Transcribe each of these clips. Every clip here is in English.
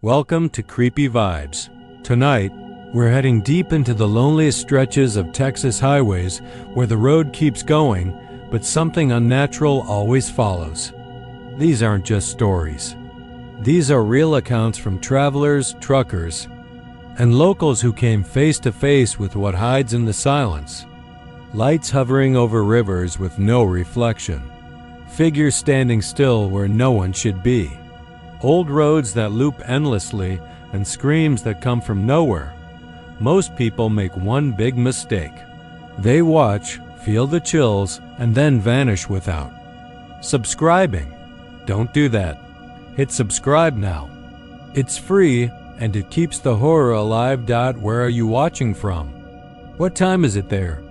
Welcome to Creepy Vibes. Tonight, we're heading deep into the loneliest stretches of Texas highways where the road keeps going, but something unnatural always follows. These aren't just stories. These are real accounts from travelers, truckers, and locals who came face to face with what hides in the silence. Lights hovering over rivers with no reflection. Figures standing still where no one should be. Old roads that loop endlessly and screams that come from nowhere. Most people make one big mistake. They watch, feel the chills, and then vanish without subscribing. Don't do that. Hit subscribe now. It's free and it keeps the horror alive. Where are you watching from? What time is it there?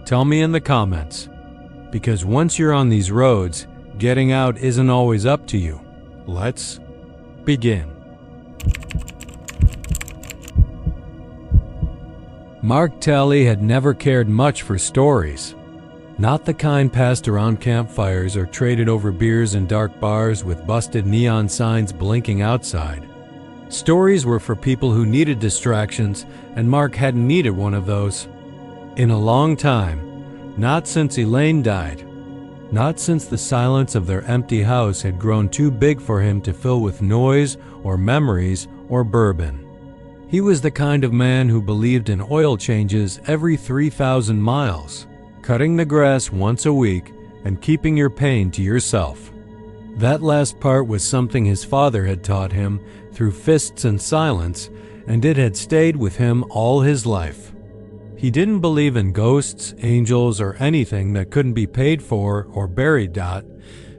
Tell me in the comments. Because once you're on these roads, getting out isn't always up to you. Let's begin. Mark Talley had never cared much for stories. Not the kind passed around campfires or traded over beers in dark bars with busted neon signs blinking outside. Stories were for people who needed distractions, and Mark hadn't needed one of those in a long time. Not since Elaine died. Not since the silence of their empty house had grown too big for him to fill with noise or memories or bourbon. He was the kind of man who believed in oil changes every 3,000 miles, cutting the grass once a week, and keeping your pain to yourself. That last part was something his father had taught him through fists and silence, and it had stayed with him all his life. He didn't believe in ghosts, angels, or anything that couldn't be paid for or buried.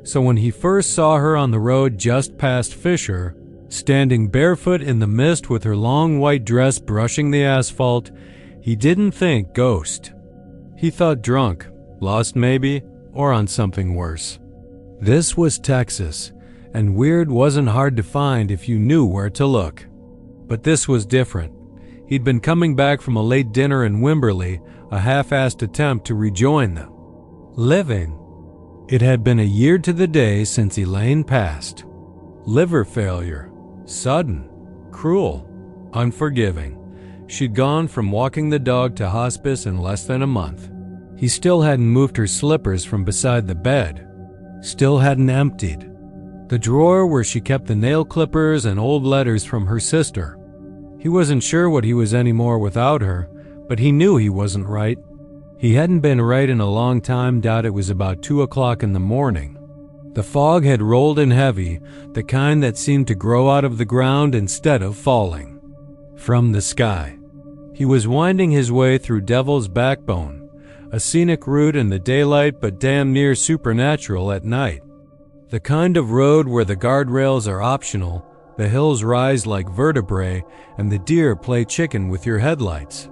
So when he first saw her on the road just past Fisher, standing barefoot in the mist with her long white dress brushing the asphalt, he didn't think ghost. He thought drunk, lost maybe, or on something worse. This was Texas, and weird wasn't hard to find if you knew where to look. But this was different. He'd been coming back from a late dinner in Wimberley, a half-assed attempt to rejoin the living. It had been a year to the day since Elaine passed. Liver failure. Sudden. Cruel. Unforgiving. She'd gone from walking the dog to hospice in less than a month. He still hadn't moved her slippers from beside the bed. Still hadn't emptied the drawer where she kept the nail clippers and old letters from her sister. He wasn't sure what he was anymore without her, but he knew he wasn't right. He hadn't been right in a long time. It was about 2 o'clock in the morning. The fog had rolled in heavy, the kind that seemed to grow out of the ground instead of falling from the sky. He was winding his way through Devil's Backbone, a scenic route in the daylight but damn near supernatural at night. The kind of road where the guardrails are optional, the hills rise like vertebrae, and the deer play chicken with your headlights.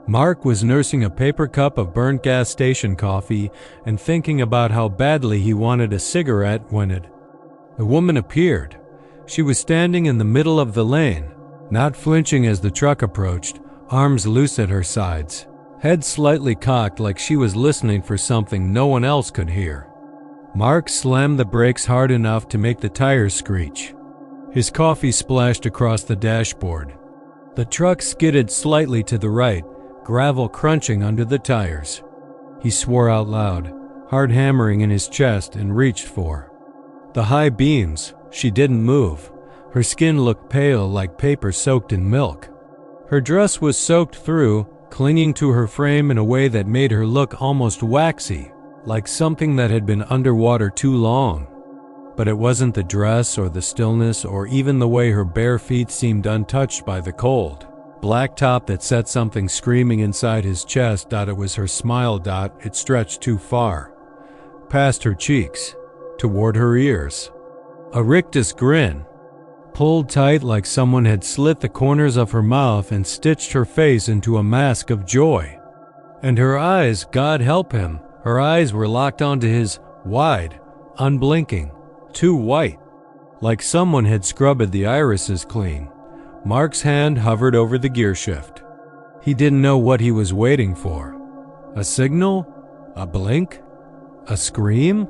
Mark was nursing a paper cup of burnt gas station coffee and thinking about how badly he wanted a cigarette when the woman appeared. She was standing in the middle of the lane, not flinching as the truck approached, arms loose at her sides, head slightly cocked like she was listening for something no one else could hear. Mark slammed the brakes hard enough to make the tires screech. His coffee splashed across the dashboard. The truck skidded slightly to the right, gravel crunching under the tires. He swore out loud, heart hammering in his chest, and reached for the high beams. She didn't move. Her skin looked pale like paper soaked in milk. Her dress was soaked through, clinging to her frame in a way that made her look almost waxy, like something that had been underwater too long. But it wasn't the dress or the stillness or even the way her bare feet seemed untouched by the cold blacktop that set something screaming inside his chest. It was her smile. It stretched too far, past her cheeks, toward her ears. A rictus grin, pulled tight like someone had slit the corners of her mouth and stitched her face into a mask of joy. And her eyes, God help him, her eyes were locked onto his, wide, unblinking. Too white, like someone had scrubbed the irises clean. Mark's hand hovered over the gear shift. He didn't know what he was waiting for. A signal? A blink? A scream?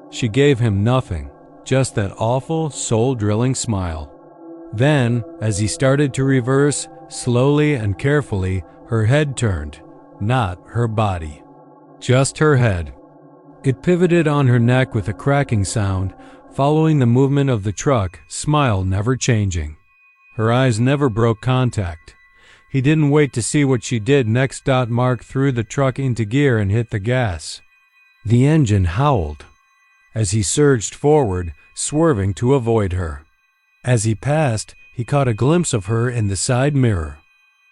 She gave him nothing, just that awful, soul-drilling smile. Then, as he started to reverse, slowly and carefully, her head turned. Not her body. Just her head. It pivoted on her neck with a cracking sound, following the movement of the truck, smile never changing. Her eyes never broke contact. He didn't wait to see what she did next. Mark threw the truck into gear and hit the gas. The engine howled as he surged forward, swerving to avoid her. As he passed, he caught a glimpse of her in the side mirror.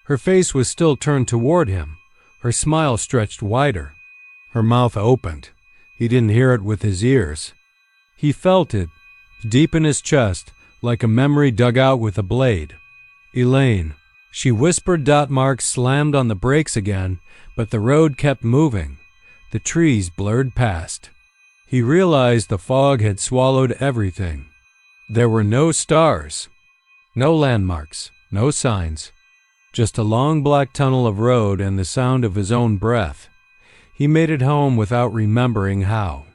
Her face was still turned toward him. Her smile stretched wider. Her mouth opened. He didn't hear it with his ears. He felt it, deep in his chest, like a memory dug out with a blade. Elaine, she whispered. Mark slammed on the brakes again, but the road kept moving. The trees blurred past. He realized the fog had swallowed everything. There were no stars, no landmarks, no signs, just a long black tunnel of road and the sound of his own breath. He made it home without remembering how.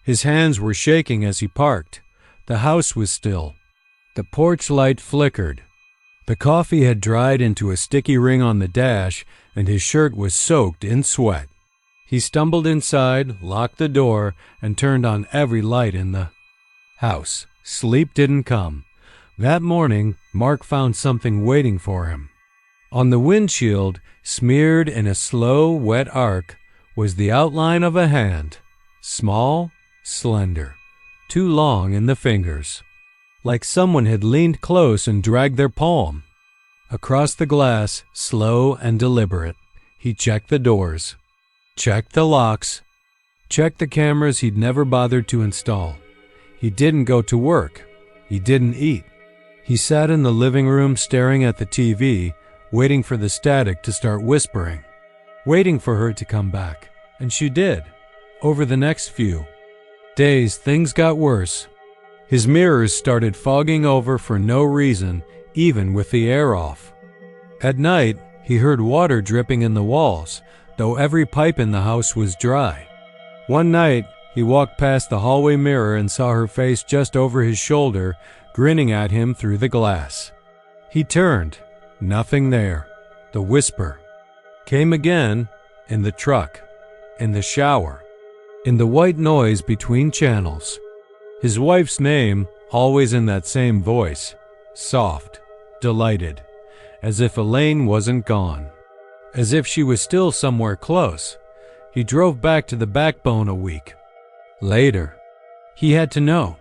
His hands were shaking as he parked. The house was still. The porch light flickered. The coffee had dried into a sticky ring on the dash, and his shirt was soaked in sweat. He stumbled inside, locked the door, and turned on every light in the house. Sleep didn't come. That morning, Mark found something waiting for him. On the windshield, smeared in a slow, wet arc, was the outline of a hand. Small, slender, too long in the fingers. Like someone had leaned close and dragged their palm. Across the glass, slow and deliberate, he checked the doors, checked the locks, checked the cameras he'd never bothered to install. He didn't go to work. He didn't eat. He sat in the living room staring at the TV, waiting for the static to start whispering, waiting for her to come back. And she did. Over the next few days, things got worse. His mirrors started fogging over for no reason, even with the air off. At night, he heard water dripping in the walls, though every pipe in the house was dry. One night, he walked past the hallway mirror and saw her face just over his shoulder, grinning at him through the glass. He turned. Nothing there. The whisper came again, in the truck, in the shower, in the white noise between channels. His wife's name, always in that same voice, soft, delighted, as if Elaine wasn't gone, as if she was still somewhere close. He drove back to the Backbone a week later. He had to know.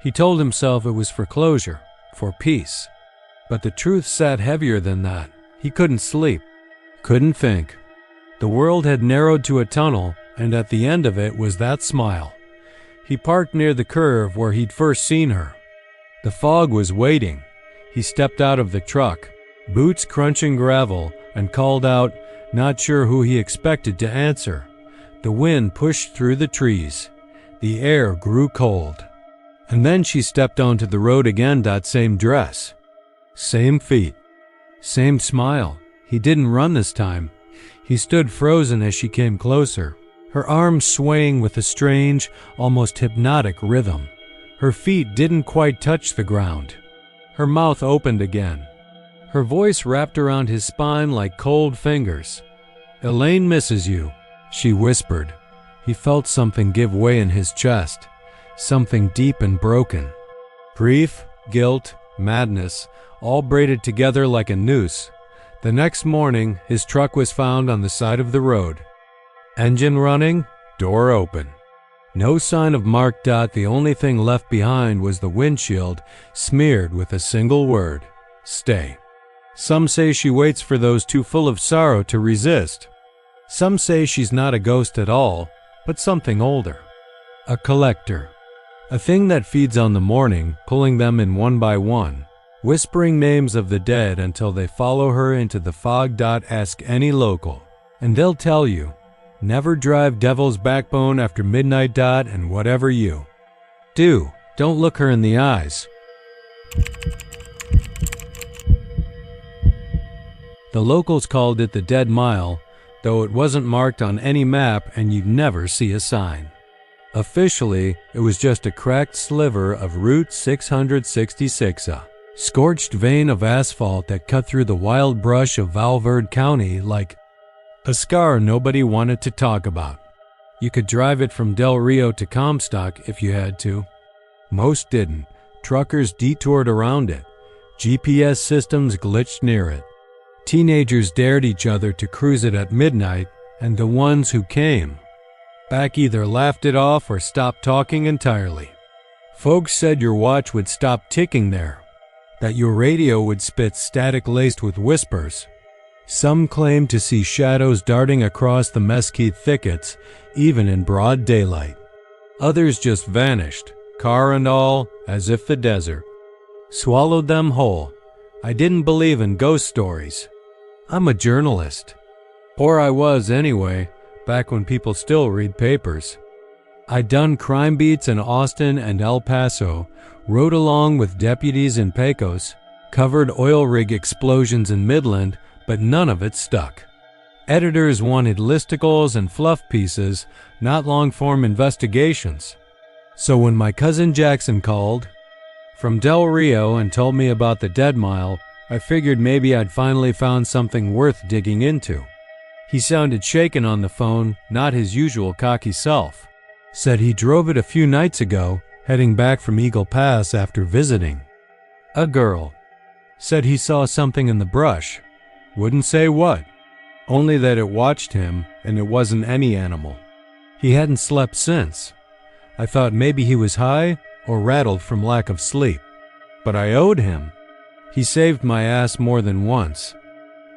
He told himself it was for closure, for peace. But the truth sat heavier than that. He couldn't sleep, couldn't think. The world had narrowed to a tunnel, and at the end of it was that smile. He parked near the curve where he'd first seen her. The fog was waiting. He stepped out of the truck, boots crunching gravel, and called out, not sure who he expected to answer. The wind pushed through the trees. The air grew cold. And then she stepped onto the road again. That same dress, same feet, same smile. He didn't run this time. He stood frozen as she came closer, her arms swaying with a strange, almost hypnotic rhythm. Her feet didn't quite touch the ground. Her mouth opened again. Her voice wrapped around his spine like cold fingers. "Elaine misses you," she whispered. He felt something give way in his chest, something deep and broken. Grief, guilt, madness, all braided together like a noose. The next morning, his truck was found on the side of the road. Engine running, door open. No sign of Mark. The only thing left behind was the windshield, smeared with a single word: stay. Some say she waits for those too full of sorrow to resist. Some say she's not a ghost at all, but something older. A collector. A thing that feeds on the morning, pulling them in one by one, whispering names of the dead until they follow her into the fog. Ask any local, and they'll tell you, never drive Devil's Backbone after midnight. And whatever you do, don't look her in the eyes. The locals called it the Dead Mile, though it wasn't marked on any map and you'd never see a sign. Officially, it was just a cracked sliver of Route 666. Scorched vein of asphalt that cut through the wild brush of Valverde County like a scar nobody wanted to talk about. You could drive it from Del Rio to Comstock if you had to. Most didn't. Truckers detoured around it. GPS systems glitched near it. Teenagers dared each other to cruise it at midnight, and the ones who came back either laughed it off or stopped talking entirely. Folks said your watch would stop ticking there, that your radio would spit static laced with whispers. Some claimed to see shadows darting across the mesquite thickets, even in broad daylight. Others just vanished, car and all, as if the desert swallowed them whole. I didn't believe in ghost stories. I'm a journalist. Or I was anyway, back when people still read papers. I'd done crime beats in Austin and El Paso, rode along with deputies in Pecos, covered oil rig explosions in Midland, but none of it stuck. Editors wanted listicles and fluff pieces, not long-form investigations. So when my cousin Jackson called from Del Rio and told me about the Dead Mile, I figured maybe I'd finally found something worth digging into. He sounded shaken on the phone, not his usual cocky self. Said he drove it a few nights ago, heading back from Eagle Pass after visiting a girl. Said he saw something in the brush. Wouldn't say what. Only that it watched him, and it wasn't any animal. He hadn't slept since. I thought maybe he was high or rattled from lack of sleep. But I owed him. He saved my ass more than once.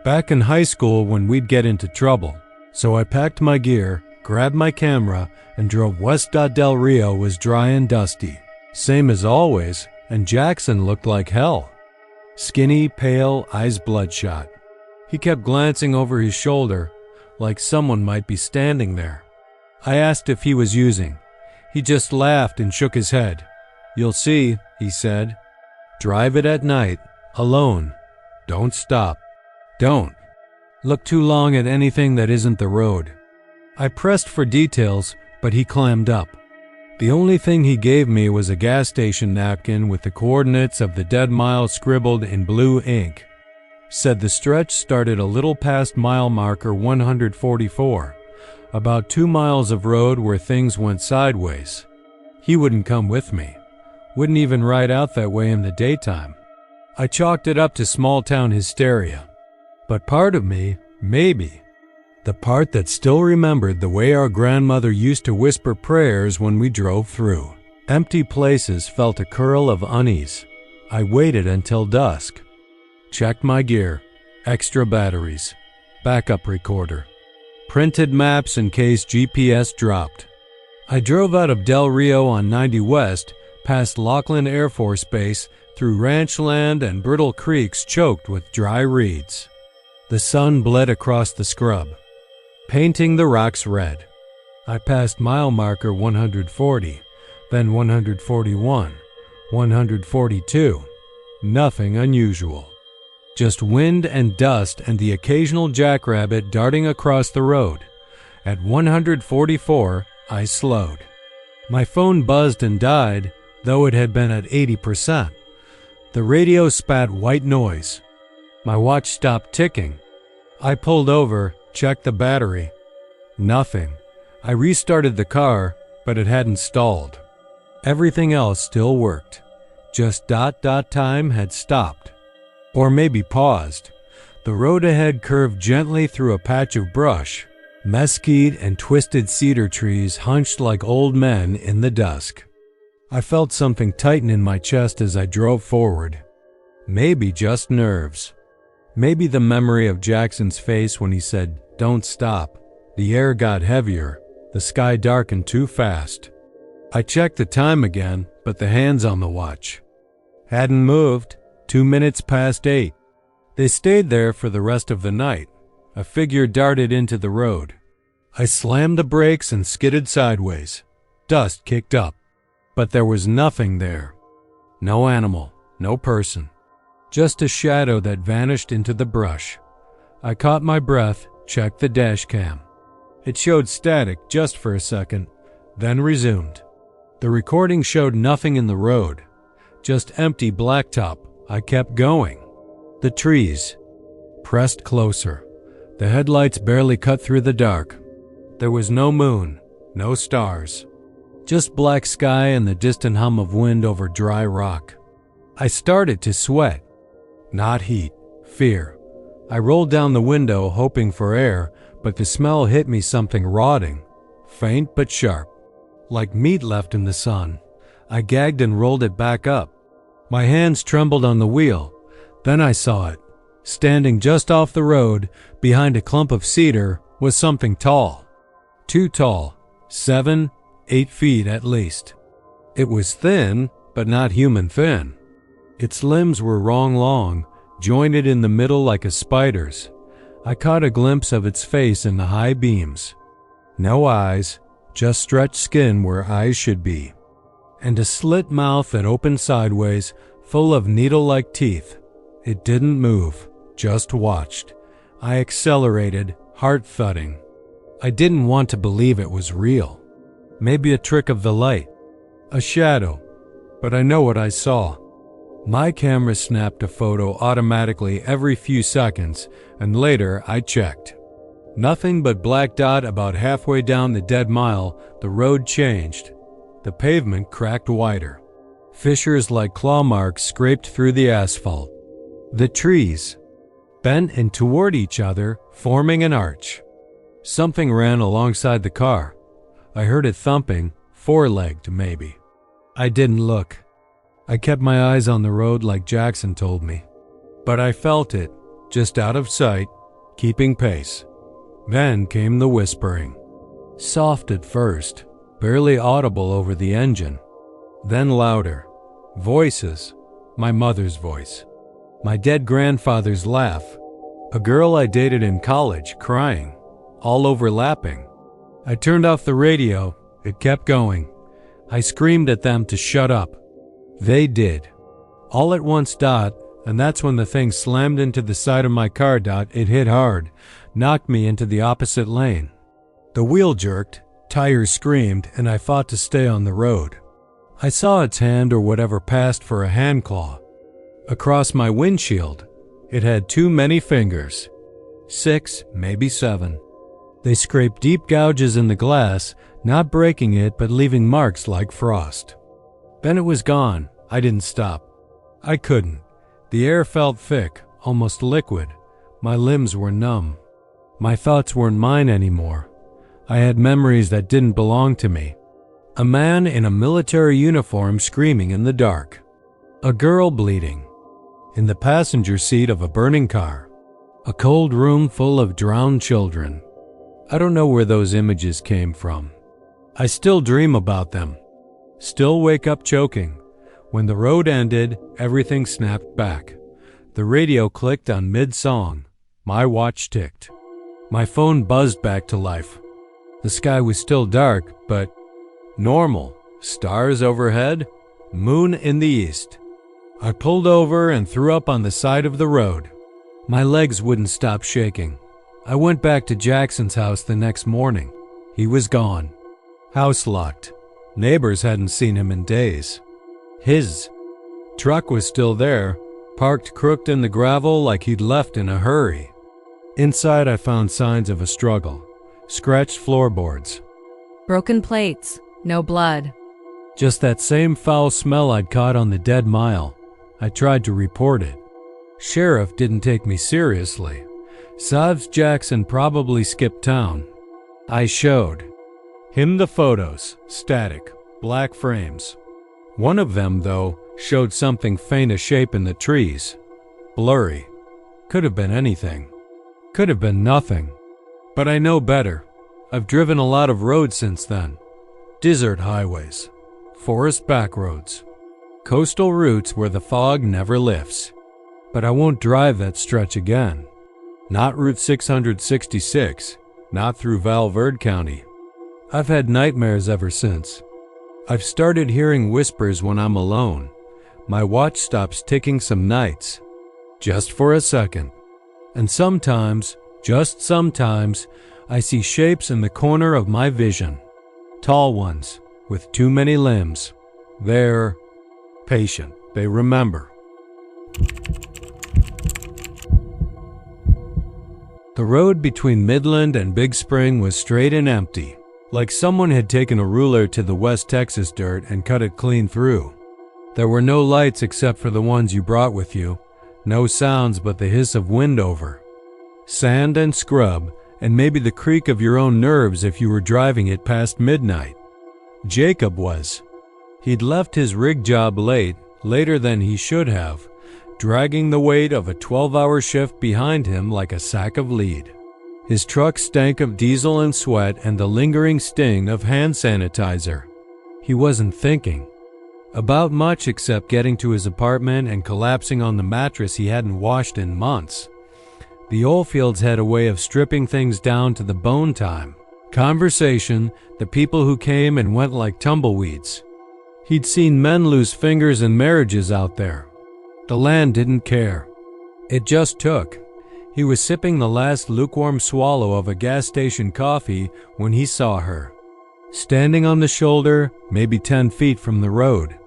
Back in high school when we'd get into trouble. So I packed my gear, grabbed my camera, and drove west. Del Rio was dry and dusty. Same as always, and Jackson looked like hell. Skinny, pale, eyes bloodshot. He kept glancing over his shoulder, like someone might be standing there. I asked if he was using. He just laughed and shook his head. "You'll see," he said. "Drive it at night, alone. Don't stop. Don't look too long at anything that isn't the road." I pressed for details, but he clammed up. The only thing he gave me was a gas station napkin with the coordinates of the Dead Mile scribbled in blue ink. Said the stretch started a little past mile marker 144, about 2 miles of road where things went sideways. He wouldn't come with me, wouldn't even ride out that way in the daytime. I chalked it up to small-town hysteria. But part of me, maybe, the part that still remembered the way our grandmother used to whisper prayers when we drove through empty places, felt a curl of unease. I waited until dusk. Checked my gear, extra batteries, backup recorder, printed maps in case GPS dropped. I drove out of Del Rio on 90 West, past Laughlin Air Force Base, through ranch land and brittle creeks choked with dry reeds. The sun bled across the scrub, painting the rocks red. I passed mile marker 140, then 141, 142. Nothing unusual. Just wind and dust and the occasional jackrabbit darting across the road. At 144, I slowed. My phone buzzed and died, though it had been at 80%. The radio spat white noise. My watch stopped ticking. I pulled over, checked the battery. Nothing. I restarted the car, but it hadn't stalled. Everything else still worked. Just ... time had stopped. Or maybe paused. The road ahead curved gently through a patch of brush. Mesquite and twisted cedar trees hunched like old men in the dusk. I felt something tighten in my chest as I drove forward. Maybe just nerves. Maybe the memory of Jackson's face when he said, "Don't stop." The air got heavier. The sky darkened too fast. I checked the time again, but the hands on the watch hadn't moved. 2 minutes past 8. They stayed there for the rest of the night. A figure darted into the road. I slammed the brakes and skidded sideways. Dust kicked up. But there was nothing there. No animal, no person. Just a shadow that vanished into the brush. I caught my breath, checked the dash cam. It showed static just for a second, then resumed. The recording showed nothing in the road, just empty blacktop, I kept going. The trees pressed closer. The headlights barely cut through the dark. There was no moon, no stars, just black sky and the distant hum of wind over dry rock. I started to sweat. Not heat, fear. I rolled down the window hoping for air, but the smell hit me something rotting, faint but sharp, like meat left in the sun. I gagged and rolled it back up. My hands trembled on the wheel. Then I saw it. Standing just off the road, behind a clump of cedar, was something tall. Too tall. 7, 8 feet at least. It was thin, but not human thin. Its limbs were long, jointed in the middle like a spider's. I caught a glimpse of its face in the high beams. No eyes, just stretched skin where eyes should be. And a slit mouth that opened sideways, full of needle-like teeth. It didn't move, just watched. I accelerated, heart thudding. I didn't want to believe it was real. Maybe a trick of the light. A shadow. But I know what I saw. My camera snapped a photo automatically every few seconds, and later I checked. Nothing but black dot. About halfway down the dead mile, the road changed. The pavement cracked wider. Fissures like claw marks scraped through the asphalt. The trees bent in toward each other, forming an arch. Something ran alongside the car. I heard it thumping, four-legged maybe. I didn't look. I kept my eyes on the road like Jackson told me. But I felt it, just out of sight, keeping pace. Then came the whispering. Soft at first, barely audible over the engine. Then louder. Voices. My mother's voice. My dead grandfather's laugh. A girl I dated in college crying. All overlapping. I turned off the radio. It kept going. I screamed at them to shut up. They did. All at once, and that's when the thing slammed into the side of my car. It hit hard, knocked me into the opposite lane. The wheel jerked, tires screamed, and I fought to stay on the road. I saw its hand or whatever passed for a hand claw. Across my windshield, it had too many fingers. 6, maybe 7. They scraped deep gouges in the glass, not breaking it but leaving marks like frost. Then it was gone. I didn't stop. I couldn't. The air felt thick, almost liquid. My limbs were numb. My thoughts weren't mine anymore. I had memories that didn't belong to me. A man in a military uniform screaming in the dark. A girl bleeding. In the passenger seat of a burning car. A cold room full of drowned children. I don't know where those images came from. I still dream about them. Still wake up choking. When the road ended, everything snapped back. The radio clicked on mid-song. My watch ticked. My phone buzzed back to life. The sky was still dark, but normal. Stars overhead, moon in the east. I pulled over and threw up on the side of the road. My legs wouldn't stop shaking. I went back to Jackson's house the next morning. He was gone. House locked. Neighbors hadn't seen him in days. His truck was still there, parked crooked in the gravel like he'd left in a hurry. Inside I found signs of a struggle. Scratched floorboards. Broken plates. No blood. Just that same foul smell I'd caught on the dead mile. I tried to report it. Sheriff didn't take me seriously. Savs Jackson probably skipped town. I showed him the photos, static, black frames. One of them, though, showed something faint, a shape in the trees. Blurry. Could have been anything. Could have been nothing. But I know better. I've driven a lot of roads since then. Desert highways. Forest back roads. Coastal routes where the fog never lifts. But I won't drive that stretch again. Not Route 666. Not through Val Verde County. I've had nightmares ever since. I've started hearing whispers when I'm alone. My watch stops ticking some nights. Just for a second. And sometimes, just sometimes, I see shapes in the corner of my vision. Tall ones, with too many limbs. They're patient. They remember. The road between Midland and Big Spring was straight and empty, like someone had taken a ruler to the West Texas dirt and cut it clean through. There were no lights except for the ones you brought with you, no sounds but the hiss of wind over. Sand and scrub, and maybe the creak of your own nerves if you were driving it past midnight. Jacob was. He'd left his rig job late, later than he should have, dragging the weight of a 12-hour shift behind him like a sack of lead. His truck stank of diesel and sweat and the lingering sting of hand sanitizer. He wasn't thinking about much except getting to his apartment and collapsing on the mattress he hadn't washed in months. The Oldfields had a way of stripping things down to the bone time. Conversation, the people who came and went like tumbleweeds. He'd seen men lose fingers in marriages out there. The land didn't care. It just took. He was sipping the last lukewarm swallow of a gas station coffee when he saw her, standing on the shoulder, maybe 10 feet from the road.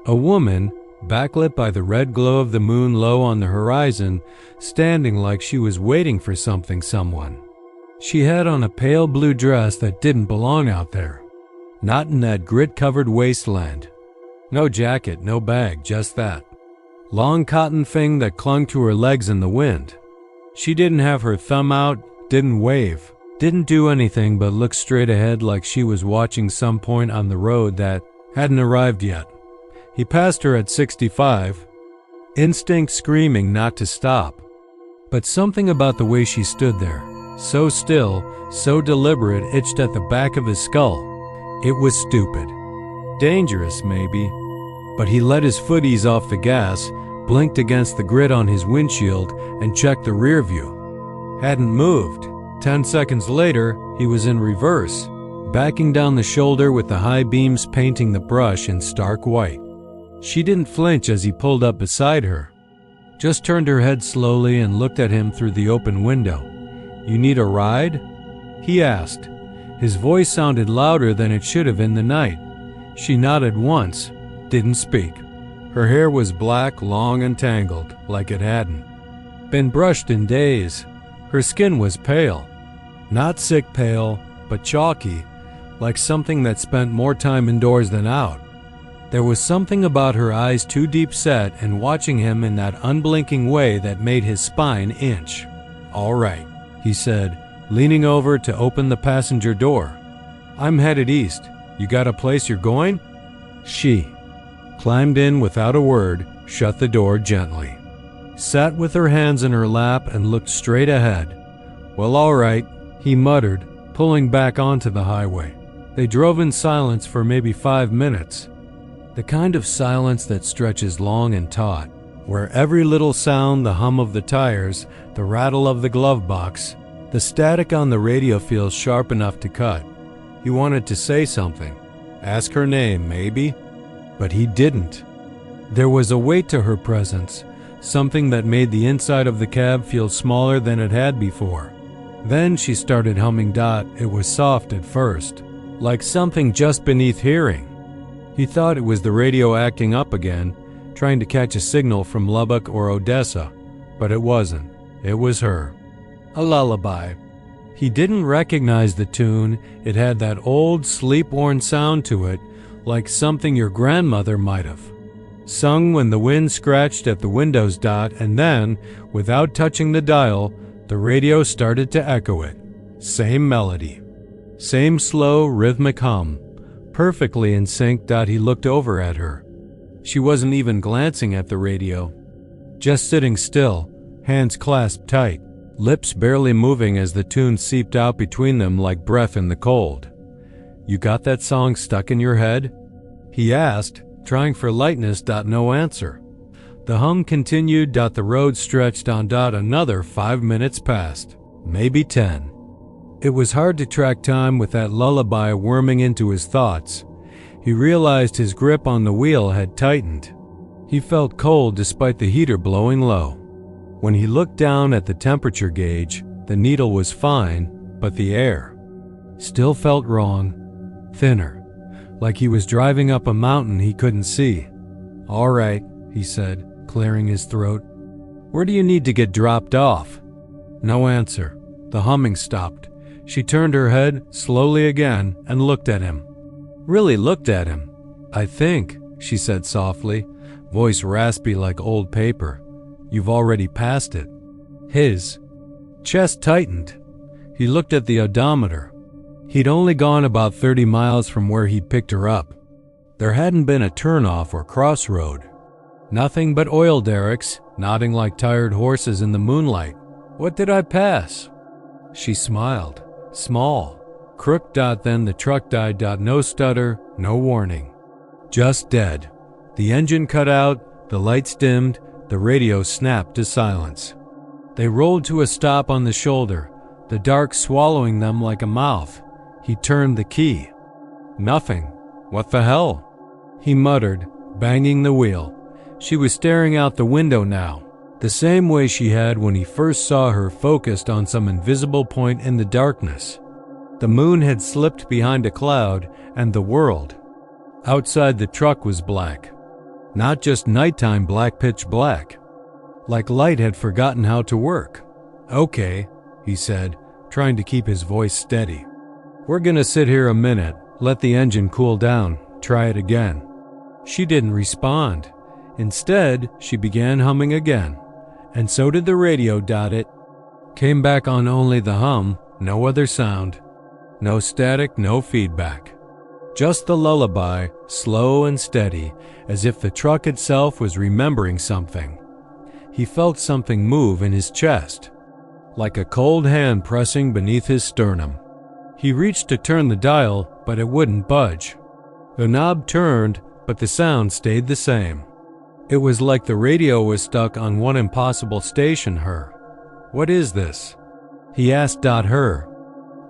A woman, backlit by the red glow of the moon low on the horizon, standing like she was waiting for someone. She had on a pale blue dress that didn't belong out there. Not in that grit-covered wasteland. No jacket, no bag, just that long cotton thing that clung to her legs in the wind. She didn't have her thumb out, didn't wave, didn't do anything but look straight ahead like she was watching some point on the road that hadn't arrived yet. He passed her at 65, instinct screaming not to stop. But something about the way she stood there, so still, so deliberate, itched at the back of his skull. It was stupid. Dangerous, maybe. But he let his foot ease off the gas, blinked against the grit on his windshield, and checked the rear view. Hadn't moved. 10 seconds later, he was in reverse, backing down the shoulder with the high beams painting the brush in stark white. She didn't flinch as he pulled up beside her, just turned her head slowly and looked at him through the open window. "You need a ride?" he asked. His voice sounded louder than it should have in the night. She nodded once, didn't speak. Her hair was black, long and tangled, like it hadn't been brushed in days. Her skin was pale. Not sick pale, but chalky, like something that spent more time indoors than out. There was something about her eyes too deep set and watching him in that unblinking way that made his spine inch. "All right," he said, leaning over to open the passenger door. "I'm headed east. You got a place you're going?" She climbed in without a word, shut the door gently, sat with her hands in her lap and looked straight ahead. "Well, all right," he muttered, pulling back onto the highway. They drove in silence for maybe 5 minutes. The kind of silence that stretches long and taut, where every little sound, the hum of the tires, the rattle of the glove box, the static on the radio feels sharp enough to cut. He wanted to say something, ask her name, maybe, but he didn't. There was a weight to her presence, something that made the inside of the cab feel smaller than it had before. Then she started humming. It was soft at first, like something just beneath hearing. He thought it was the radio acting up again, trying to catch a signal from Lubbock or Odessa, but it wasn't. It was her. A lullaby. He didn't recognize the tune. It had that old, sleep-worn sound to it, like something your grandmother might have sung when the wind scratched at the windows. And then, without touching the dial, the radio started to echo it. Same melody. Same slow, rhythmic hum. Perfectly in sync. He looked over at her. She wasn't even glancing at the radio. Just sitting still, hands clasped tight, lips barely moving as the tune seeped out between them like breath in the cold. "You got that song stuck in your head?" he asked, trying for lightness. No answer. The hum continued. The road stretched on. Another 5 minutes passed, maybe 10. It was hard to track time with that lullaby worming into his thoughts. He realized his grip on the wheel had tightened. He felt cold despite the heater blowing low. When he looked down at the temperature gauge, the needle was fine, but the air still felt wrong, thinner, like he was driving up a mountain he couldn't see. "All right," he said, clearing his throat. "Where do you need to get dropped off?" No answer. The humming stopped. She turned her head slowly again and looked at him. Really looked at him. "I think," she said softly, voice raspy like old paper, "you've already passed it." His chest tightened. He looked at the odometer. He'd only gone about 30 miles from where he'd picked her up. There hadn't been a turnoff or crossroad. Nothing but oil derricks, nodding like tired horses in the moonlight. "What did I pass?" She smiled. Small. Crook. Then the truck died. No stutter, no warning. Just dead. The engine cut out, the lights dimmed, the radio snapped to silence. They rolled to a stop on the shoulder, the dark swallowing them like a mouth. He turned the key. Nothing. What the hell? He muttered, banging the wheel. She was staring out the window now, the same way she had when he first saw her focused on some invisible point in the darkness. The moon had slipped behind a cloud, and the world outside the truck was black. Not just nighttime black, pitch black. Like light had forgotten how to work. "Okay," he said, trying to keep his voice steady. "We're gonna sit here a minute, let the engine cool down, try it again." She didn't respond. Instead, she began humming again. And so did the radio. It came back on only the hum, no other sound. No static, no feedback. Just the lullaby, slow and steady, as if the truck itself was remembering something. He felt something move in his chest, like a cold hand pressing beneath his sternum. He reached to turn the dial, but it wouldn't budge. The knob turned, but the sound stayed the same. It was like the radio was stuck on one impossible station. Her. "What is this?" he asked. Her.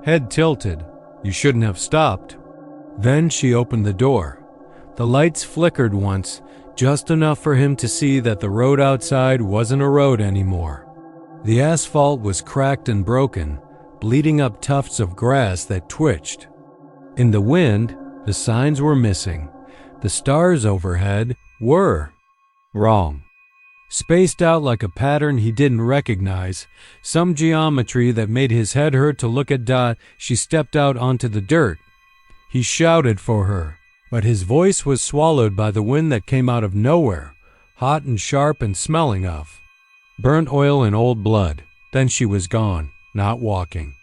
Head tilted. "You shouldn't have stopped." Then she opened the door. The lights flickered once, just enough for him to see that the road outside wasn't a road anymore. The asphalt was cracked and broken, bleeding up tufts of grass that twitched. In the wind, the signs were missing. The stars overhead were wrong. Spaced out like a pattern he didn't recognize, some geometry that made his head hurt to look at. She stepped out onto the dirt. He shouted for her, but his voice was swallowed by the wind that came out of nowhere, hot and sharp and smelling of burnt oil and old blood. Then she was gone, not walking,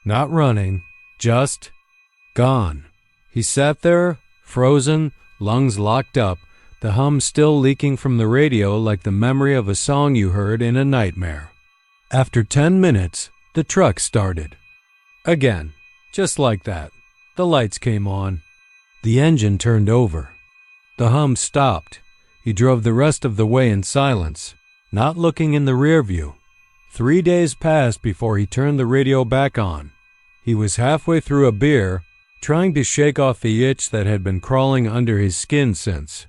not running, just gone. He sat there, frozen, lungs locked up, the hum still leaking from the radio like the memory of a song you heard in a nightmare. After 10 minutes, the truck started. Again, just like that. The lights came on. The engine turned over. The hum stopped. He drove the rest of the way in silence, not looking in the rear view. 3 days passed before he turned the radio back on. He was halfway through a beer, trying to shake off the itch that had been crawling under his skin since.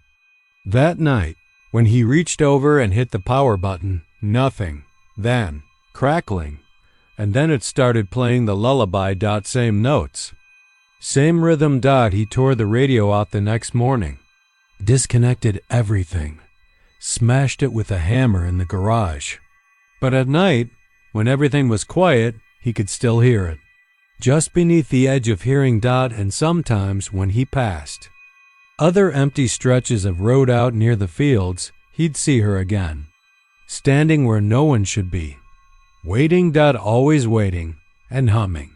That night, when he reached over and hit the power button, nothing. Then, crackling. And then it started playing the lullaby. Same notes. Same rhythm. He tore the radio out the next morning. Disconnected everything. Smashed it with a hammer in the garage. But at night, when everything was quiet, he could still hear it. Just beneath the edge of hearing. And sometimes when he passed other empty stretches of road out near the fields, he'd see her again, standing where no one should be, waiting. Always waiting and humming.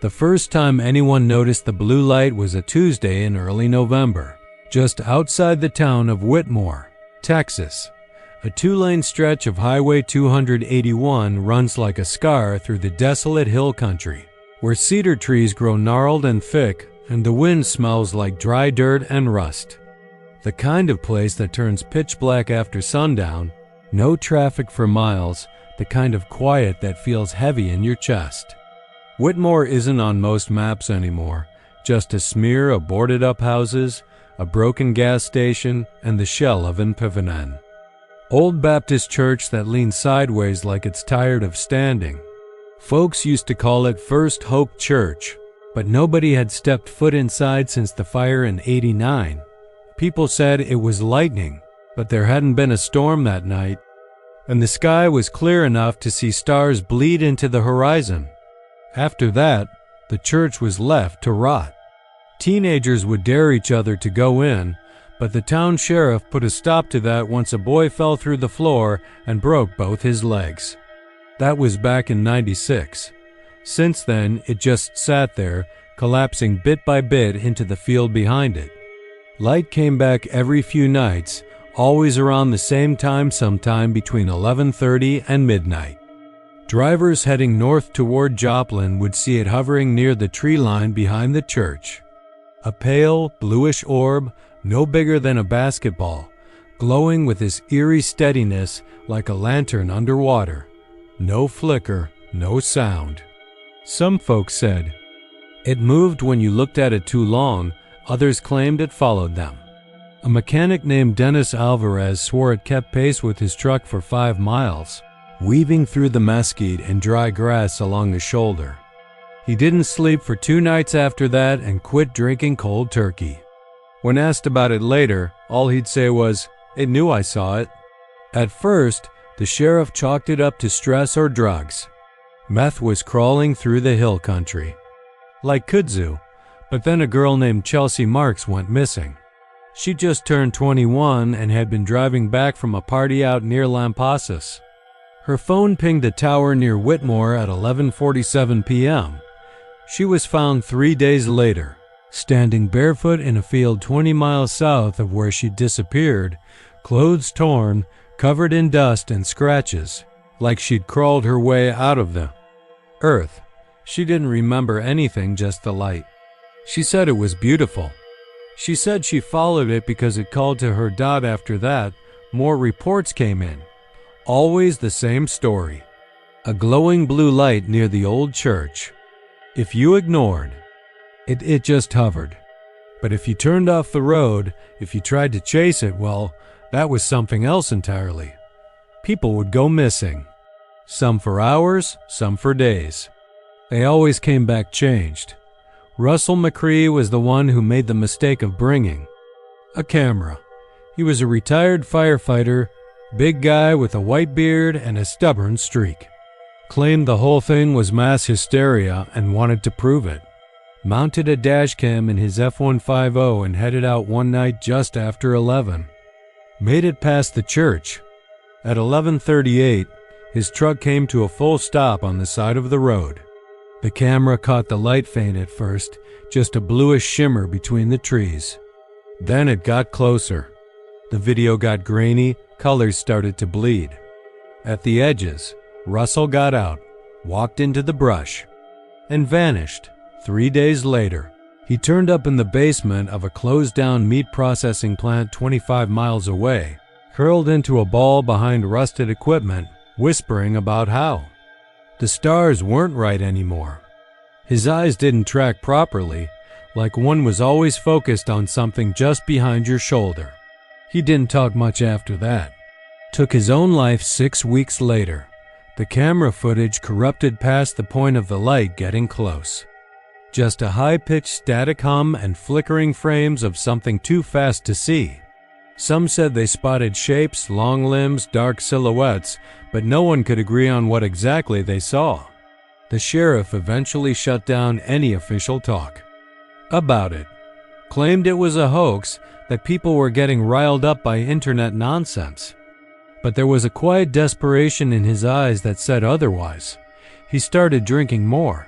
The first time anyone noticed the blue light was a Tuesday in early November, just outside the town of Whitmore, Texas. A 2-lane stretch of Highway 281 runs like a scar through the desolate hill country, where cedar trees grow gnarled and thick, and the wind smells like dry dirt and rust. The kind of place that turns pitch black after sundown, no traffic for miles, the kind of quiet that feels heavy in your chest. Whitmore isn't on most maps anymore, just a smear of boarded-up houses, a broken gas station, and the shell of an pavilion. Old Baptist church that leans sideways like it's tired of standing. Folks used to call it First Hope Church. but nobody had stepped foot inside since the fire in '89. People said it was lightning, but there hadn't been a storm that night, and the sky was clear enough to see stars bleed into the horizon. After that, the church was left to rot. Teenagers would dare each other to go in, but the town sheriff put a stop to that once a boy fell through the floor and broke both his legs. That was back in '96. Since then, it just sat there, collapsing bit by bit into the field behind it. Light came back every few nights, always around the same time, sometime between 11:30 and midnight. Drivers heading north toward Joplin would see it hovering near the tree line behind the church. A pale, bluish orb, no bigger than a basketball, glowing with this eerie steadiness like a lantern underwater. No flicker, no sound. Some folks said it moved when you looked at it too long, others claimed it followed them. A mechanic named Dennis Alvarez swore it kept pace with his truck for 5 miles, weaving through the mesquite and dry grass along the shoulder. He didn't sleep for 2 nights after that and quit drinking cold turkey. When asked about it later, all he'd say was, "It knew I saw it." At first, the sheriff chalked it up to stress or drugs. Meth was crawling through the hill country, like kudzu, but then a girl named Chelsea Marks went missing. She just turned 21 and had been driving back from a party out near Lampasas. Her phone pinged a tower near Whitmore at 11:47 p.m. She was found 3 days later, standing barefoot in a field 20 miles south of where she'd disappeared, clothes torn, covered in dust and scratches, like she'd crawled her way out of the earth. She didn't remember anything, just the light. She said it was beautiful. She said she followed it because it called to her dot. After that, more reports came in. Always the same story. A glowing blue light near the old church. If you ignored, it just hovered. But if you turned off the road, if you tried to chase it, well, that was something else entirely. People would go missing. Some for hours, some for days. They always came back changed. Russell McCree was the one who made the mistake of bringing a camera. He was a retired firefighter, big guy with a white beard and a stubborn streak. Claimed the whole thing was mass hysteria and wanted to prove it. Mounted a dash cam in his F-150 and headed out one night just after 11. Made it past the church. At 11:38, his truck came to a full stop on the side of the road. The camera caught the light faint at first, just a bluish shimmer between the trees. Then it got closer. The video got grainy, colors started to bleed. At the edges, Russell got out, walked into the brush, and vanished. 3 days later, he turned up in the basement of a closed-down meat processing plant 25 miles away, curled into a ball behind rusted equipment, whispering about how the stars weren't right anymore. His eyes didn't track properly, like one was always focused on something just behind your shoulder. He didn't talk much after that. Took his own life 6 weeks later. The camera footage corrupted past the point of the light getting close. Just a high-pitched static hum and flickering frames of something too fast to see. Some said they spotted shapes, long limbs, dark silhouettes, but no one could agree on what exactly they saw. The sheriff eventually shut down any official talk about it. Claimed it was a hoax, that people were getting riled up by internet nonsense. But there was a quiet desperation in his eyes that said otherwise. He started drinking more.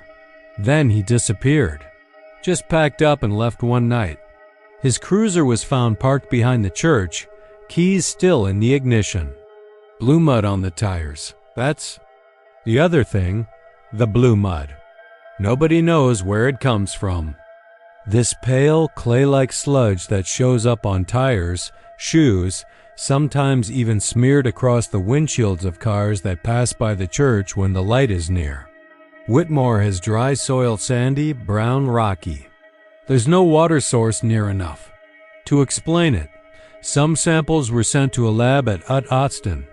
Then he disappeared. Just packed up and left one night. His cruiser was found parked behind the church, keys still in the ignition. Blue mud on the tires. That's the other thing, the blue mud. Nobody knows where it comes from. This pale, clay-like sludge that shows up on tires, shoes, sometimes even smeared across the windshields of cars that pass by the church when the light is near. Whitmore has dry soil, sandy, brown, rocky. There's no water source near enough. To explain it, some samples were sent to a lab at Austin.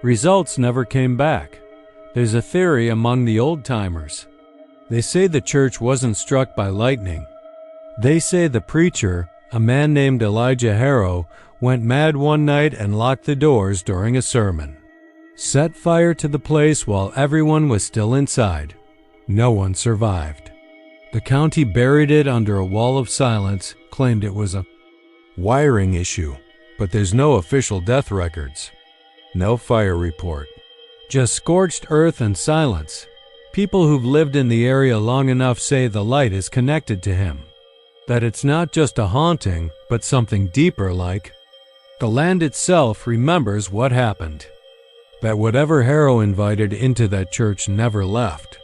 Results never came back. There's a theory among the old-timers They say the church wasn't struck by lightning. They say the preacher, a man named Elijah Harrow, went mad one night and locked the doors during a sermon. Set fire to the place while everyone was still inside. No one survived. The county buried it under a wall of silence, claimed it was a wiring issue, but there's no official death records. No fire report. Just scorched earth and silence. People who've lived in the area long enough say the light is connected to him. That it's not just a haunting, but something deeper, like the land itself remembers what happened. That whatever Harrow invited into that church never left.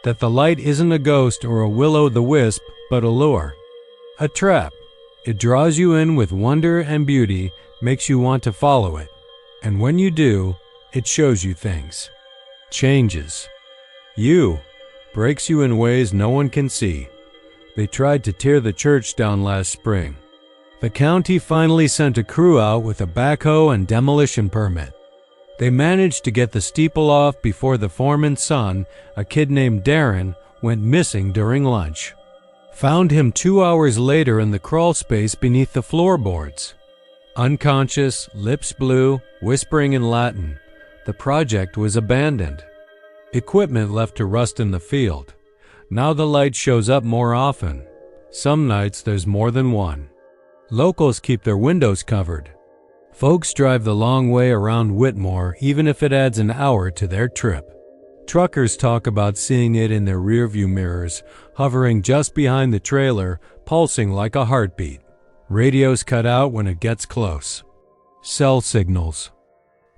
That the light isn't a ghost or a will-o'-the-wisp, but a lure. A trap. It draws you in with wonder and beauty, makes you want to follow it. And when you do, it shows you things. Changes. Breaks you in ways no one can see. They tried to tear the church down last spring. The county finally sent a crew out with a backhoe and demolition permit. They managed to get the steeple off before the foreman's son, a kid named Darren, went missing during lunch. Found him 2 hours later in the crawl space beneath the floorboards. Unconscious, lips blue, whispering in Latin. The project was abandoned. Equipment left to rust in the field. Now the light shows up more often. Some nights there's more than one. Locals keep their windows covered. Folks drive the long way around Whitmore even if it adds an hour to their trip. Truckers talk about seeing it in their rearview mirrors, hovering just behind the trailer, pulsing like a heartbeat. Radios cut out when it gets close. Cell signals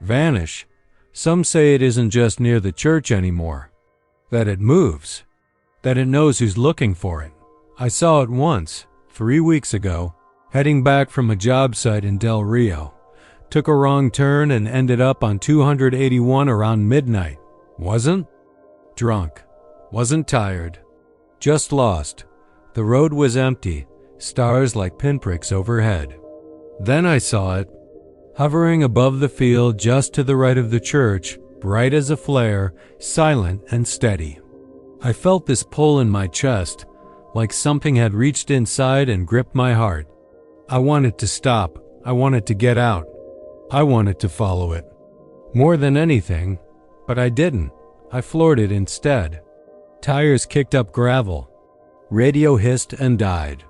vanish. Some say it isn't just near the church anymore. That it moves. That it knows who's looking for it. I saw it once, 3 weeks ago, heading back from a job site in Del Rio. Took a wrong turn and ended up on 281 around midnight. Wasn't drunk. Wasn't tired. Just lost. The road was empty, stars like pinpricks overhead. Then I saw it, hovering above the field just to the right of the church, bright as a flare, silent and steady. I felt this pull in my chest, like something had reached inside and gripped my heart. I wanted to stop. I wanted to get out. I wanted to follow it. More than anything, but I didn't. I floored it instead. Tires kicked up gravel. Radio hissed and died.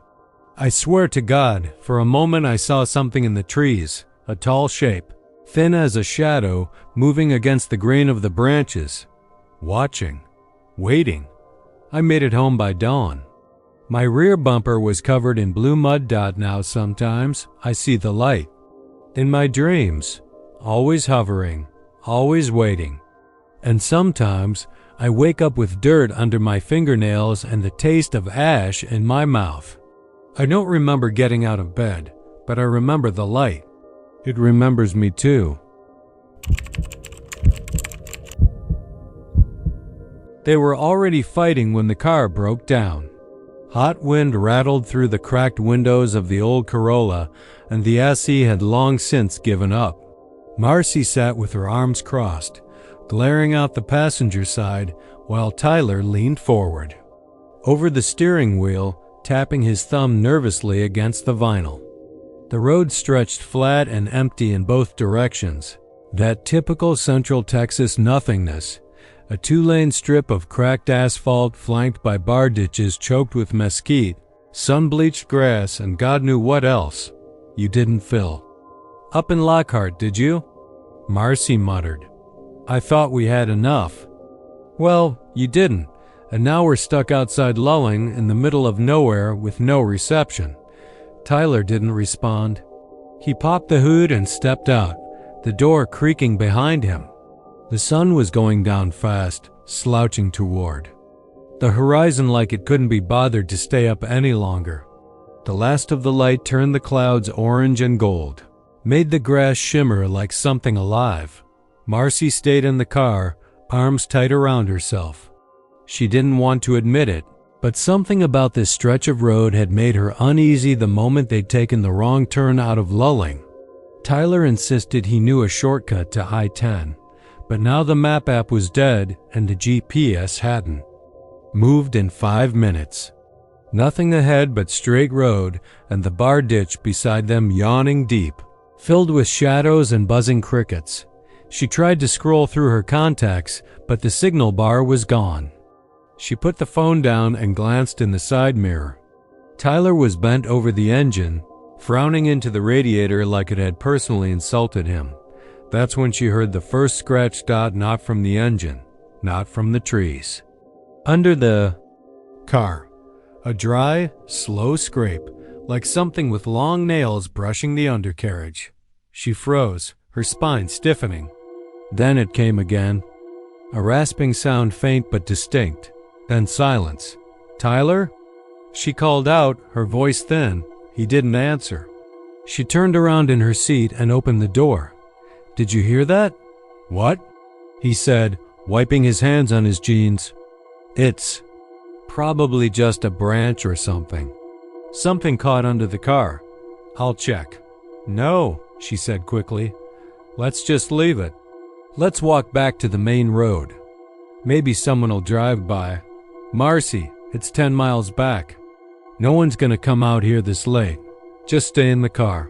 I swear to God, for a moment I saw something in the trees, a tall shape, thin as a shadow, moving against the grain of the branches. Watching. Waiting. I made it home by dawn. My rear bumper was covered in blue mud dot now. Sometimes I see the light. In my dreams, always hovering, always waiting. And sometimes I wake up with dirt under my fingernails and the taste of ash in my mouth. I don't remember getting out of bed, but I remember the light. It remembers me too. They were already fighting when the car broke down. Hot wind rattled through the cracked windows of the old Corolla, and the SE had long since given up. Marcy sat with her arms crossed, glaring out the passenger side, while Tyler leaned forward, over the steering wheel, tapping his thumb nervously against the vinyl. The road stretched flat and empty in both directions, that typical Central Texas nothingness, a 2-lane strip of cracked asphalt flanked by bar ditches choked with mesquite, sun-bleached grass, and God knew what else. You didn't fill. Up in Lockhart, did you? Marcy muttered. I thought we had enough. Well, you didn't, and now we're stuck outside Lulling in the middle of nowhere with no reception. Tyler didn't respond. He popped the hood and stepped out, the door creaking behind him. The sun was going down fast, slouching toward the horizon like it couldn't be bothered to stay up any longer. The last of the light turned the clouds orange and gold, made the grass shimmer like something alive. Marcy stayed in the car, arms tight around herself. She didn't want to admit it, but something about this stretch of road had made her uneasy the moment they'd taken the wrong turn out of Lulling. Tyler insisted he knew a shortcut to I-10, but now the map app was dead and the GPS hadn't. Moved in 5 minutes. Nothing ahead but straight road and the bar ditch beside them yawning deep, filled with shadows and buzzing crickets. She tried to scroll through her contacts, but the signal bar was gone. She put the phone down and glanced in the side mirror. Tyler was bent over the engine, frowning into the radiator like it had personally insulted him. That's when she heard the first scratch dot, not from the engine, not from the trees. Under the car, a dry, slow scrape, like something with long nails brushing the undercarriage. She froze, her spine stiffening. Then it came again. A rasping sound, faint but distinct. Then silence. "Tyler?" She called out, her voice thin. He didn't answer. She turned around in her seat and opened the door. "Did you hear that?" "What?" he said, wiping his hands on his jeans. "It's probably just a branch or something. Something caught under the car. I'll check." "No," she said quickly. "Let's just leave it. Let's walk back to the main road. Maybe someone will drive by. Marcy, it's 10 miles back. No one's gonna come out here this late. Just stay in the car.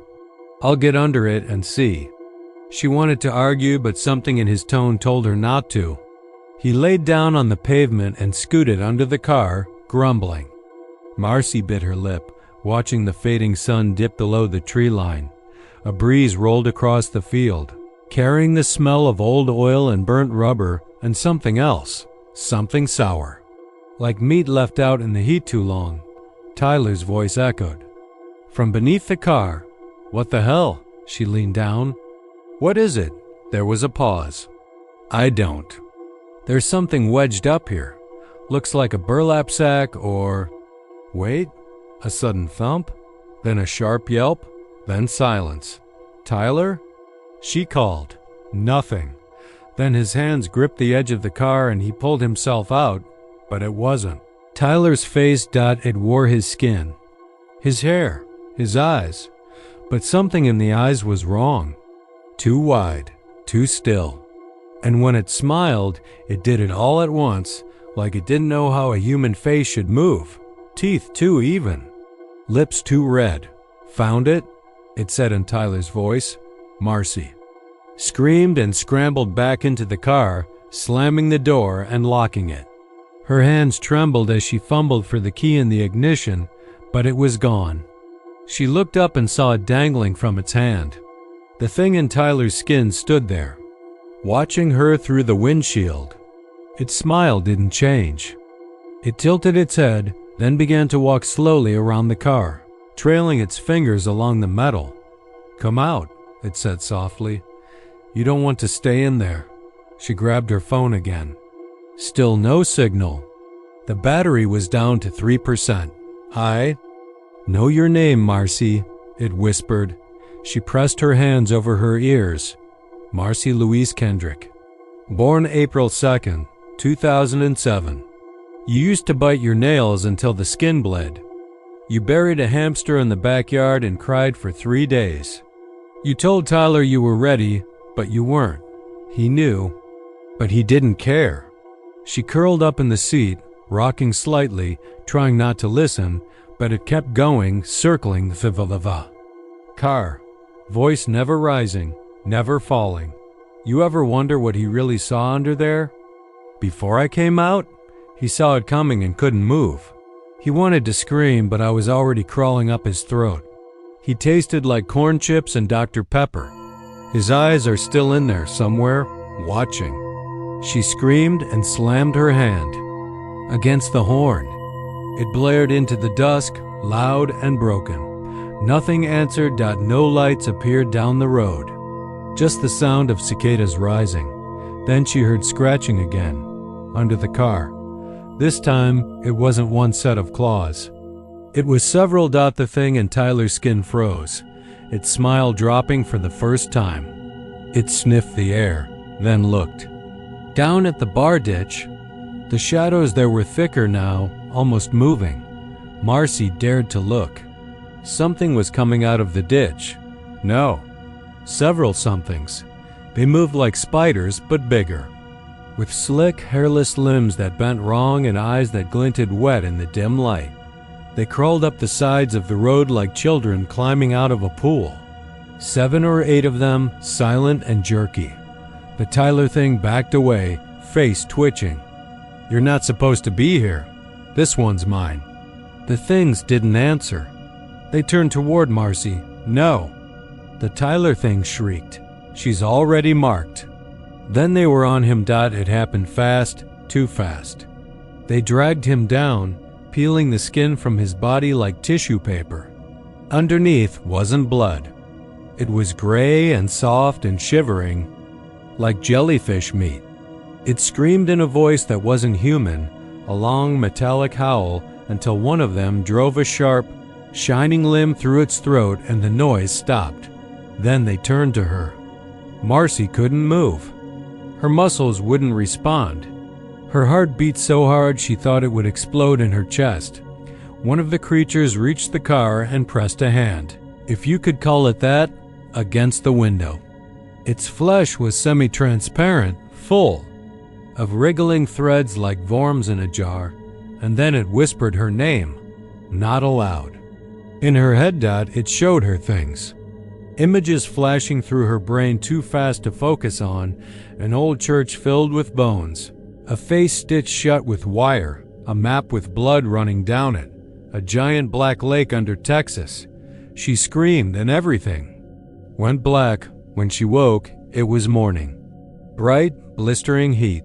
I'll get under it and see." She wanted to argue, but something in his tone told her not to. He laid down on the pavement and scooted under the car, grumbling. Marcy bit her lip, watching the fading sun dip below the tree line. A breeze rolled across the field, carrying the smell of old oil and burnt rubber and something else, something sour. Like meat left out in the heat too long, Tyler's voice echoed. From beneath the car, "What the hell?" She leaned down. "What is it?" There was a pause. "I don't. There's something wedged up here. Looks like a burlap sack or..." Wait. A sudden thump, then a sharp yelp, then silence. "Tyler?" She called. Nothing. Then his hands gripped the edge of the car and he pulled himself out, but it wasn't Tyler's face. It wore his skin, his hair, his eyes, but something in the eyes was wrong. Too wide, too still. And when it smiled, it did it all at once, like it didn't know how a human face should move. Teeth too even. Lips too red. "Found it?" it said in Tyler's voice. Marcy screamed and scrambled back into the car, slamming the door and locking it. Her hands trembled as she fumbled for the key in the ignition, but it was gone. She looked up and saw it dangling from its hand. The thing in Tyler's skin stood there, watching her through the windshield. Its smile didn't change. It tilted its head, then began to walk slowly around the car, trailing its fingers along the metal. "Come out," it said softly. "You don't want to stay in there." She grabbed her phone again. Still no signal. The battery was down to 3%. "Hi." "Know your name, Marcy," it whispered. She pressed her hands over her ears. Marcy Louise Kendrick. Born April 2nd, 2007. You used to bite your nails until the skin bled. You buried a hamster in the backyard and cried for 3 days. You told Tyler you were ready, but you weren't. He knew, but he didn't care. She curled up in the seat, rocking slightly, trying not to listen, but it kept going, circling the car. Voice never rising, never falling. "You ever wonder what he really saw under there? Before I came out, he saw it coming and couldn't move. He wanted to scream, but I was already crawling up his throat. He tasted like corn chips and Dr. Pepper. His eyes are still in there somewhere, watching." She screamed and slammed her hand against the horn. It blared into the dusk, loud and broken. Nothing answered. No lights appeared down the road. Just the sound of cicadas rising. Then she heard scratching again, under the car. This time, it wasn't one set of claws. It was several. The thing in Tyler's skin froze, its smile dropping for the first time. It sniffed the air, then looked. Down at the bar ditch, the shadows there were thicker now, almost moving. Marcy dared to look. Something was coming out of the ditch. No, several somethings. They moved like spiders, but bigger. with slick, hairless limbs that bent wrong and eyes that glinted wet in the dim light. They crawled up the sides of the road like children climbing out of a pool. 7 or 8 of them, silent and jerky. The Tyler thing backed away, face twitching. "You're not supposed to be here. This one's mine." The things didn't answer. They turned toward Marcy. "No." The Tyler thing shrieked. "She's already marked." Then they were on him. It happened fast, too fast. They dragged him down, peeling the skin from his body like tissue paper. Underneath wasn't blood. It was gray and soft and shivering, like jellyfish meat. It screamed in a voice that wasn't human, a long metallic howl, until one of them drove a sharp, shining limb through its throat and the noise stopped. Then they turned to her. Marcy couldn't move. Her muscles wouldn't respond. Her heart beat so hard she thought it would explode in her chest. One of the creatures reached the car and pressed a hand, if you could call it that, against the window. Its flesh was semi-transparent, full of wriggling threads like worms in a jar, and then it whispered her name, not aloud. In her head, it showed her things. Images flashing through her brain too fast to focus on, an old church filled with bones, a face stitched shut with wire, a map with blood running down it, a giant black lake under Texas. She screamed and everything went black. When she woke, it was morning. Bright, blistering heat.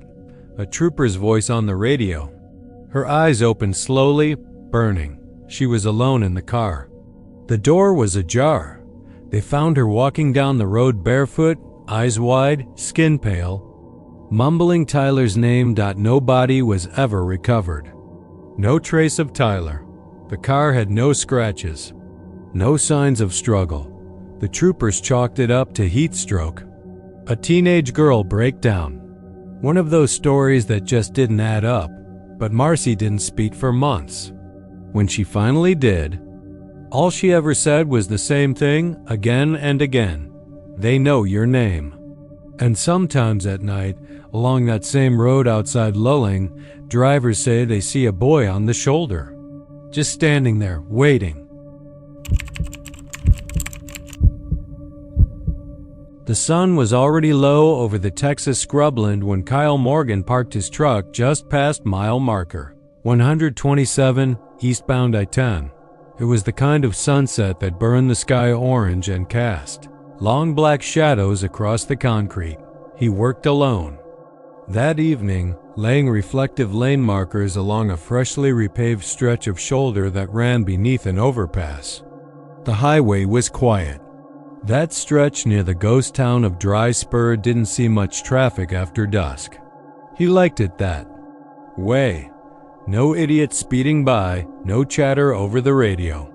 A trooper's voice on the radio. Her eyes opened slowly, burning. She was alone in the car. The door was ajar. They found her walking down the road barefoot, eyes wide, skin pale, mumbling Tyler's name. No body was ever recovered. No trace of Tyler. The car had no scratches. No signs of struggle. The troopers chalked it up to heat stroke. A teenage girl breakdown. One of those stories that just didn't add up, but Marcy didn't speak for months. When she finally did, all she ever said was the same thing again and again. They know your name. And sometimes at night, along that same road outside Lulling, drivers say they see a boy on the shoulder, just standing there, waiting. The sun was already low over the Texas scrubland when Kyle Morgan parked his truck just past mile marker 127 eastbound I-10. It was the kind of sunset that burned the sky orange and cast long black shadows across the concrete. He worked alone. That evening, laying reflective lane markers along a freshly repaved stretch of shoulder that ran beneath an overpass. The highway was quiet. That stretch near the ghost town of Dry Spur didn't see much traffic after dusk. He liked it that way. No idiots speeding by, no chatter over the radio.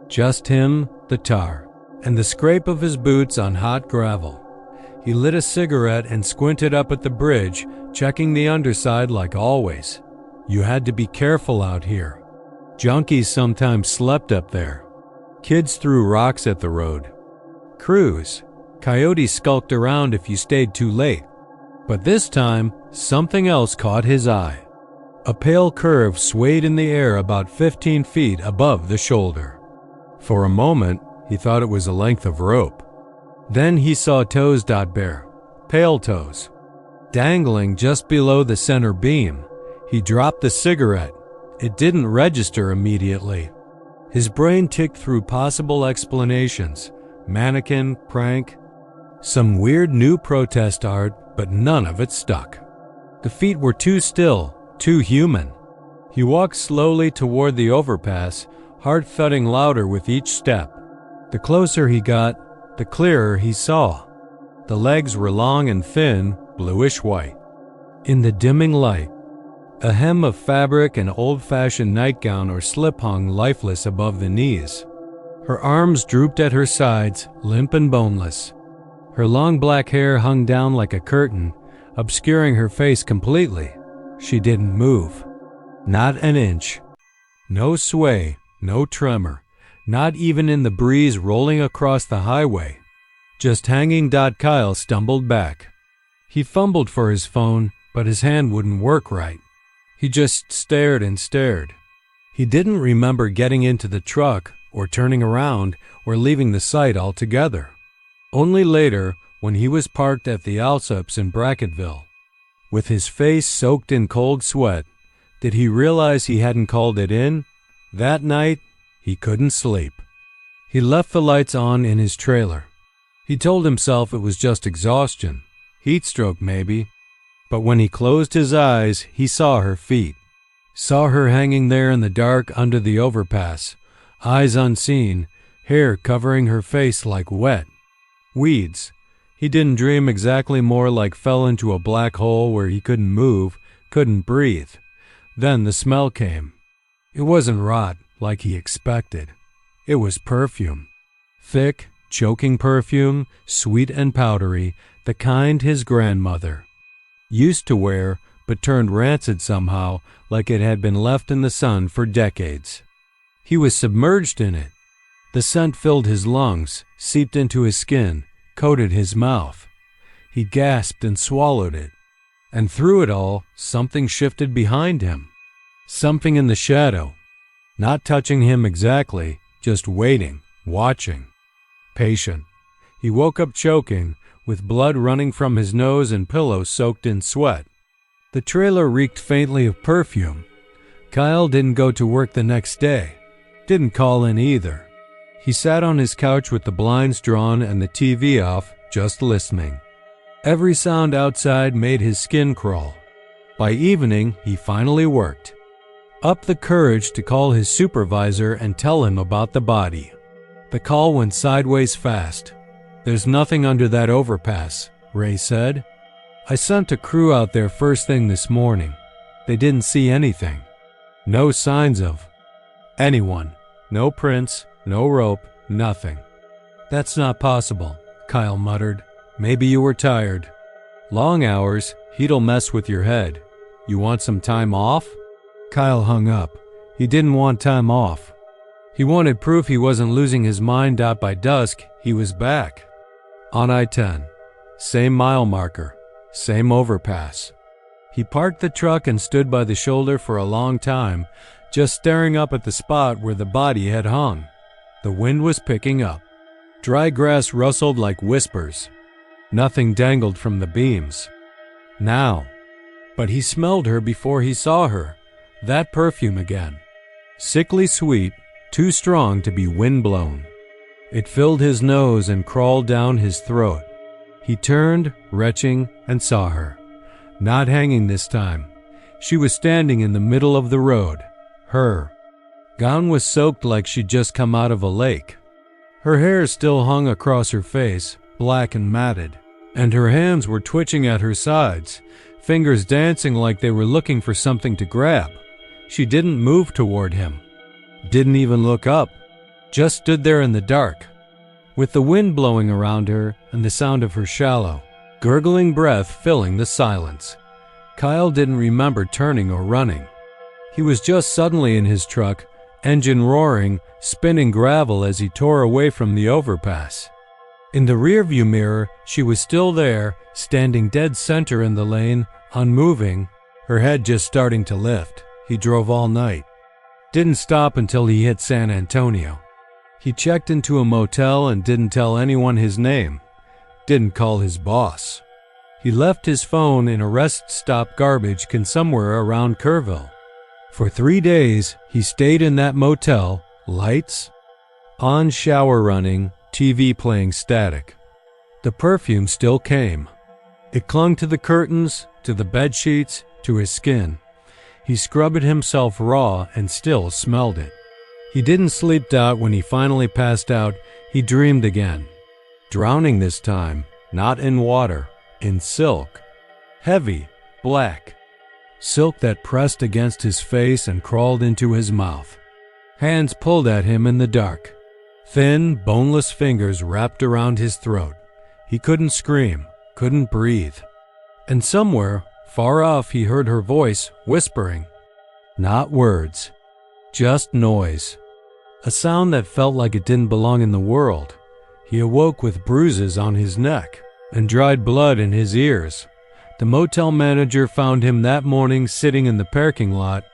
Just him, the tar, and the scrape of his boots on hot gravel. He lit a cigarette and squinted up at the bridge, checking the underside like always. You had to be careful out here. Junkies sometimes slept up there. Kids threw rocks at the road. Crews, coyotes skulked around if you stayed too late. But this time, something else caught his eye. A pale curve swayed in the air about 15 feet above the shoulder. For a moment, he thought it was a length of rope. Then he saw toes. Bare, pale toes, dangling just below the center beam. He dropped the cigarette. It didn't register immediately. His brain ticked through possible explanations. Mannequin, prank, some weird new protest art, but none of it stuck. The feet were too still, too human. He walked slowly toward the overpass, heart thudding louder with each step. The closer he got, the clearer he saw. The legs were long and thin, bluish white. In the dimming light, a hem of fabric, an old-fashioned nightgown or slip hung lifeless above the knees. Her arms drooped at her sides, limp and boneless. Her long black hair hung down like a curtain, obscuring her face completely. She didn't move. Not an inch. No sway, no tremor, not even in the breeze rolling across the highway. Just hanging. Kyle stumbled back. He fumbled for his phone, but his hand wouldn't work right. He just stared and stared. He didn't remember getting into the truck or turning around or leaving the site altogether. Only later, when he was parked at the Alsops in Bracketville, with his face soaked in cold sweat, did he realize he hadn't called it in. That night, he couldn't sleep. He left the lights on in his trailer. He told himself it was just exhaustion, heat stroke maybe, but when he closed his eyes, he saw her feet. Saw her hanging there in the dark under the overpass, eyes unseen, hair covering her face like wet. Weeds. He didn't dream exactly, more like fell into a black hole where he couldn't move, couldn't breathe. Then the smell came. It wasn't rot like he expected. It was perfume. Thick, choking perfume, sweet and powdery, the kind his grandmother used to wear, but turned rancid somehow, like it had been left in the sun for decades. He was submerged in it. The scent filled his lungs, seeped into his skin, coated his mouth. He gasped and swallowed it. And through it all, something shifted behind him. Something in the shadow. Not touching him exactly, just waiting, watching. Patient. He woke up choking, with blood running from his nose and pillows soaked in sweat. The trailer reeked faintly of perfume. Kyle didn't go to work the next day. Didn't call in either. He sat on his couch with the blinds drawn and the TV off, just listening. Every sound outside made his skin crawl. By evening, he finally worked. Up the courage to call his supervisor and tell him about the body. The call went sideways fast. "There's nothing under that overpass," Ray said. "I sent a crew out there first thing this morning. They didn't see anything. No signs of anyone. No prints, no rope, nothing." "That's not possible," Kyle muttered. "Maybe you were tired." "Long hours, heat'll mess with your head. You want some time off?" Kyle hung up. He didn't want time off. He wanted proof he wasn't losing his mind. By dusk, he was back. On I-10. Same mile marker. Same overpass. He parked the truck and stood by the shoulder for a long time, just staring up at the spot where the body had hung. The wind was picking up. Dry grass rustled like whispers. Nothing dangled from the beams. Now. But he smelled her before he saw her. That perfume again. Sickly sweet, too strong to be wind-blown. It filled his nose and crawled down his throat. He turned, retching, and saw her. Not hanging this time. She was standing in the middle of the road. Her gown was soaked like she'd just come out of a lake. Her hair still hung across her face, black and matted, and her hands were twitching at her sides, fingers dancing like they were looking for something to grab. She didn't move toward him. Didn't even look up. Just stood there in the dark, with the wind blowing around her and the sound of her shallow, gurgling breath filling the silence. Kyle didn't remember turning or running. He was just suddenly in his truck, engine roaring, spinning gravel as he tore away from the overpass. In the rearview mirror, she was still there, standing dead center in the lane, unmoving, her head just starting to lift. He drove all night. Didn't stop until he hit San Antonio. He checked into a motel and didn't tell anyone his name. Didn't call his boss. He left his phone in a rest stop garbage can somewhere around Kerrville. For 3 days, he stayed in that motel, lights on, shower running, TV playing static. The perfume still came. It clung to the curtains, to the bed sheets, to his skin. He scrubbed himself raw and still smelled it. He didn't sleep out. When he finally passed out, he dreamed again. Drowning this time, not in water, in silk. Heavy, black. Silk that pressed against his face and crawled into his mouth. Hands pulled at him in the dark. Thin, boneless fingers wrapped around his throat. He couldn't scream, couldn't breathe. And somewhere, far off, he heard her voice whispering. Not words, just noise. A sound that felt like it didn't belong in the world. He awoke with bruises on his neck and dried blood in his ears. The motel manager found him that morning sitting in the parking lot,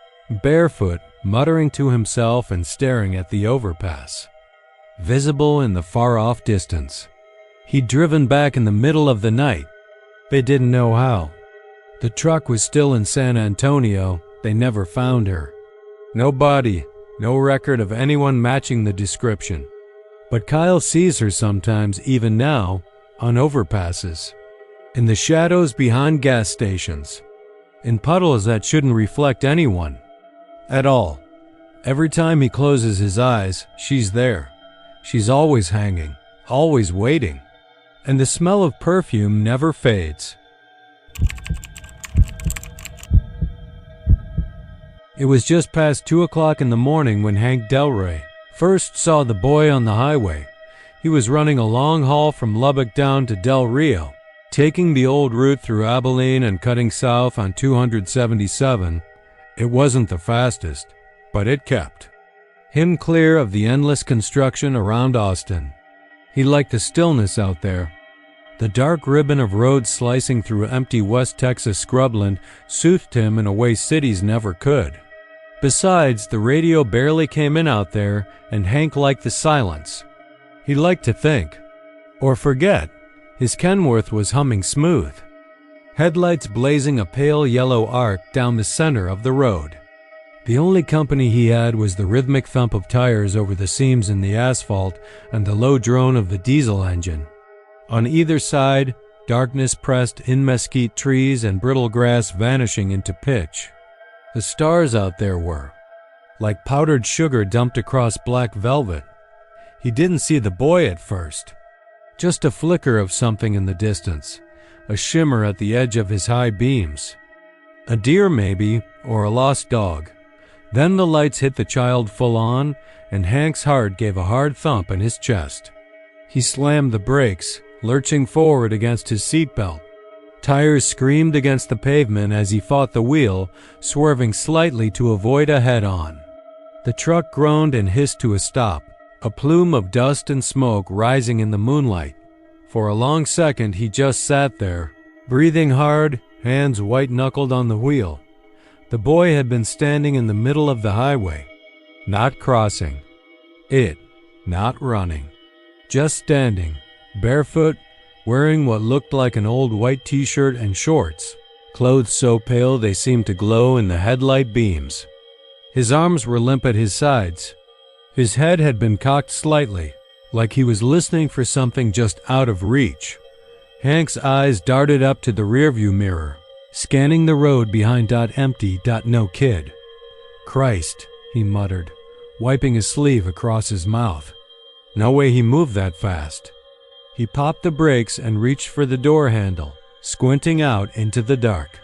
barefoot, muttering to himself and staring at the overpass, visible in the far-off distance. He'd driven back in the middle of the night. They didn't know how. The truck was still in San Antonio. They never found her. No body, no record of anyone matching the description. But Kyle sees her sometimes, even now, on overpasses, in the shadows behind gas stations, in puddles that shouldn't reflect anyone at all. Every time he closes his eyes, she's there. She's always hanging, always waiting. And the smell of perfume never fades. It was just past 2 o'clock in the morning when Hank Delray first saw the boy on the highway. He was running a long haul from Lubbock down to Del Rio, taking the old route through Abilene and cutting south on 277. It wasn't the fastest, but it kept him clear of the endless construction around Austin. He liked the stillness out there. The dark ribbon of roads slicing through empty West Texas scrubland soothed him in a way cities never could. Besides, the radio barely came in out there, and Hank liked the silence. He liked to think, or forget. His Kenworth was humming smooth, headlights blazing a pale yellow arc down the center of the road. The only company he had was the rhythmic thump of tires over the seams in the asphalt and the low drone of the diesel engine. On either side, darkness pressed in mesquite trees and brittle grass vanishing into pitch. The stars out there were like powdered sugar dumped across black velvet. He didn't see the boy at first. Just a flicker of something in the distance, a shimmer at the edge of his high beams. A deer maybe, or a lost dog. Then the lights hit the child full on, and Hank's heart gave a hard thump in his chest. He slammed the brakes, lurching forward against his seatbelt. Tires screamed against the pavement as he fought the wheel, swerving slightly to avoid a head-on. The truck groaned and hissed to a stop, a plume of dust and smoke rising in the moonlight. For a long second he just sat there, breathing hard, hands white-knuckled on the wheel. The boy had been standing in the middle of the highway, not crossing it, not running, just standing, barefoot, wearing what looked like an old white t-shirt and shorts, clothes so pale they seemed to glow in the headlight beams. His arms were limp at his sides. His head had been cocked slightly, like he was listening for something just out of reach. Hank's eyes darted up to the rearview mirror, scanning the road behind empty no kid. Christ, he muttered, wiping his sleeve across his mouth. No way he moved that fast. He popped the brakes and reached for the door handle, squinting out into the dark.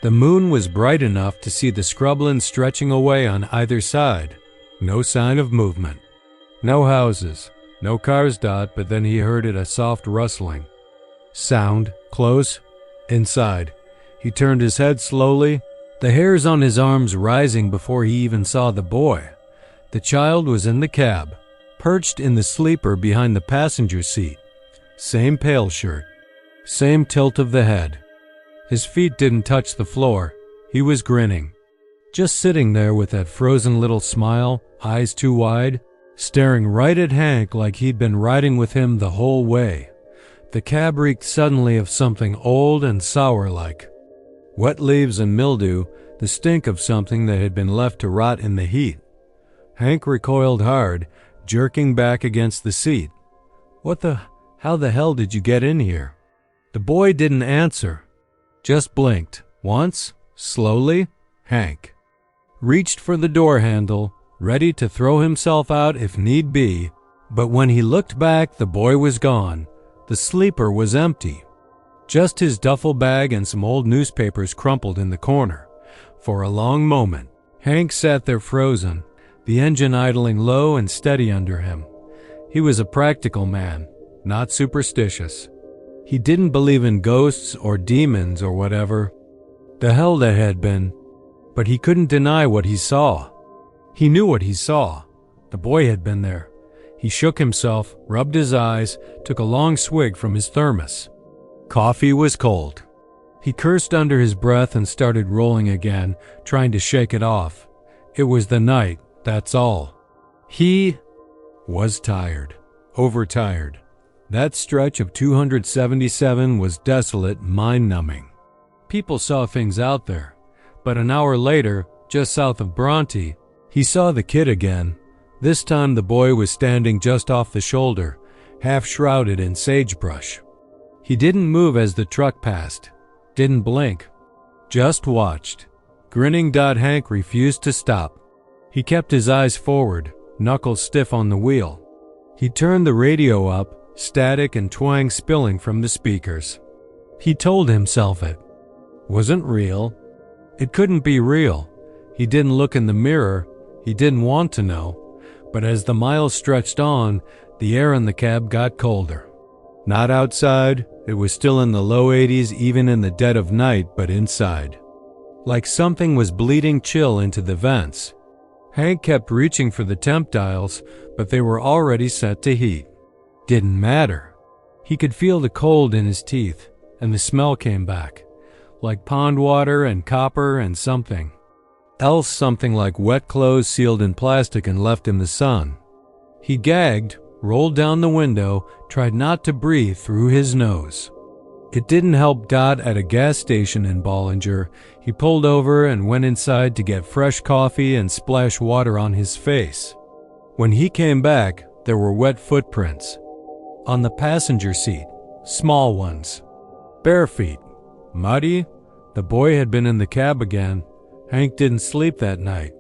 The moon was bright enough to see the scrubland stretching away on either side. No sign of movement. No houses. No cars. But then he heard a soft rustling. Sound, close, inside. He turned his head slowly, the hairs on his arms rising before he even saw the boy. The child was in the cab, perched in the sleeper behind the passenger seat. Same pale shirt, same tilt of the head. His feet didn't touch the floor. He was grinning, just sitting there with that frozen little smile, eyes too wide, staring right at Hank like he'd been riding with him the whole way. The cab reeked suddenly of something old and sour-like. Wet leaves and mildew, the stink of something that had been left to rot in the heat. Hank recoiled hard, jerking back against the seat. How the hell did you get in here? The boy didn't answer, just blinked. Once, slowly, Hank reached for the door handle, ready to throw himself out if need be, but when he looked back, the boy was gone. The sleeper was empty. Just his duffel bag and some old newspapers crumpled in the corner. For a long moment, Hank sat there frozen, the engine idling low and steady under him. He was a practical man, not superstitious. He didn't believe in ghosts or demons or whatever the hell that had been, but he couldn't deny what he saw. He knew what he saw. The boy had been there. He shook himself, rubbed his eyes, took a long swig from his thermos. Coffee was cold. He cursed under his breath and started rolling again, trying to shake it off. It was the night, that's all. He was tired, overtired. That stretch of 277 was desolate, mind-numbing. People saw things out there, but an hour later, just south of Bronte, he saw the kid again. This time the boy was standing just off the shoulder, half shrouded in sagebrush. He didn't move as the truck passed, didn't blink, just watched. Grinning Hank refused to stop. He kept his eyes forward, knuckles stiff on the wheel. He turned the radio up, static and twang spilling from the speakers. He told himself it wasn't real. It couldn't be real. He didn't look in the mirror. He didn't want to know. But as the miles stretched on, the air in the cab got colder. Not outside. It was still in the low 80s even in the dead of night, but inside. Like something was bleeding chill into the vents. Hank kept reaching for the temp dials, but they were already set to heat. Didn't matter. He could feel the cold in his teeth, and the smell came back, like pond water and copper and something else, something like wet clothes sealed in plastic and left in the sun. He gagged, rolled down the window, tried not to breathe through his nose. It didn't help. At a gas station in Bollinger, he pulled over and went inside to get fresh coffee and splash water on his face. When he came back, there were wet footprints. On the passenger seat, small ones. Bare feet. Muddy? The boy had been in the cab again. Hank didn't sleep that night.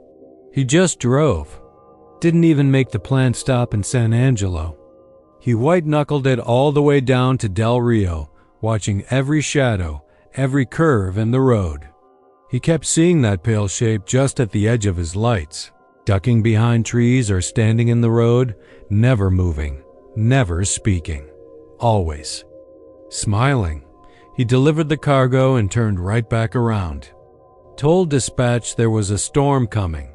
He just drove. Didn't even make the planned stop in San Angelo. He white-knuckled it all the way down to Del Rio, watching every shadow, every curve in the road. He kept seeing that pale shape just at the edge of his lights, ducking behind trees or standing in the road, never moving, never speaking, always smiling. He delivered the cargo and turned right back around. Told dispatch there was a storm coming.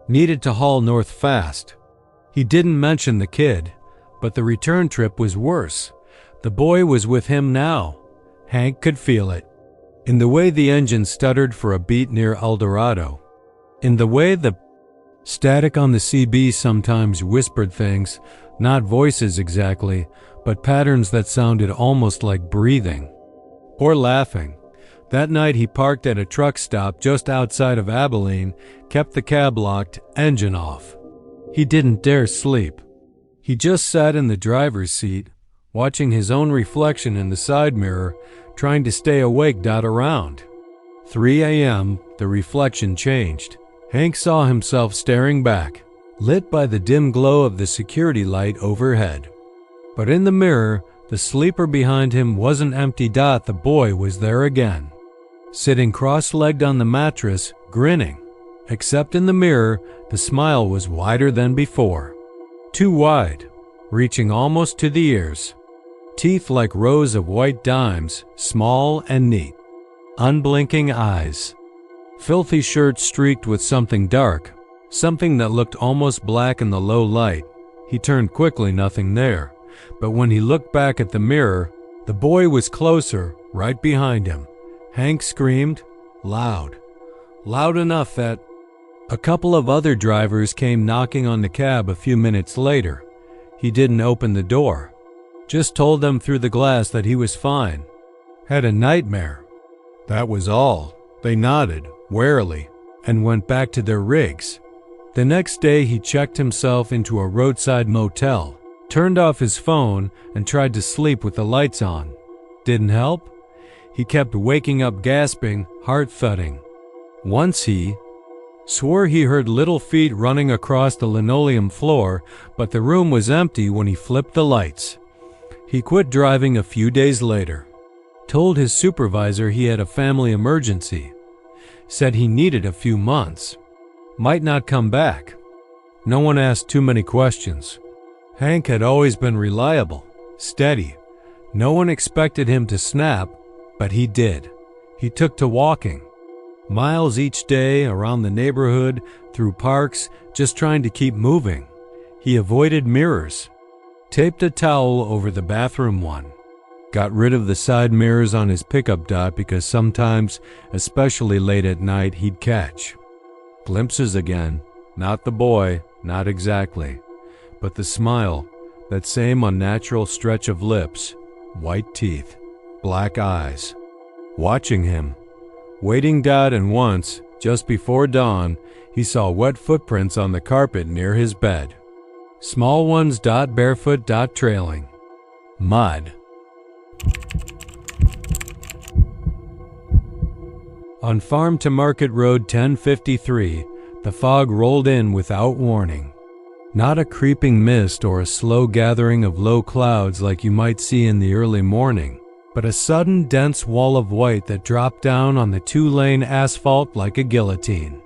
Needed to haul north fast. He didn't mention the kid, but the return trip was worse. The boy was with him now. Hank could feel it. In the way the engine stuttered for a beat near El Dorado. In the way the static on the CB sometimes whispered things, not voices exactly, but patterns that sounded almost like breathing. Or laughing. That night he parked at a truck stop just outside of Abilene, kept the cab locked, engine off. He didn't dare sleep. He just sat in the driver's seat, watching his own reflection in the side mirror, trying to stay awake. Around 3 a.m., the reflection changed. Hank saw himself staring back, lit by the dim glow of the security light overhead. But in the mirror, the sleeper behind him wasn't empty. The boy was there again, sitting cross-legged on the mattress, grinning. Except in the mirror, the smile was wider than before. Too wide, reaching almost to the ears. Teeth like rows of white dimes, small and neat. Unblinking eyes. Filthy shirt streaked with something dark, something that looked almost black in the low light. He turned quickly, nothing there. But when he looked back at the mirror, the boy was closer, right behind him. Hank screamed, loud. Loud enough that a couple of other drivers came knocking on the cab a few minutes later. He didn't open the door. Just told them through the glass that he was fine. Had a nightmare. That was all. They nodded, warily, and went back to their rigs. The next day he checked himself into a roadside motel, turned off his phone, and tried to sleep with the lights on. Didn't help. He kept waking up gasping, heart thudding. Once he swore he heard little feet running across the linoleum floor, but the room was empty when he flipped the lights. He quit driving a few days later. Told his supervisor he had a family emergency. Said he needed a few months. Might not come back. No one asked too many questions. Hank had always been reliable, steady. No one expected him to snap, but he did. He took to walking. Miles each day around the neighborhood, through parks, just trying to keep moving. He avoided mirrors. Taped a towel over the bathroom one. Got rid of the side mirrors on his pickup dot because sometimes, especially late at night, he'd catch glimpses again. Not the boy, not exactly, but the smile, that same unnatural stretch of lips, white teeth, black eyes. Watching him, waiting. And once, just before dawn, he saw wet footprints on the carpet near his bed. Small ones. Barefoot. Trailing mud. On Farm to Market Road 1053, the fog rolled in without warning. Not a creeping mist or a slow gathering of low clouds like you might see in the early morning, but a sudden dense wall of white that dropped down on the two-lane asphalt like a guillotine.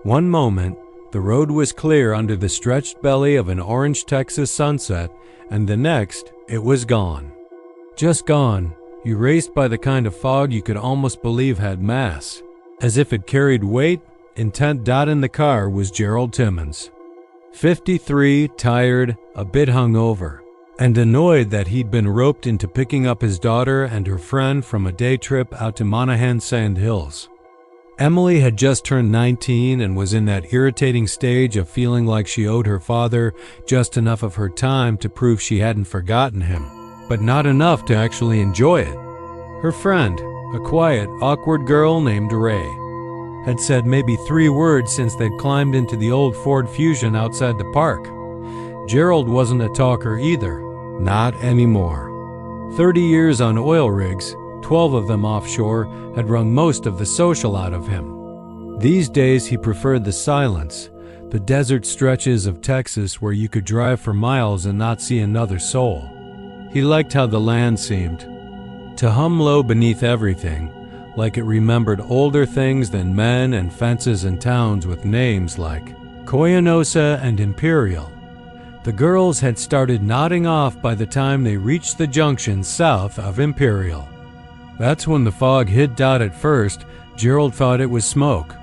One moment, the road was clear under the stretched belly of an orange Texas sunset, and the next, it was gone. Just gone, erased by the kind of fog you could almost believe had mass. As if it carried weight, intent. In the car was Gerald Timmons. 53, tired, a bit hungover, and annoyed that he'd been roped into picking up his daughter and her friend from a day trip out to Monaghan Sand Hills. Emily had just turned 19 and was in that irritating stage of feeling like she owed her father just enough of her time to prove she hadn't forgotten him, but not enough to actually enjoy it. Her friend, a quiet, awkward girl named Ray, had said maybe 3 words since they'd climbed into the old Ford Fusion outside the park. Gerald wasn't a talker either, not anymore. 30 years on oil rigs, 12 of them offshore, had wrung most of the social out of him. These days he preferred the silence, the desert stretches of Texas where you could drive for miles and not see another soul. He liked how the land seemed to hum low beneath everything, like it remembered older things than men and fences and towns with names like Koyanosa and Imperial. The girls had started nodding off by the time they reached the junction south of Imperial. That's when the fog hit. At first, Gerald thought it was smoke.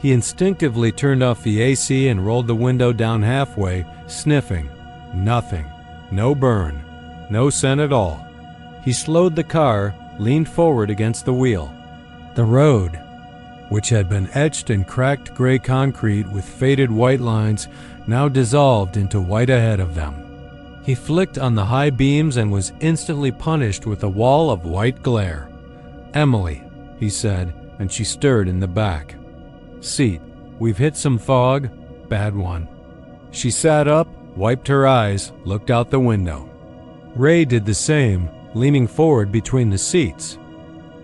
He instinctively turned off the AC and rolled the window down halfway, sniffing. Nothing. No burn. No scent at all. He slowed the car, leaned forward against the wheel. The road, which had been etched in cracked gray concrete with faded white lines, now dissolved into white ahead of them. He flicked on the high beams and was instantly punished with a wall of white glare. "Emily," he said, and she stirred in the back seat. "We've hit some fog. Bad one." She sat up, wiped her eyes, looked out the window. Ray did the same, leaning forward between the seats.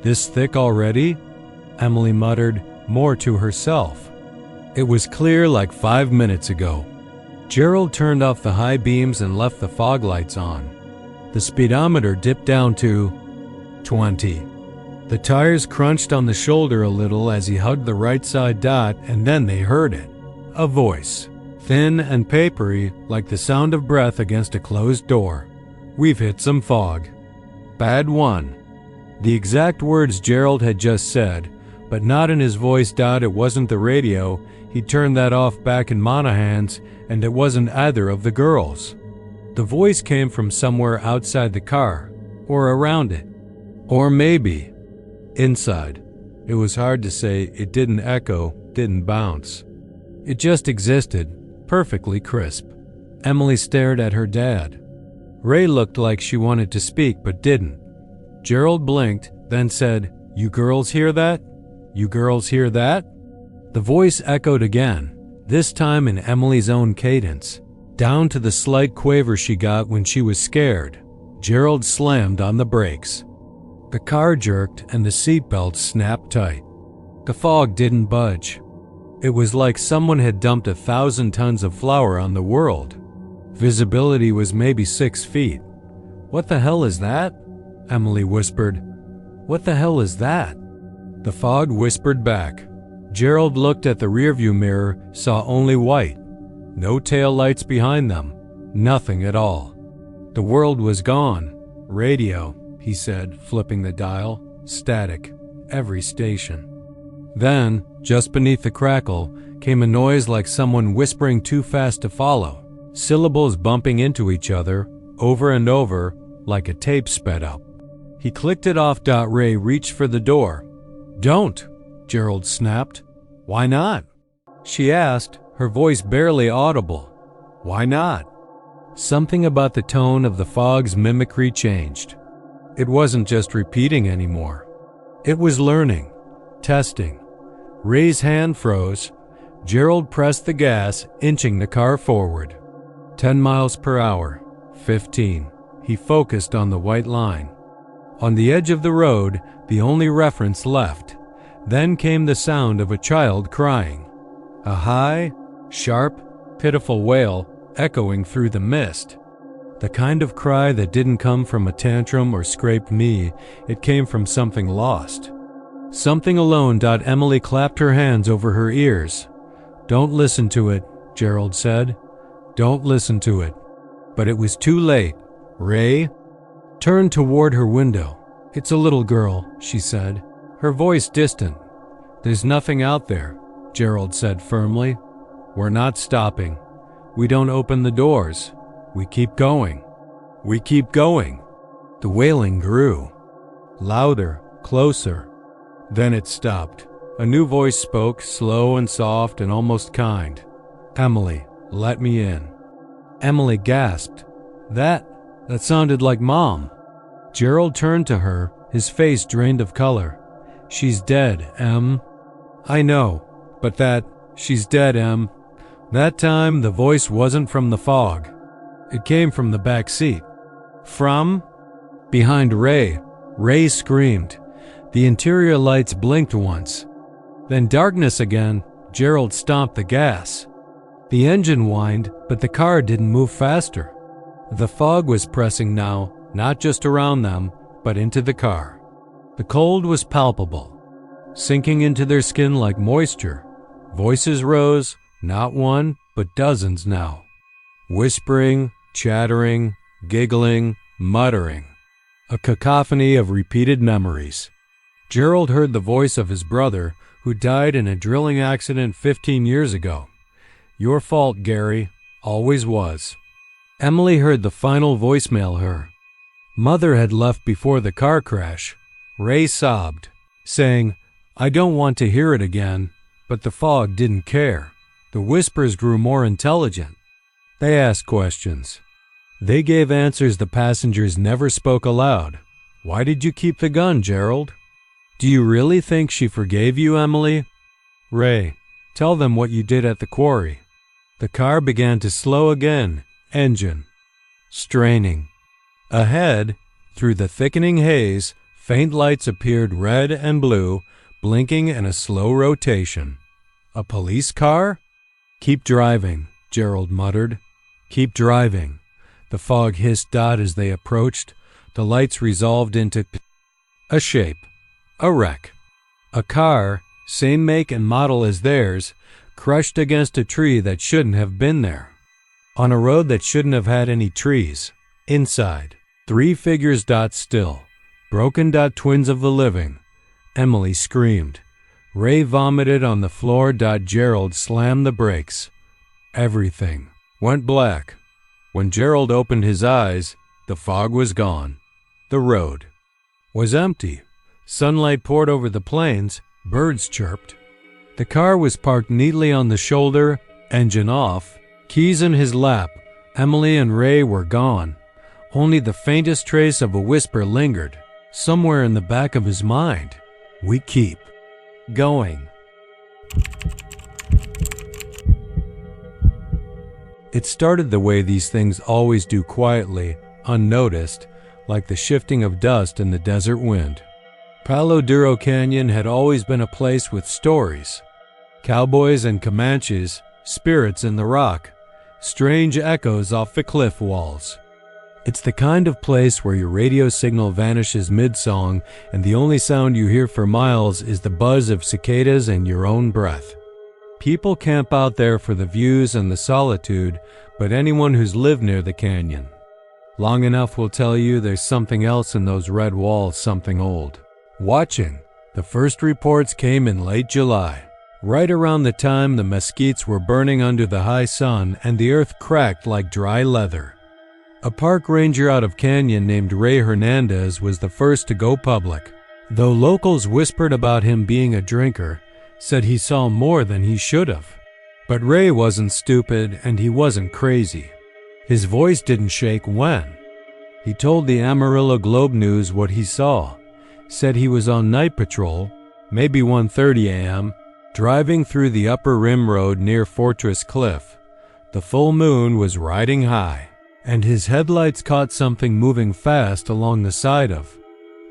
"This thick already?" Emily muttered, more to herself. It was clear like 5 minutes ago. Gerald turned off the high beams and left the fog lights on. The speedometer dipped down to 20. The tires crunched on the shoulder a little as he hugged the right side. And then they heard it. A voice, thin and papery like the sound of breath against a closed door. "We've hit some fog. Bad one." The exact words Gerald had just said, but not in his voice. It wasn't the radio. He turned that off back in Monaghan's, and it wasn't either of the girls. The voice came from somewhere outside the car, or around it, or maybe inside. It was hard to say. It didn't echo, didn't bounce. It just existed, perfectly crisp. Emily stared at her dad. Ray looked like she wanted to speak but didn't. Gerald blinked, then said, "You girls hear that? You girls hear that?" The voice echoed again, this time in Emily's own cadence, down to the slight quaver she got when she was scared. Gerald slammed on the brakes. The car jerked and the seatbelt snapped tight. The fog didn't budge. It was like someone had dumped 1,000 tons of flour on the world. Visibility was maybe 6 feet. "What the hell is that?" Emily whispered. "What the hell is that?" The fog whispered back. Gerald looked at the rearview mirror, saw only white. No tail lights behind them. Nothing at all. The world was gone. "Radio," he said, flipping the dial. "Static. Every station." Then, just beneath the crackle, came a noise like someone whispering too fast to follow. Syllables bumping into each other, over and over, like a tape sped up. He clicked it off. Ray reached for the door. "Don't," Gerald snapped. "Why not?" she asked, her voice barely audible. "Why not?" Something about the tone of the fog's mimicry changed. It wasn't just repeating anymore. It was learning, testing. Ray's hand froze. Gerald pressed the gas, inching the car forward. 10 miles per hour, 15. He focused on the white line. On the edge of the road, the only reference left. Then came the sound of a child crying. A high, sharp, pitiful wail echoing through the mist. The kind of cry that didn't come from a tantrum or scraped knee, it came from something lost. Something alone. Emily clapped her hands over her ears. "Don't listen to it," Gerald said. "Don't listen to it." But it was too late. Ray turned toward her window. "It's a little girl," she said, her voice distant. "There's nothing out there," Gerald said firmly. "We're not stopping. We don't open the doors. We keep going. We keep going." The wailing grew. Louder, closer. Then it stopped. A new voice spoke, slow and soft and almost kind. "Emily, let me in." Emily gasped. That sounded like Mom." Gerald turned to her, his face drained of color. "She's dead, Em." "I know, but she's dead, Em." That time the voice wasn't from the fog. It came from the back seat. From behind Ray. Ray screamed. The interior lights blinked once. Then darkness again. Gerald stomped the gas. The engine whined, but the car didn't move faster. The fog was pressing now, not just around them, but into the car. The cold was palpable, sinking into their skin like moisture. Voices rose, not one, but dozens now. Whispering, chattering, giggling, muttering. A cacophony of repeated memories. Gerald heard the voice of his brother, who died in a drilling accident 15 years ago. "Your fault, Gary. Always was." Emily heard the final voicemail her. Mother had left before the car crash. Ray sobbed, saying, "I don't want to hear it again," but the fog didn't care. The whispers grew more intelligent. They asked questions. They gave answers the passengers never spoke aloud. "Why did you keep the gun, Gerald?" "Do you really think she forgave you, Emily?" "Ray, tell them what you did at the quarry." The car began to slow again, engine straining. Ahead, through the thickening haze, faint lights appeared, red and blue, blinking in a slow rotation. A police car? "Keep driving," Gerald muttered. "Keep driving." The fog hissed as they approached. The lights resolved into a shape, a wreck. A car, same make and model as theirs, crushed against a tree that shouldn't have been there. On a road that shouldn't have had any trees. Inside, 3 figures. Still. Broken. Twins of the living. Emily screamed. Ray vomited on the floor. Gerald slammed the brakes. Everything went black. When Gerald opened his eyes, the fog was gone. The road was empty. Sunlight poured over the plains. Birds chirped. The car was parked neatly on the shoulder, engine off, keys in his lap. Emily and Ray were gone. Only the faintest trace of a whisper lingered, somewhere in the back of his mind. "We keep going." It started the way these things always do, quietly, unnoticed, like the shifting of dust in the desert wind. Palo Duro Canyon had always been a place with stories. Cowboys and Comanches, spirits in the rock, strange echoes off the cliff walls. It's the kind of place where your radio signal vanishes mid-song and the only sound you hear for miles is the buzz of cicadas and your own breath. People camp out there for the views and the solitude, but anyone who's lived near the canyon long enough will tell you there's something else in those red walls, something old. Watching. The first reports came in late July, right around the time the mesquites were burning under the high sun and the earth cracked like dry leather. A park ranger out of Canyon named Ray Hernandez was the first to go public. Though locals whispered about him being a drinker, said he saw more than he should have. But Ray wasn't stupid and he wasn't crazy. His voice didn't shake when he told the Amarillo Globe News what he saw. Said he was on night patrol, maybe 1:30 a.m., driving through the Upper Rim Road near Fortress Cliff. The full moon was riding high, and his headlights caught something moving fast along the side of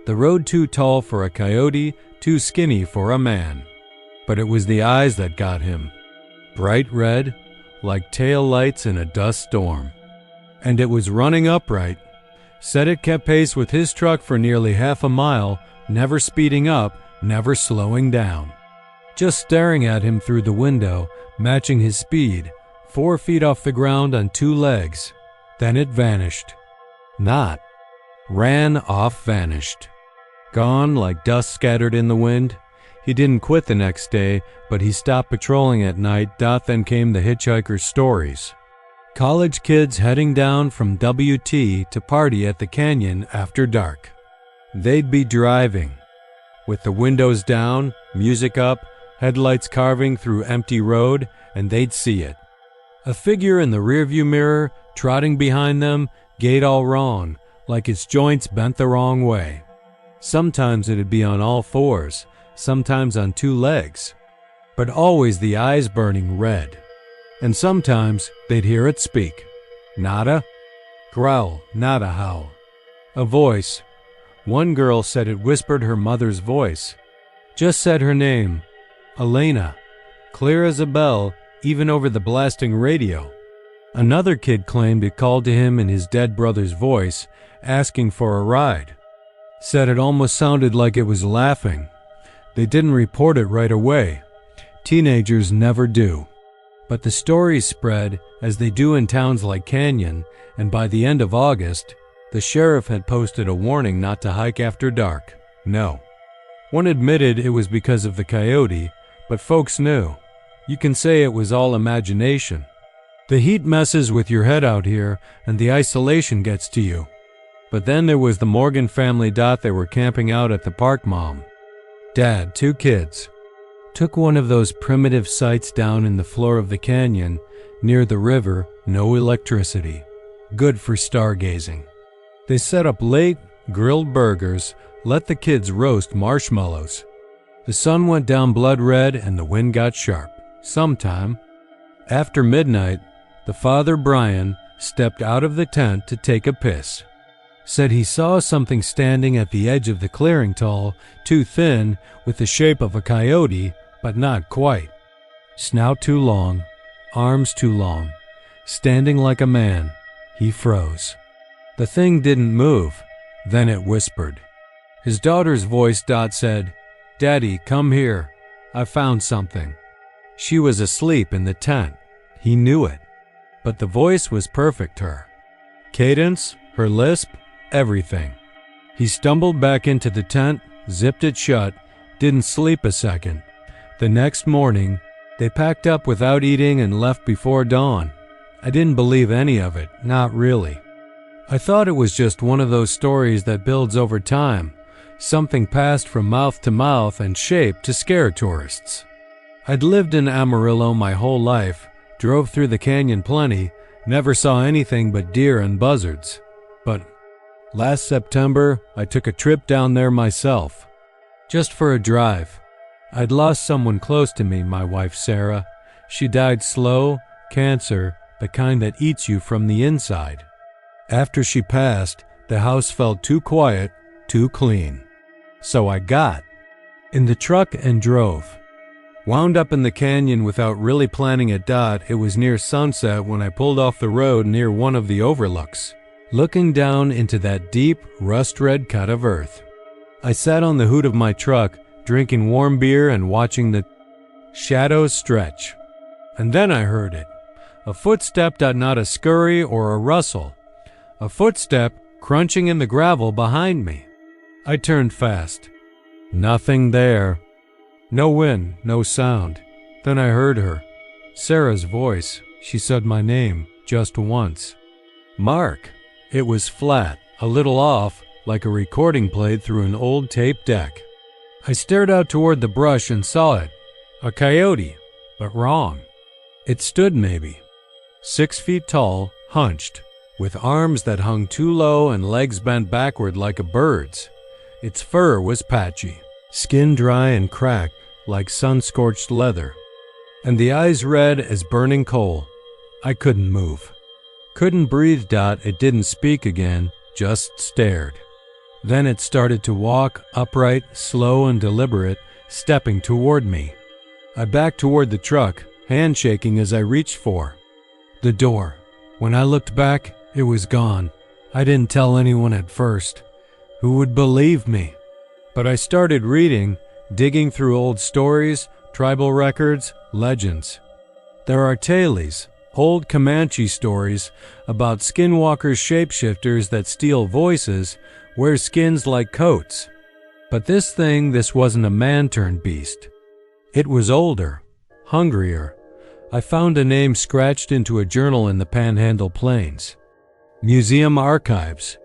the road, too tall for a coyote, too skinny for a man. But it was the eyes that got him. Bright red, like tail lights in a dust storm. And it was running upright. Said it kept pace with his truck for nearly half a mile, never speeding up, never slowing down. Just staring at him through the window, matching his speed, 4 feet off the ground on 2 legs. Then it vanished. Not. Ran off, vanished. Gone like dust scattered in the wind. He didn't quit the next day, but he stopped patrolling at night. Then came the hitchhikers' stories. College kids heading down from WT to party at the canyon after dark. They'd be driving, with the windows down, music up, headlights carving through empty road, and they'd see it. A figure in the rearview mirror, trotting behind them, gait all wrong, like its joints bent the wrong way. Sometimes it'd be on all 4s, sometimes on 2 legs, but always the eyes burning red. And sometimes they'd hear it speak. Nada? Growl, not a howl. A voice. One girl said it whispered her mother's voice. Just said her name. Elena. Clear as a bell, even over the blasting radio. Another kid claimed it called to him in his dead brother's voice, asking for a ride. Said it almost sounded like it was laughing. They didn't report it right away. Teenagers never do. But the stories spread, as they do in towns like Canyon, and by the end of August, the sheriff had posted a warning not to hike after dark. No. One admitted it was because of the coyote, but folks knew. You can say it was all imagination. The heat messes with your head out here, and the isolation gets to you. But then there was the Morgan family. They were camping out at the park. Mom, Dad, 2 kids. Took one of those primitive sites down in the floor of the canyon, near the river, no electricity. Good for stargazing. They set up late, grilled burgers, let the kids roast marshmallows. The sun went down blood red and the wind got sharp. Sometime after midnight, the father, Brian, stepped out of the tent to take a piss. Said he saw something standing at the edge of the clearing, tall, too thin, with the shape of a coyote, but not quite. Snout too long, arms too long, standing like a man. He froze. The thing didn't move. Then it whispered. His daughter's voice. Said, Daddy, come here. I found something. She was asleep in the tent. He knew it. But the voice was perfect. Her cadence, her lisp, everything. He stumbled back into the tent, zipped it shut, didn't sleep a second. The next morning, they packed up without eating and left before dawn. I didn't believe any of it, not really. I thought it was just one of those stories that builds over time, something passed from mouth to mouth and shaped to scare tourists. I'd lived in Amarillo my whole life, drove through the canyon plenty, never saw anything but deer and buzzards. But last September, I took a trip down there myself, just for a drive. I'd lost someone close to me, my wife Sarah. She died slow, cancer, the kind that eats you from the inside. After she passed, the house felt too quiet, too clean. So I got in the truck and drove. Wound up in the canyon without really planning it. It was near sunset when I pulled off the road near one of the overlooks, looking down into that deep, rust-red cut of earth. I sat on the hood of my truck, drinking warm beer and watching the shadows stretch. And then I heard it. A footstep, not a scurry or a rustle. A footstep crunching in the gravel behind me. I turned fast. Nothing there. No wind, no sound. Then I heard her. Sarah's voice. She said my name just once. Mark. It was flat, a little off, like a recording played through an old tape deck. I stared out toward the brush and saw it. A coyote, but wrong. It stood maybe 6 feet tall, hunched, with arms that hung too low and legs bent backward like a bird's. Its fur was patchy, skin dry and cracked like sun-scorched leather, and the eyes red as burning coal. I couldn't move. Couldn't breathe. It didn't speak again, just stared. Then it started to walk, upright, slow and deliberate, stepping toward me. I backed toward the truck, hand shaking as I reached for the door. When I looked back, it was gone. I didn't tell anyone at first. Who would believe me? But I started reading, digging through old stories, tribal records, legends. There are tales, old Comanche stories about skinwalkers, shapeshifters that steal voices, wear skins like coats. But this wasn't a man-turned beast. It was older, hungrier. I found a name scratched into a journal in the Panhandle Plains. Museum Archives.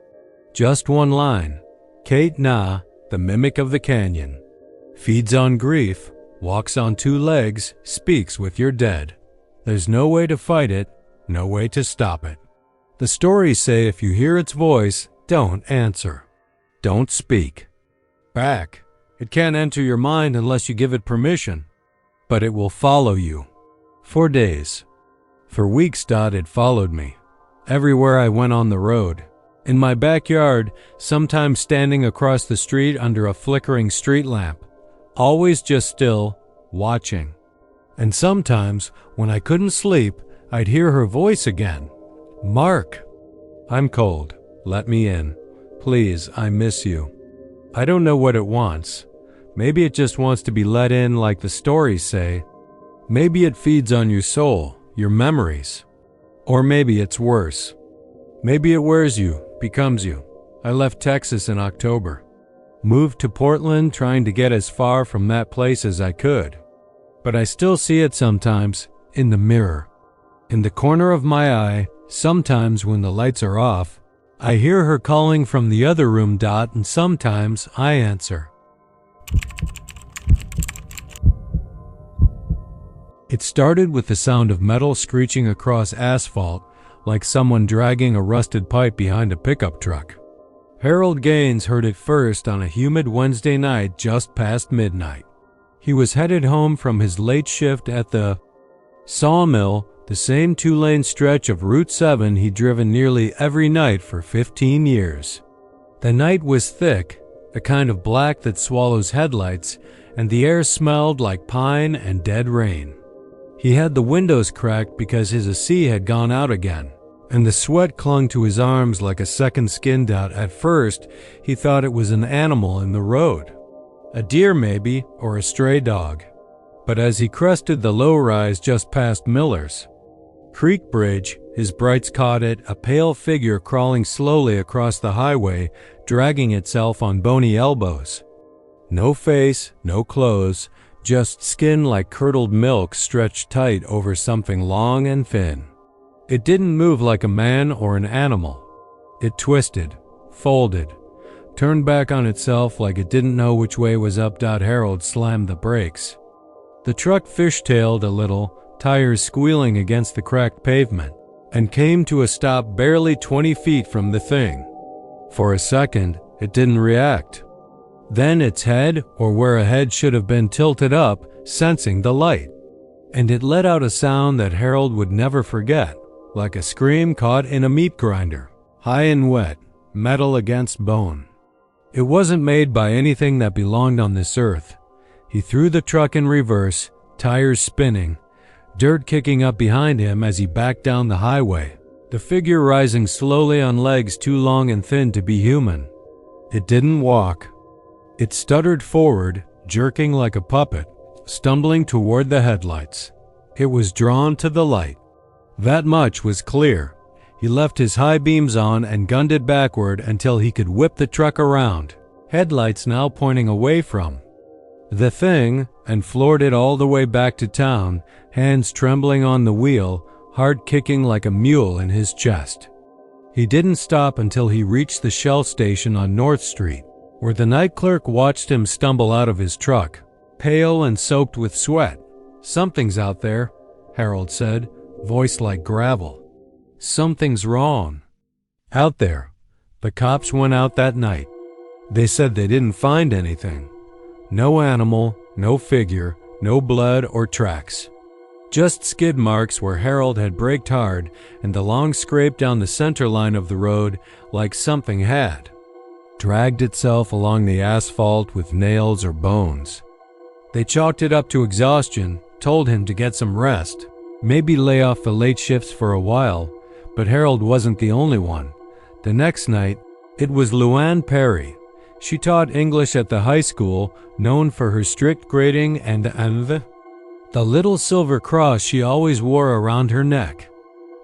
Just one line. Kate Na, the mimic of the canyon. Feeds on grief, walks on 2 legs, speaks with your dead. There's no way to fight it, no way to stop it. The stories say if you hear its voice, don't answer. Don't speak. Back. It can't enter your mind unless you give it permission. But it will follow you. For days. For weeks. It followed me. Everywhere I went on the road. In my backyard, sometimes standing across the street under a flickering street lamp. Always just still, watching. And sometimes, when I couldn't sleep, I'd hear her voice again. Mark. I'm cold. Let me in. Please, I miss you. I don't know what it wants. Maybe it just wants to be let in like the stories say. Maybe it feeds on your soul, your memories. Or maybe it's worse. Maybe it wears you, becomes you. I left Texas in October. Moved to Portland trying to get as far from that place as I could. But I still see it sometimes, in the mirror. In the corner of my eye, sometimes when the lights are off, I hear her calling from the other room. And sometimes I answer. It started with the sound of metal screeching across asphalt, like someone dragging a rusted pipe behind a pickup truck. Harold Gaines heard it first on a humid Wednesday night just past midnight. He was headed home from his late shift at the sawmill, the same 2-lane stretch of Route 7 he'd driven nearly every night for 15 years. The night was thick, the kind of black that swallows headlights, and the air smelled like pine and dead rain. He had the windows cracked because his AC had gone out again, and the sweat clung to his arms like a second skin. At first, he thought it was an animal in the road. A deer maybe, or a stray dog. But as he crested the low-rise just past Miller's Creek Bridge, his brights caught it, a pale figure crawling slowly across the highway, dragging itself on bony elbows. No face, no clothes, just skin like curdled milk stretched tight over something long and thin. It didn't move like a man or an animal. It twisted, folded, turned back on itself like it didn't know which way was up. Harold slammed the brakes. The truck fishtailed a little, tires squealing against the cracked pavement, and came to a stop barely 20 feet from the thing. For a second, it didn't react. Then its head, or where a head should have been, tilted up, sensing the light. And it let out a sound that Harold would never forget, like a scream caught in a meat grinder, high and wet, metal against bone. It wasn't made by anything that belonged on this earth. He threw the truck in reverse, tires spinning, dirt kicking up behind him as he backed down the highway, the figure rising slowly on legs too long and thin to be human. It didn't walk. It stuttered forward, jerking like a puppet, stumbling toward the headlights. It was drawn to the light. That much was clear. He left his high beams on and gunned it backward until he could whip the truck around, headlights now pointing away from the thing, and floored it all the way back to town, hands trembling on the wheel, heart kicking like a mule in his chest. He didn't stop until he reached the Shell station on North Street, where the night clerk watched him stumble out of his truck, pale and soaked with sweat. "Something's out there," Harold said, voice like gravel. "Something's wrong." Out there. The cops went out that night. They said they didn't find anything. No animal, no figure, no blood or tracks. Just skid marks where Harold had braked hard and the long scrape down the center line of the road like something had dragged itself along the asphalt with nails or bones. They chalked it up to exhaustion, told him to get some rest, maybe lay off the late shifts for a while, but Harold wasn't the only one. The next night, it was Luann Perry. She taught English at the high school, known for her strict grading and the little silver cross she always wore around her neck.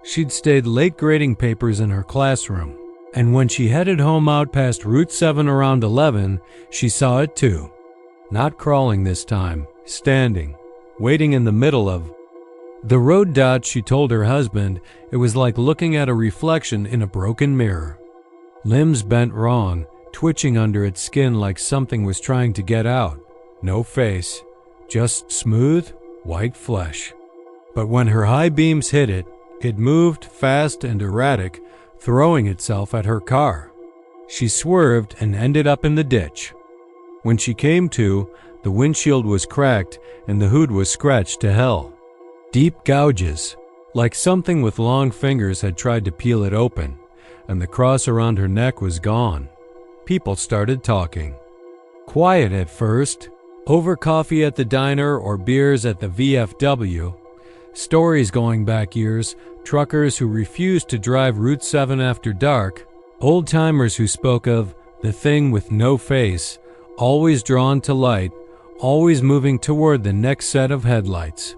She'd stayed late grading papers in her classroom, and when she headed home out past Route 7 around 11, she saw it too. Not crawling this time, standing, waiting in the middle of the road. She told her husband it was like looking at a reflection in a broken mirror. Limbs bent wrong, twitching under its skin like something was trying to get out. No face, just smooth, white flesh. But when her high beams hit it, it moved fast and erratic, throwing itself at her car. She swerved and ended up in the ditch. When she came to, the windshield was cracked and the hood was scratched to hell. Deep gouges, like something with long fingers had tried to peel it open, and the cross around her neck was gone. People started talking. Quiet at first, over coffee at the diner or beers at the VFW. Stories going back years, truckers who refused to drive Route 7 after dark, old-timers who spoke of the thing with no face, always drawn to light, always moving toward the next set of headlights.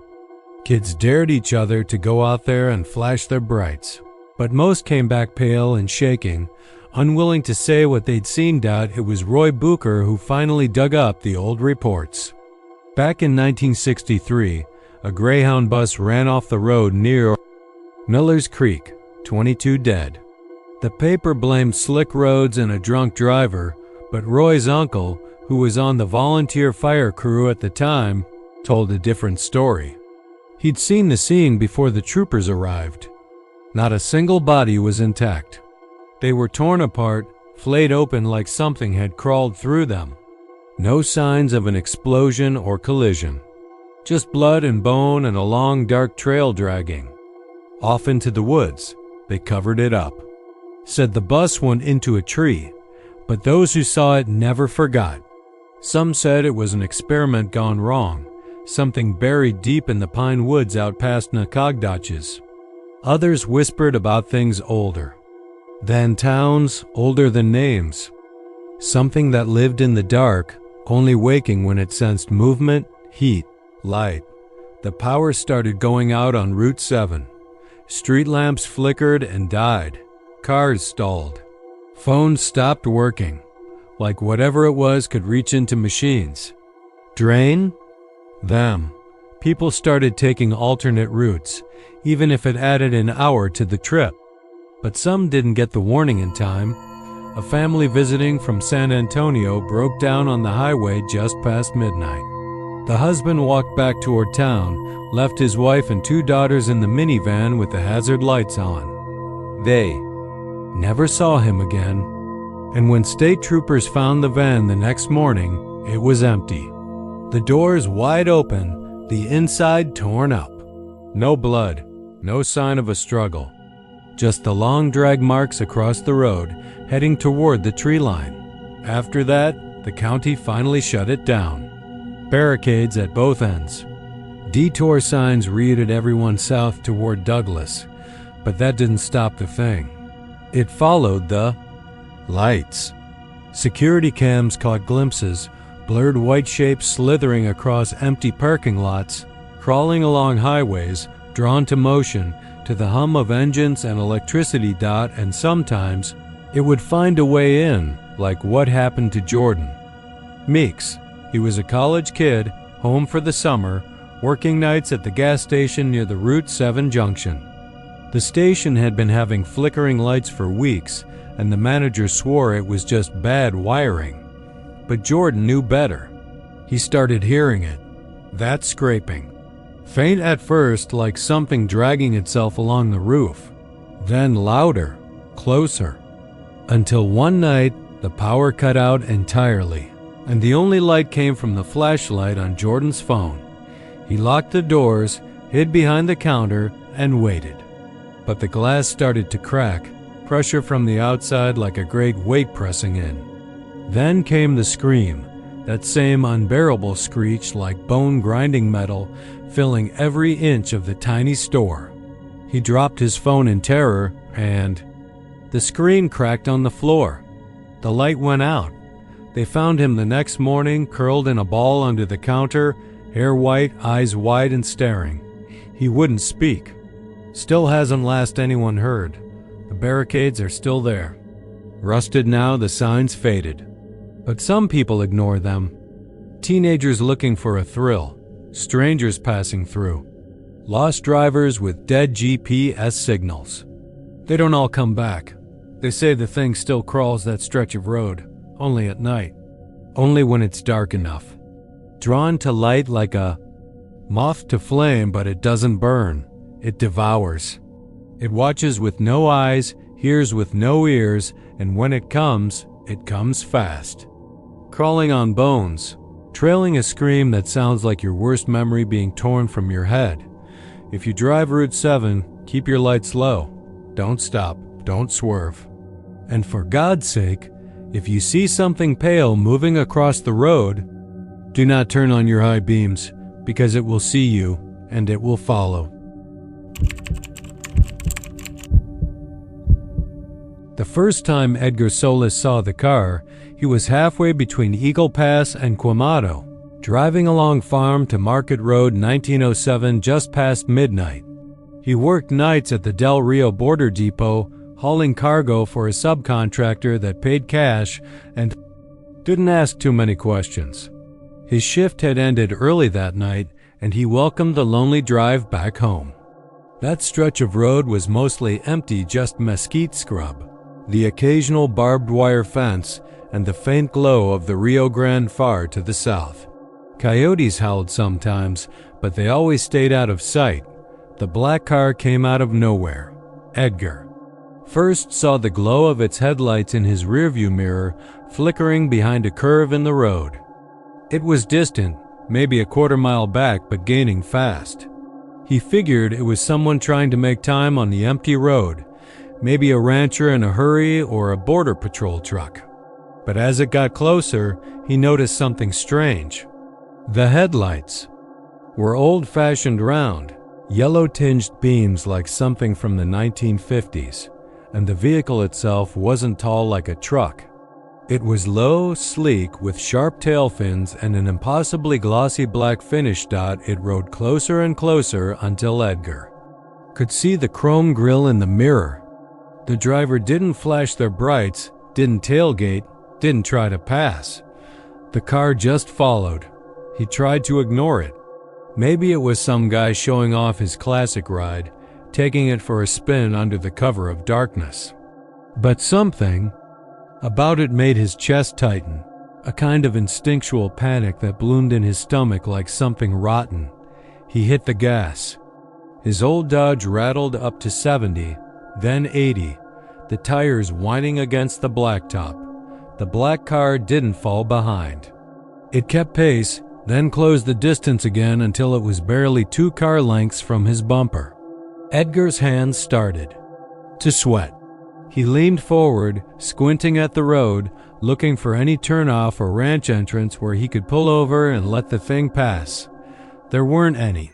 Kids dared each other to go out there and flash their brights, but most came back pale and shaking, unwilling to say what they'd seen. It was Roy Bucher who finally dug up the old reports. Back in 1963, a Greyhound bus ran off the road near Miller's Creek, 22 dead. The paper blamed slick roads and a drunk driver, but Roy's uncle, who was on the volunteer fire crew at the time, told a different story. He'd seen the scene before the troopers arrived. Not a single body was intact. They were torn apart, flayed open like something had crawled through them. No signs of an explosion or collision. Just blood and bone and a long dark trail dragging. Off into the woods, they covered it up. Said the bus went into a tree, but those who saw it never forgot. Some said it was an experiment gone wrong, something buried deep in the pine woods out past Nacogdoches. Others whispered about things older than towns, older than names. Something that lived in the dark, only waking when it sensed movement, heat, light. The power started going out on Route 7. Street lamps flickered and died. Cars stalled. Phones stopped working, like whatever it was could reach into machines. Drain? Them. People started taking alternate routes, even if it added an hour to the trip. But some didn't get the warning in time. A family visiting from San Antonio broke down on the highway just past midnight. The husband walked back toward town, left his wife and 2 daughters in the minivan with the hazard lights on. They never saw him again, and when state troopers found the van the next morning, it was empty. The doors wide open, the inside torn up. No blood, no sign of a struggle. Just the long drag marks across the road, heading toward the tree line. After that, the county finally shut it down. Barricades at both ends. Detour signs routed everyone south toward Douglas, but that didn't stop the thing. It followed the lights. Security cams caught glimpses, blurred white shapes slithering across empty parking lots, crawling along highways, drawn to motion, to the hum of engines and electricity. And sometimes it would find a way in, like what happened to Jordan Meeks. He was a college kid, home for the summer, working nights at the gas station near the Route 7 junction. The station had been having flickering lights for weeks, and the manager swore it was just bad wiring. But Jordan knew better. He started hearing it. That scraping. Faint at first, like something dragging itself along the roof. Then louder, closer. Until one night, the power cut out entirely, and the only light came from the flashlight on Jordan's phone. He locked the doors, hid behind the counter, and waited. But the glass started to crack, pressure from the outside like a great weight pressing in. Then came the scream, that same unbearable screech like bone-grinding metal filling every inch of the tiny store. He dropped his phone in terror, and the screen cracked on the floor. The light went out. They found him the next morning, curled in a ball under the counter, hair white, eyes wide and staring. He wouldn't speak. Still hasn't last anyone heard. The barricades are still there. Rusted now, the signs faded. But some people ignore them. Teenagers looking for a thrill. Strangers passing through. Lost drivers with dead GPS signals. They don't all come back. They say the thing still crawls that stretch of road, only at night. Only when it's dark enough. Drawn to light like a moth to flame, but it doesn't burn. It devours. It watches with no eyes, hears with no ears, and when it comes fast. Crawling on bones, trailing a scream that sounds like your worst memory being torn from your head. If you drive Route 7, keep your lights low. Don't stop, don't swerve. And for God's sake, if you see something pale moving across the road, do not turn on your high beams, because it will see you and it will follow. The first time Edgar Solis saw the car, he was halfway between Eagle Pass and Quemado, driving along Farm to Market Road 1907 just past midnight. He worked nights at the Del Rio Border Depot, hauling cargo for a subcontractor that paid cash and didn't ask too many questions. His shift had ended early that night, and he welcomed the lonely drive back home. That stretch of road was mostly empty, just mesquite scrub, the occasional barbed wire fence, and the faint glow of the Rio Grande far to the south. Coyotes howled sometimes, but they always stayed out of sight. The black car came out of nowhere. Edgar first saw the glow of its headlights in his rearview mirror, flickering behind a curve in the road. It was distant, maybe a quarter-mile back, but gaining fast. He figured it was someone trying to make time on the empty road, maybe a rancher in a hurry or a border patrol truck. But as it got closer, he noticed something strange. The headlights were old-fashioned round, yellow-tinged beams like something from the 1950s, and the vehicle itself wasn't tall like a truck. It was low, sleek, with sharp tail fins and an impossibly glossy black finish dot. It rode closer and closer until Edgar could see the chrome grille in the mirror. The driver didn't flash their brights, didn't tailgate, didn't try to pass. The car just followed. He tried to ignore it. Maybe it was some guy showing off his classic ride, taking it for a spin under the cover of darkness. But something about it made his chest tighten, a kind of instinctual panic that bloomed in his stomach like something rotten. He hit the gas. His old Dodge rattled up to 70, then 80, the tires whining against the blacktop. The black car didn't fall behind. It kept pace, then closed the distance again until it was barely 2 car lengths from his bumper. Edgar's hands started to sweat. He leaned forward, squinting at the road, looking for any turnoff or ranch entrance where he could pull over and let the thing pass. There weren't any.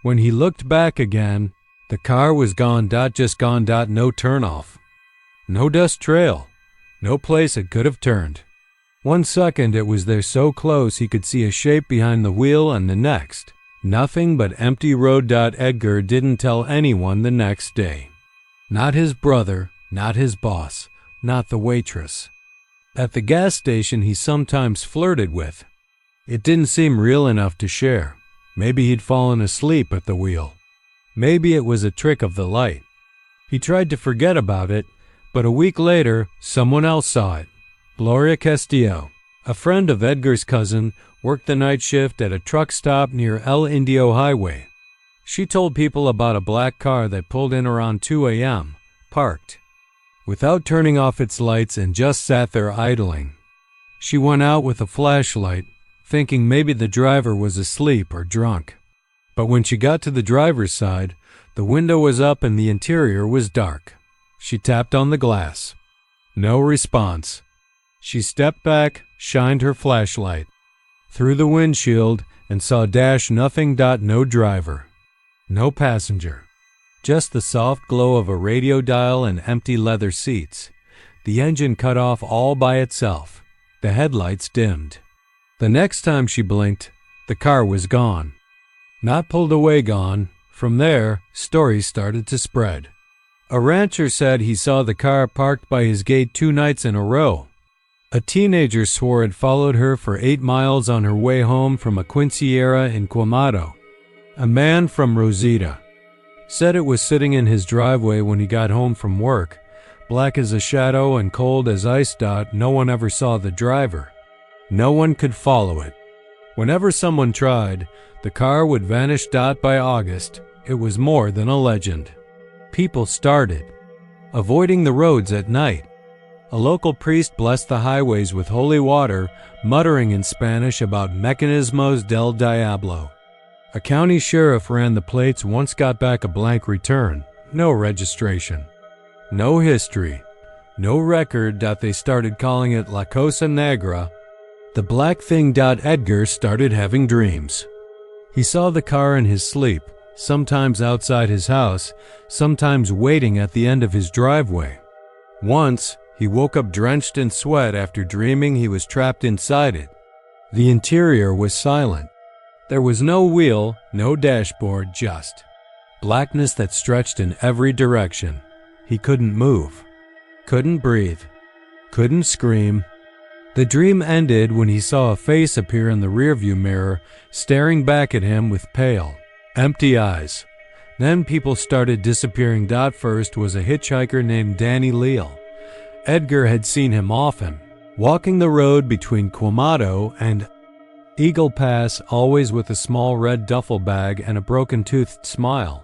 When he looked back again, the car was gone. Just gone. No turnoff. No dust trail. No place it could have turned. 1 second it was there so close he could see a shape behind the wheel, and the next, nothing but empty road. Edgar didn't tell anyone the next day. Not his brother, not his boss, not the waitress at the gas station he sometimes flirted with. It didn't seem real enough to share. Maybe he'd fallen asleep at the wheel. Maybe it was a trick of the light. He tried to forget about it, but a week later, someone else saw it. Gloria Castillo, a friend of Edgar's cousin, worked the night shift at a truck stop near El Indio Highway. She told people about a black car that pulled in around 2 a.m., parked, without turning off its lights, and just sat there idling. She went out with a flashlight, thinking maybe the driver was asleep or drunk. But when she got to the driver's side, the window was up and the interior was dark. She tapped on the glass. No response. She stepped back, shined her flashlight through the windshield, and saw nothing. No driver. No passenger. Just the soft glow of a radio dial and empty leather seats. The engine cut off all by itself. The headlights dimmed. The next time she blinked, the car was gone. Not pulled away gone. From there, stories started to spread. A rancher said he saw the car parked by his gate 2 nights in a row. A teenager swore it followed her for 8 miles on her way home from a quinceañera in Quemado. A man from Rosita said it was sitting in his driveway when he got home from work, black as a shadow and cold as ice. No one ever saw the driver. No one could follow it. Whenever someone tried, the car would vanish. By August, it was more than a legend. People started avoiding the roads at night. A local priest blessed the highways with holy water, muttering in Spanish about mecanismos del diablo. A county sheriff ran the plates, once got back a blank return, no registration, no history, no record. They started calling it La Cosa Negra, the black thing. Edgar started having dreams. He saw the car in his sleep, sometimes outside his house, sometimes waiting at the end of his driveway. Once, he woke up drenched in sweat after dreaming he was trapped inside it. The interior was silent. There was no wheel, no dashboard, just blackness that stretched in every direction. He couldn't move, couldn't breathe, couldn't scream. The dream ended when he saw a face appear in the rearview mirror, staring back at him with pale, empty eyes. Then people started disappearing. First was a hitchhiker named Danny Leal. Edgar had seen him often, walking the road between Quemado and Eagle Pass, always with a small red duffel bag and a broken-toothed smile.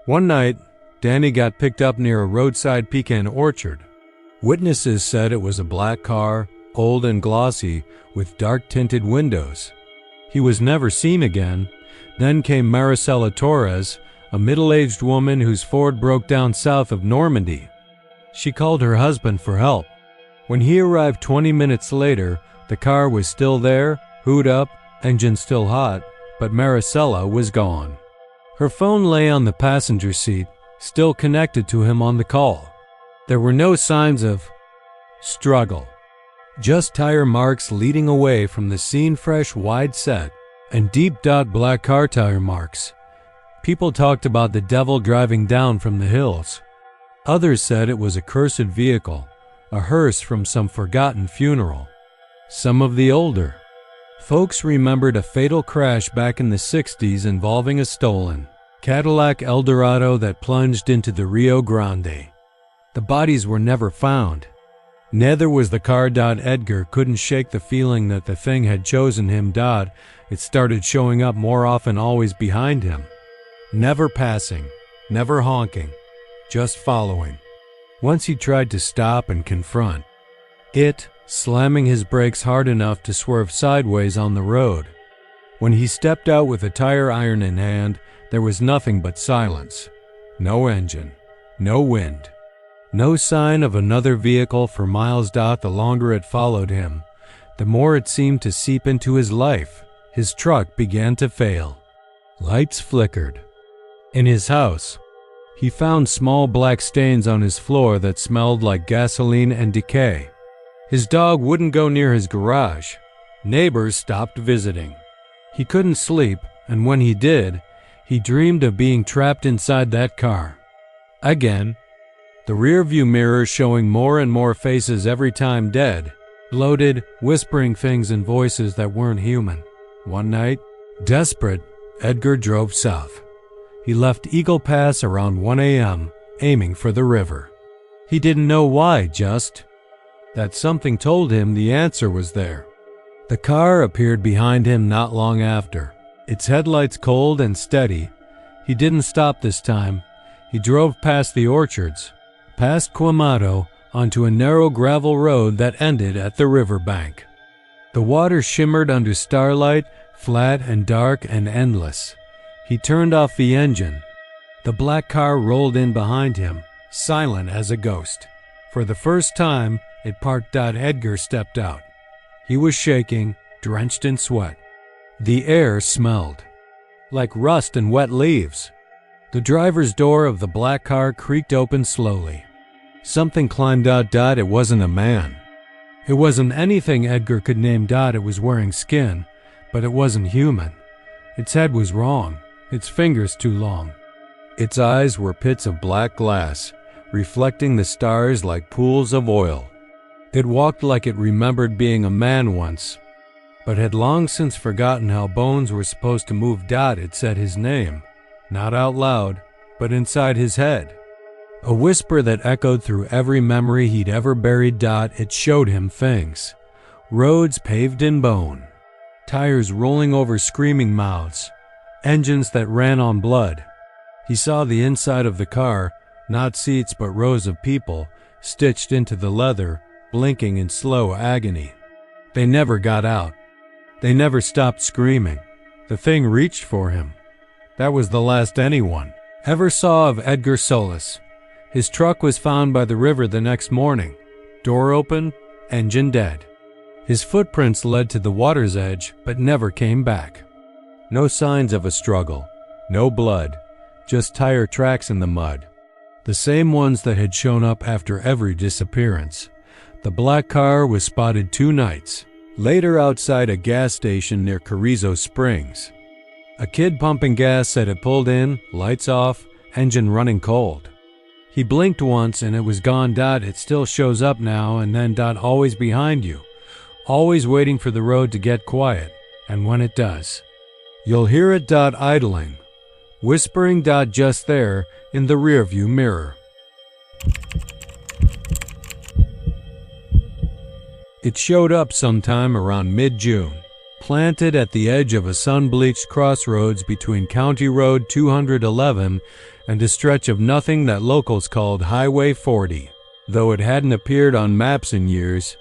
One night, Danny got picked up near a roadside pecan orchard. Witnesses said it was a black car, old and glossy, with dark-tinted windows. He was never seen again. Then came Maricela Torres, a middle-aged woman whose Ford broke down south of Normandy. She called her husband for help. When he arrived 20 minutes later, the car was still there, hood up, engine still hot, but Maricela was gone. Her phone lay on the passenger seat, still connected to him on the call. There were no signs of struggle, just tire marks leading away from the scene, fresh, wide set, and deep black car tire marks. People talked about the devil driving down from the hills. Others said it was a cursed vehicle, a hearse from some forgotten funeral. Some of the older folks remembered a fatal crash back in the 60s involving a stolen Cadillac Eldorado that plunged into the Rio Grande. The bodies were never found. Neither was the car. Edgar couldn't shake the feeling that the thing had chosen him. It started showing up more often, always behind him. Never passing, never honking, just following. Once he tried to stop and confront it, slamming his brakes hard enough to swerve sideways on the road. When he stepped out with a tire iron in hand, there was nothing but silence. No engine, no wind, no sign of another vehicle for miles. The longer it followed him, the more it seemed to seep into his life. His truck began to fail. Lights flickered. In his house, he found small black stains on his floor that smelled like gasoline and decay. His dog wouldn't go near his garage. Neighbors stopped visiting. He couldn't sleep, and when he did, he dreamed of being trapped inside that car. Again, the rearview mirror showing more and more faces every time. Dead, bloated, whispering things and voices that weren't human. One night, desperate, Edgar drove south. He left Eagle Pass around 1 a.m., aiming for the river. He didn't know why, just that something told him the answer was there. The car appeared behind him not long after, its headlights cold and steady. He didn't stop this time. He drove past the orchards, past Quamato, onto a narrow gravel road that ended at the riverbank. The water shimmered under starlight, flat and dark and endless. He turned off the engine. The black car rolled in behind him, silent as a ghost. For the first time, it parked. Edgar stepped out. He was shaking, drenched in sweat. The air smelled like rust and wet leaves. The driver's door of the black car creaked open slowly. Something climbed out. It wasn't a man. It wasn't anything Edgar could name. It was wearing skin, but it wasn't human. Its head was wrong, its fingers too long. Its eyes were pits of black glass, reflecting the stars like pools of oil. It walked like it remembered being a man once, but had long since forgotten how bones were supposed to move. It said his name, not out loud, but inside his head. A whisper that echoed through every memory he'd ever buried. It showed him things. Roads paved in bone. Tires rolling over screaming mouths. Engines that ran on blood. He saw the inside of the car, not seats but rows of people, stitched into the leather, blinking in slow agony. They never got out. They never stopped screaming. The thing reached for him. That was the last anyone ever saw of Edgar Solis. His truck was found by the river the next morning, door open, engine dead. His footprints led to the water's edge, but never came back. No signs of a struggle, no blood, just tire tracks in the mud. The same ones that had shown up after every disappearance. The black car was spotted 2 nights later outside a gas station near Carrizo Springs. A kid pumping gas said it pulled in, lights off, engine running cold. He blinked once and it was gone. It still shows up now and then. Always behind you, always waiting for the road to get quiet, and when it does, you'll hear it. Idling, whispering. Just there in the rearview mirror. It showed up sometime around mid-June, planted at the edge of a sun-bleached crossroads between County Road 211 and a stretch of nothing that locals called Highway 40. Though it hadn't appeared on maps in years,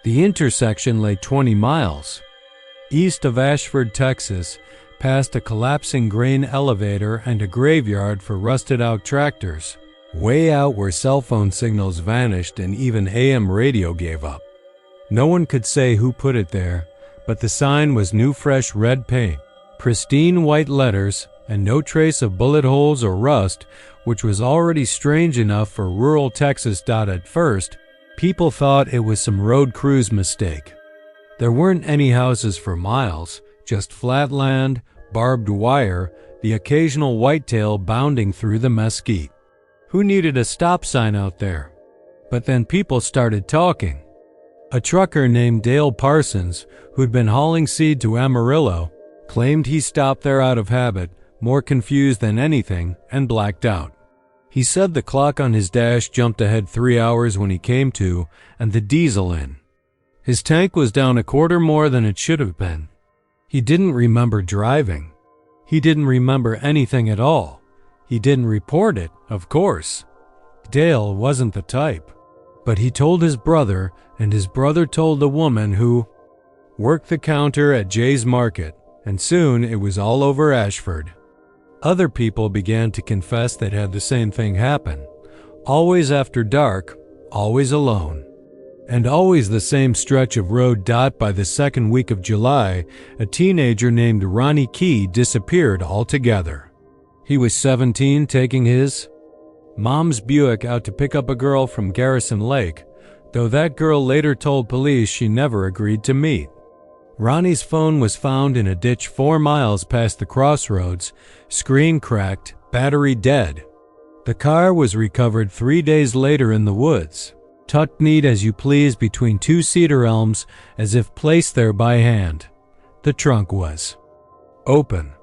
the intersection lay 20 miles east of Ashford, Texas, past a collapsing grain elevator and a graveyard for rusted-out tractors, way out where cell phone signals vanished and even AM radio gave up. No one could say who put it there, but the sign was new fresh red paint, pristine white letters, and no trace of bullet holes or rust, which was already strange enough for rural Texas. At first, people thought it was some road crew's mistake. There weren't any houses for miles, just flat land, barbed wire, the occasional whitetail bounding through the mesquite. Who needed a stop sign out there? But then people started talking. A trucker named Dale Parsons, who'd been hauling seed to Amarillo, claimed he stopped there out of habit, more confused than anything, and blacked out. He said the clock on his dash jumped ahead 3 hours when he came to, and the diesel in. His tank was down a quarter more than it should have been. He didn't remember driving. He didn't remember anything at all. He didn't report it, of course. Dale wasn't the type. But he told his brother, and his brother told the woman who worked the counter at Jay's Market, and soon it was all over Ashford. Other people began to confess they'd had the same thing happen. Always after dark, always alone. And always the same stretch of road. By the second week of July, a teenager named Ronnie Key disappeared altogether. He was 17, taking his mom's Buick out to pick up a girl from Garrison Lake, though that girl later told police she never agreed to meet. Ronnie's phone was found in a ditch 4 miles past the crossroads, screen cracked, battery dead. The car was recovered 3 days later in the woods, tucked neat as you please between 2 cedar elms as if placed there by hand. The trunk was open.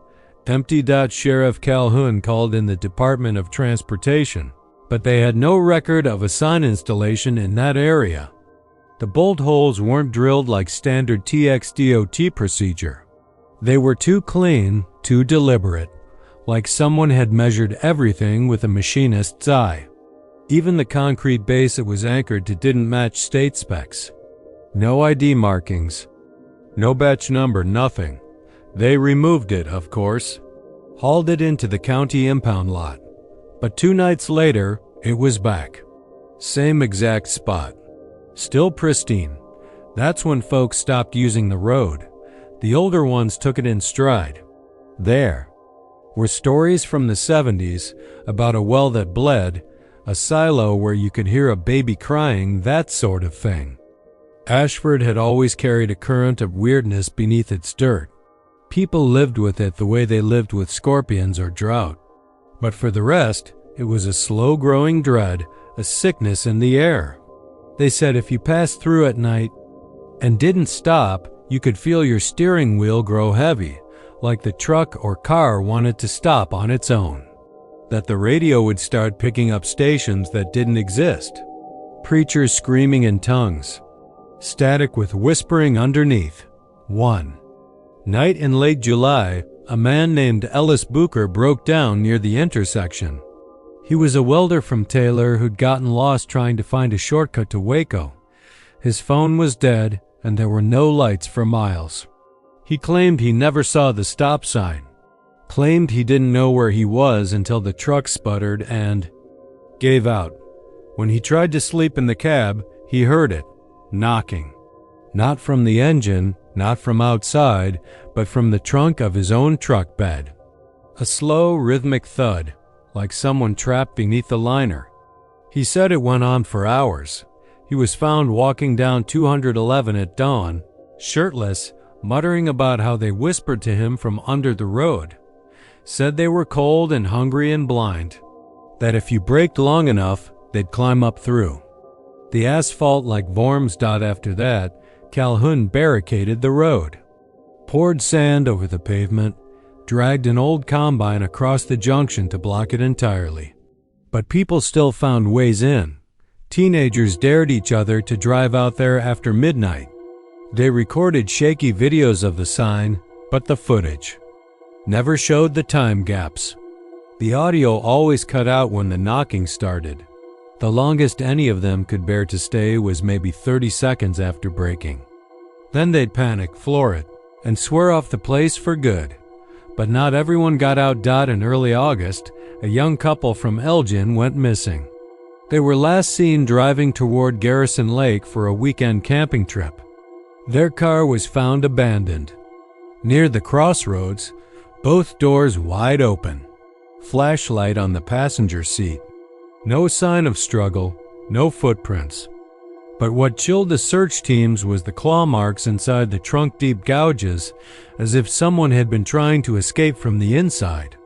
Empty. Sheriff Calhoun called in the Department of Transportation, but they had no record of a sign installation in that area. The bolt holes weren't drilled like standard TXDOT procedure. They were too clean, too deliberate, like someone had measured everything with a machinist's eye. Even the concrete base it was anchored to didn't match state specs. No ID markings. No batch number, nothing. They removed it, of course. Hauled it into the county impound lot. But 2 nights later, it was back. Same exact spot. Still pristine. That's when folks stopped using the road. The older ones took it in stride. There were stories from the 70s about a well that bled, a silo where you could hear a baby crying, that sort of thing. Ashford had always carried a current of weirdness beneath its dirt. People lived with it the way they lived with scorpions or drought. But for the rest, it was a slow-growing dread, a sickness in the air. They said if you passed through at night and didn't stop, you could feel your steering wheel grow heavy, like the truck or car wanted to stop on its own. That the radio would start picking up stations that didn't exist. Preachers screaming in tongues. Static with whispering underneath. One night in late July, a man named Ellis Booker broke down near the intersection. He was a welder from Taylor who'd gotten lost trying to find a shortcut to Waco. His phone was dead, and there were no lights for miles. He claimed he never saw the stop sign. Claimed he didn't know where he was until the truck sputtered and gave out. When he tried to sleep in the cab, he heard it, knocking. Not from the engine, not from outside, but from the trunk of his own truck bed. A slow, rhythmic thud, like someone trapped beneath the liner. He said it went on for hours. He was found walking down 211 at dawn, shirtless, muttering about how they whispered to him from under the road. Said they were cold and hungry and blind. That if you braked long enough, they'd climb up through. The asphalt like Worms. After that, Calhoun barricaded the road. Poured sand over the pavement, dragged an old combine across the junction to block it entirely. But people still found ways in. Teenagers dared each other to drive out there after midnight. They recorded shaky videos of the sign, but the footage never showed the time gaps. The audio always cut out when the knocking started. The longest any of them could bear to stay was maybe 30 seconds after braking. Then they'd panic, floor it, and swear off the place for good. But not everyone got out. In early August, a young couple from Elgin went missing. They were last seen driving toward Garrison Lake for a weekend camping trip. Their car was found abandoned. Near the crossroads, both doors wide open. Flashlight on the passenger seat. No sign of struggle, no footprints. But what chilled the search teams was the claw marks inside the trunk-deep gouges, as if someone had been trying to escape from the inside.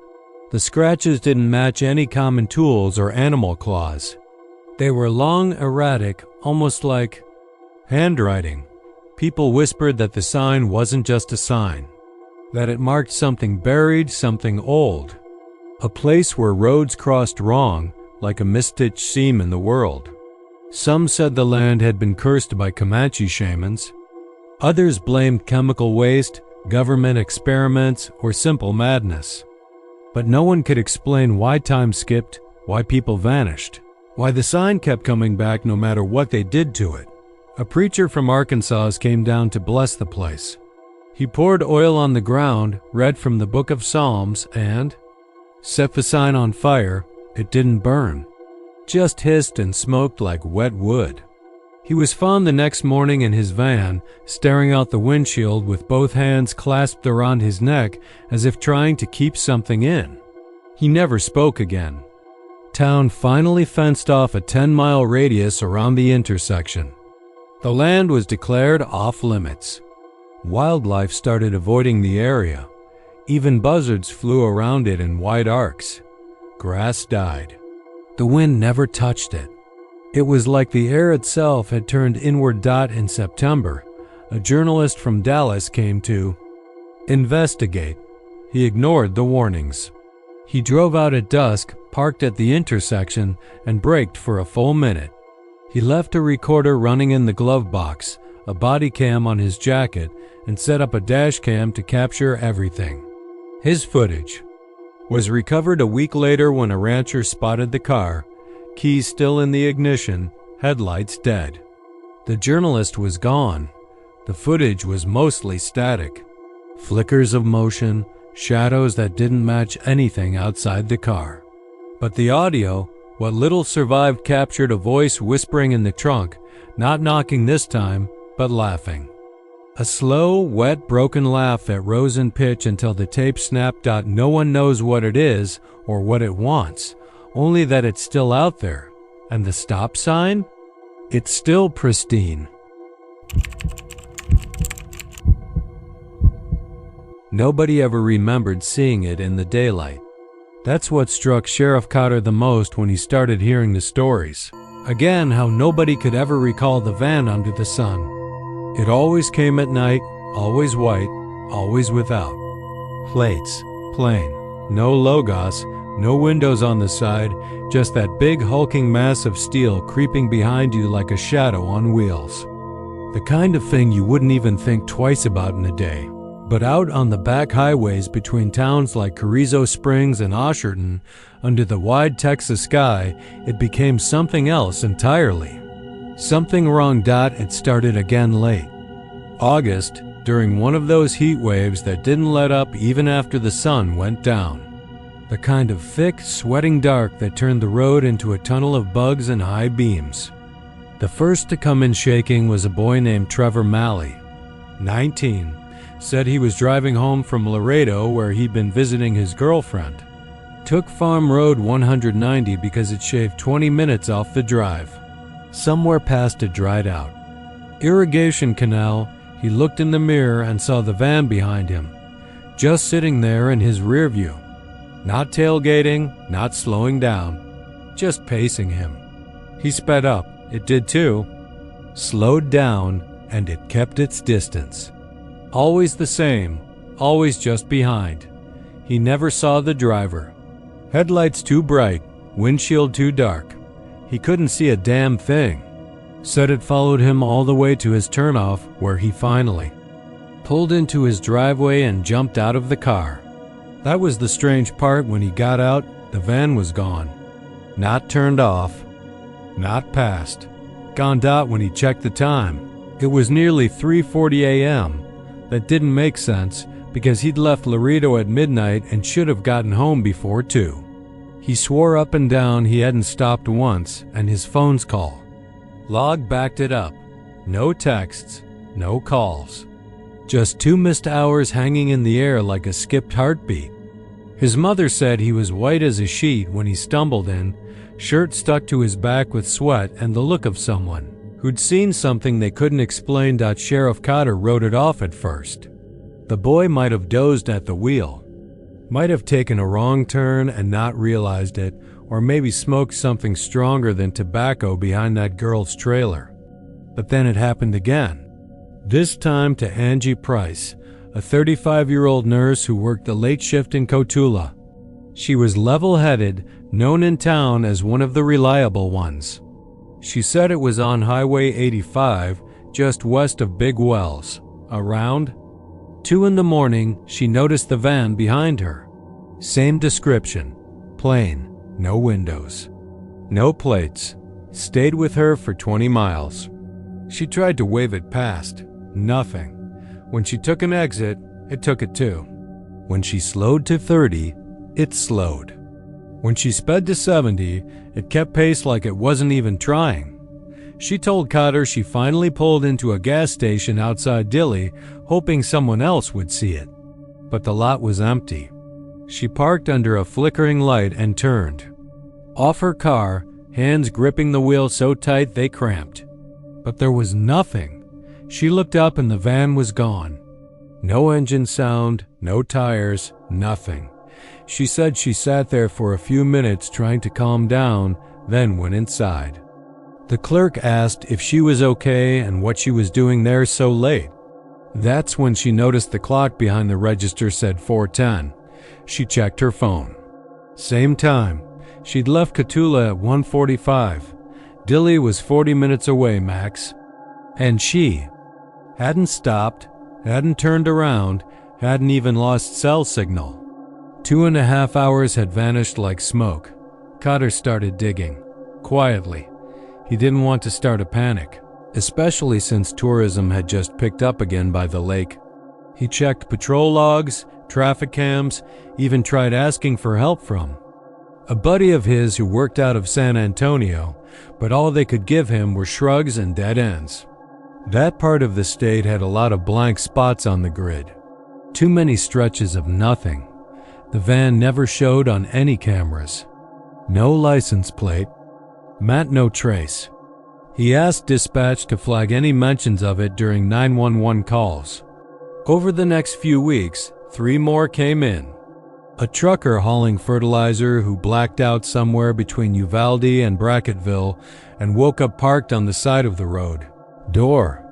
The scratches didn't match any common tools or animal claws. They were long, erratic, almost like handwriting. People whispered that the sign wasn't just a sign, that it marked something buried, something old, a place where roads crossed wrong, like a misstitched seam in the world. Some said the land had been cursed by Comanche shamans. Others blamed chemical waste, government experiments, or simple madness. But no one could explain why time skipped, why people vanished, why the sign kept coming back no matter what they did to it. A preacher from Arkansas came down to bless the place. He poured oil on the ground, read from the book of Psalms, and set the sign on fire. It didn't burn, just hissed and smoked like wet wood. He was found the next morning in his van, staring out the windshield with both hands clasped around his neck as if trying to keep something in. He never spoke again. Town finally fenced off a 10-mile radius around the intersection. The land was declared off-limits. Wildlife started avoiding the area. Even buzzards flew around it in wide arcs. Grass died. The wind never touched it. It was like the air itself had turned inward. In September, a journalist from Dallas came to investigate. he ignored the warnings. He drove out at dusk, parked at the intersection, and braked for a full minute. He left a recorder running in the glove box, a body cam on his jacket, and set up a dash cam to capture everything. His footage was recovered a week later when a rancher spotted the car, keys still in the ignition, headlights dead. The journalist was gone. The footage was mostly static. Flickers of motion, shadows that didn't match anything outside the car. But the audio, what little survived, captured a voice whispering in the trunk, not knocking this time, but laughing. A slow, wet, broken laugh that rose in pitch until the tape snapped out. No one knows what it is or what it wants, only that it's still out there. And the stop sign? It's still pristine. Nobody ever remembered seeing it in the daylight. That's what struck Sheriff Cotter the most when he started hearing the stories. Again, how nobody could ever recall the van under the sun. It always came at night, always white, always without plates, plain, no logos, no windows on the side, just that big hulking mass of steel creeping behind you like a shadow on wheels. The kind of thing you wouldn't even think twice about in a day. But out on the back highways between towns like Carrizo Springs and Osherton, under the wide Texas sky, it became something else entirely. Something wrong. It started again late August, during one of those heat waves that didn't let up even after the sun went down. The kind of thick, sweating dark that turned the road into a tunnel of bugs and high beams. The first to come in shaking was a boy named Trevor Malley, 19. Said he was driving home from Laredo where he'd been visiting his girlfriend. Took Farm Road 190 because it shaved 20 minutes off the drive. Somewhere past it dried out. Irrigation canal, he looked in the mirror and saw the van behind him, just sitting there in his rear view. Not tailgating, not slowing down, just pacing him. He sped up, it did too. Slowed down, and it kept its distance. Always the same, always just behind. He never saw the driver. Headlights too bright, windshield too dark. He couldn't see a damn thing. Said it followed him all the way to his turnoff, where he finally pulled into his driveway and jumped out of the car. That was the strange part. When he got out, the van was gone. Not turned off, not passed. Gone. When he checked the time, it was nearly 3:40 a.m. That didn't make sense, because he'd left Laredo at midnight and should have gotten home before 2. He swore up and down he hadn't stopped once, and his phone's call log backed it up. No texts, no calls. Just 2 missed hours hanging in the air like a skipped heartbeat. His mother said he was white as a sheet when he stumbled in, shirt stuck to his back with sweat and the look of someone who'd seen something they couldn't explain. Sheriff Cotter wrote it off at first. The boy might have dozed at the wheel, might have taken a wrong turn and not realized it, or maybe smoked something stronger than tobacco behind that girl's trailer. But then it happened again. This time to Angie Price, a 35-year-old nurse who worked the late shift in Cotulla. She was level-headed, known in town as one of the reliable ones. She said it was on Highway 85, just west of Big Wells. Around 2 in the morning, she noticed the van behind her. Same description. Plain, no windows, no plates. Stayed with her for 20 miles. She tried to wave it past. Nothing. When she took an exit, it took it too. When she slowed to 30, it slowed. When she sped to 70, it kept pace like it wasn't even trying. She told Cotter she finally pulled into a gas station outside Dilley, hoping someone else would see it. But the lot was empty. She parked under a flickering light and turned off her car, hands gripping the wheel so tight they cramped. But there was nothing. She looked up and the van was gone. No engine sound, no tires, nothing. She said she sat there for a few minutes trying to calm down, then went inside. The clerk asked if she was okay and what she was doing there so late. That's when she noticed the clock behind the register said 4:10, She checked her phone. Same time. She'd left Cotulla at 1:45. Dilley was 40 minutes away, max. And she hadn't stopped, hadn't turned around, hadn't even lost cell signal. 2.5 hours had vanished like smoke. Cotter started digging. Quietly. He didn't want to start a panic, especially since tourism had just picked up again by the lake. He checked patrol logs, traffic cams, even tried asking for help from a buddy of his who worked out of San Antonio, but all they could give him were shrugs and dead ends. That part of the state had a lot of blank spots on the grid. Too many stretches of nothing. The van never showed on any cameras. No license plate. Matt no trace. He asked dispatch to flag any mentions of it during 911 calls. Over the next few weeks, 3 more came in. A trucker hauling fertilizer who blacked out somewhere between Uvalde and Brackettville and woke up parked on the side of the road. Door.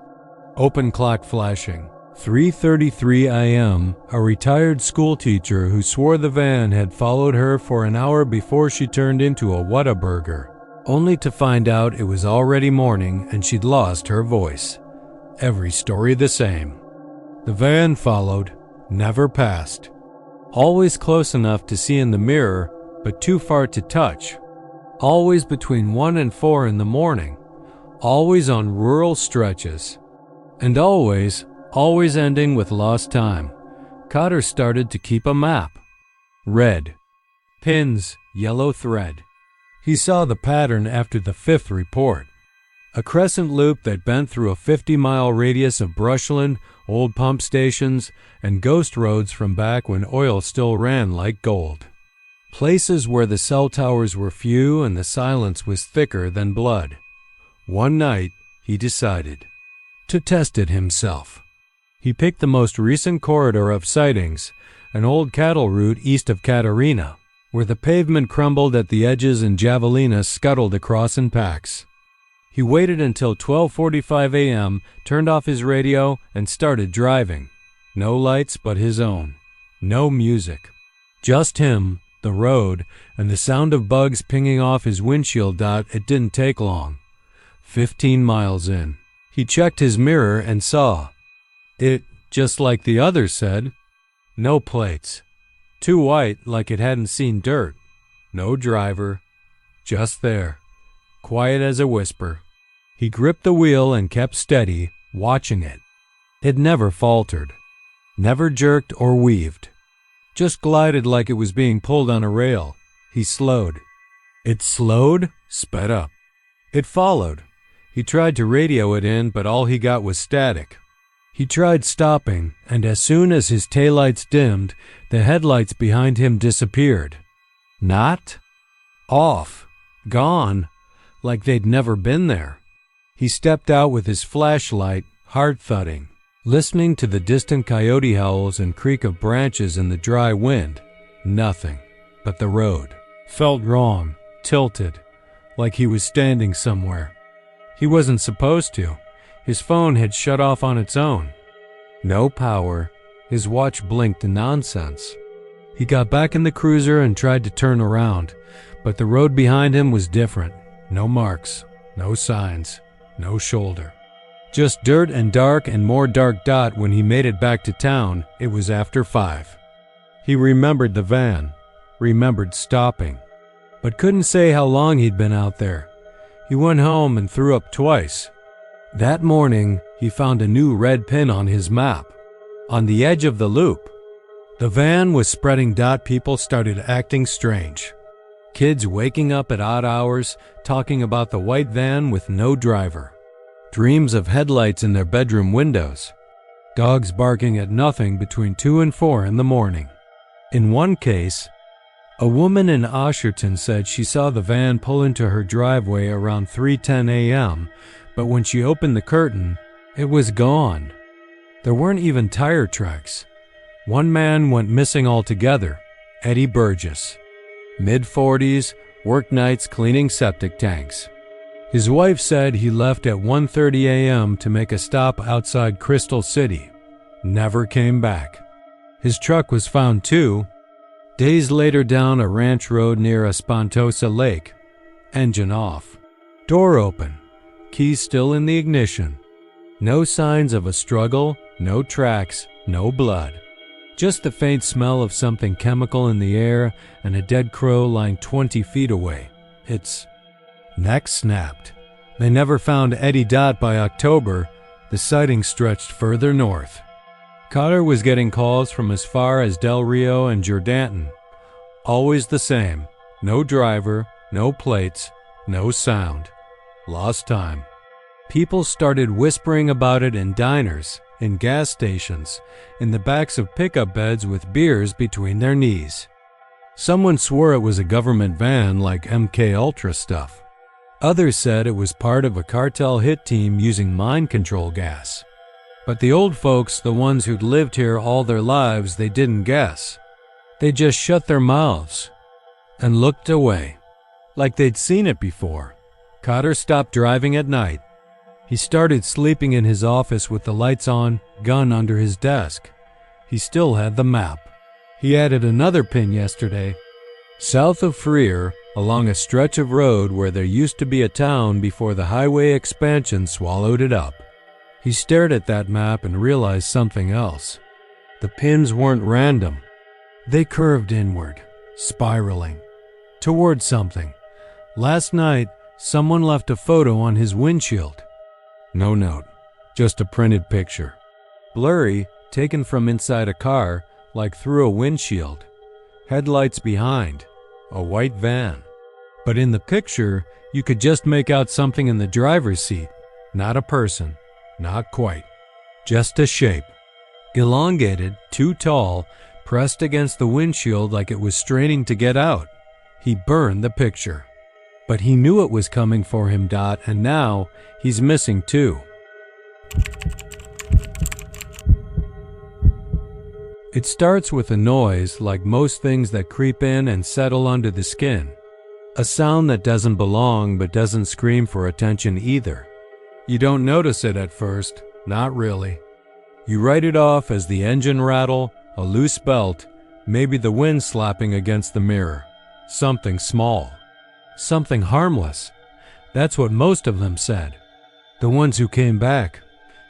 Open clock flashing. 3:33 a.m., a retired schoolteacher who swore the van had followed her for an hour before she turned into a Whataburger, only to find out it was already morning and she'd lost her voice. Every story the same. The van followed, never passed. Always close enough to see in the mirror, but too far to touch. Always between 1 and 4 in the morning. Always on rural stretches. And always ending with lost time. Cotter started to keep a map. Red. Pins, yellow thread. He saw the pattern after the 5th report. A crescent loop that bent through a 50-mile radius of brushland, old pump stations, and ghost roads from back when oil still ran like gold. Places where the cell towers were few and the silence was thicker than blood. One night, he decided to test it himself. He picked the most recent corridor of sightings, an old cattle route east of Catarina, where the pavement crumbled at the edges and javelina scuttled across in packs. He waited until 12:45 a.m., turned off his radio, and started driving. No lights but his own. No music. Just him, the road, and the sound of bugs pinging off his windshield. It didn't take long. 15 miles in. He checked his mirror and saw it, just like the others said. No plates. Too white, like it hadn't seen dirt. No driver. Just there. Quiet as a whisper. He gripped the wheel and kept steady, watching it. It never faltered. Never jerked or weaved. Just glided like it was being pulled on a rail. He slowed. It slowed, sped up. It followed. He tried to radio it in, but all he got was static. He tried stopping, and as soon as his taillights dimmed, the headlights behind him disappeared. Not off. Gone. Like they'd never been there. He stepped out with his flashlight, heart thudding, listening to the distant coyote howls and creak of branches in the dry wind. Nothing but the road. Felt wrong, tilted, like he was standing somewhere. He wasn't supposed to. His phone had shut off on its own. No power. His watch blinked nonsense. He got back in the cruiser and tried to turn around, but the road behind him was different. No marks, no signs, no shoulder. Just dirt and dark and more dark. When he made it back to town, it was after 5. He remembered the van, remembered stopping, but couldn't say how long he'd been out there. He went home and threw up twice. That morning, he found a new red pin on his map, on the edge of the loop. The van was spreading. People started acting strange. Kids waking up at odd hours, talking about the white van with no driver. Dreams of headlights in their bedroom windows. Dogs barking at nothing between 2 and 4 in the morning. In one case, a woman in Osherton said she saw the van pull into her driveway around 3:10 a.m., but when she opened the curtain, it was gone. There weren't even tire tracks. One man went missing altogether, Eddie Burgess. Mid-40s, worked nights cleaning septic tanks. His wife said he left at 1:30 a.m. to make a stop outside Crystal City. Never came back. His truck was found too, Days later, down a ranch road near Espantosa Lake. Engine off. Door open. Keys still in the ignition. No signs of a struggle, no tracks, no blood. Just the faint smell of something chemical in the air and a dead crow lying 20 feet away. Its neck snapped. They never found Eddie Dot by October. The sighting stretched further north. Cotter was getting calls from as far as Del Rio and Jordanton. Always the same. No driver, no plates, no sound. Lost time. People started whispering about it in diners, in gas stations, in the backs of pickup beds with beers between their knees. Someone swore it was a government van like MK Ultra stuff. Others said it was part of a cartel hit team using mind control gas. But the old folks, the ones who'd lived here all their lives, they didn't guess. They just shut their mouths and looked away, like they'd seen it before. Cotter stopped driving at night. He started sleeping in his office with the lights on, gun under his desk. He still had the map. He added another pin yesterday. South of Freer, along a stretch of road where there used to be a town before the highway expansion swallowed it up. He stared at that map and realized something else. The pins weren't random. They curved inward, spiraling, toward something. Last night, someone left a photo on his windshield. No note, just a printed picture. Blurry, taken from inside a car, like through a windshield. Headlights behind, a white van. But in the picture, you could just make out something in the driver's seat. Not a person, not quite. Just a shape. Elongated, too tall, pressed against the windshield like it was straining to get out. He burned the picture. But he knew it was coming for him, Dot, and now he's missing too. It starts with a noise like most things that creep in and settle under the skin. A sound that doesn't belong but doesn't scream for attention either. You don't notice it at first, not really. You write it off as the engine rattle, a loose belt, maybe the wind slapping against the mirror. Something small. Something harmless. That's what most of them said. The ones who came back.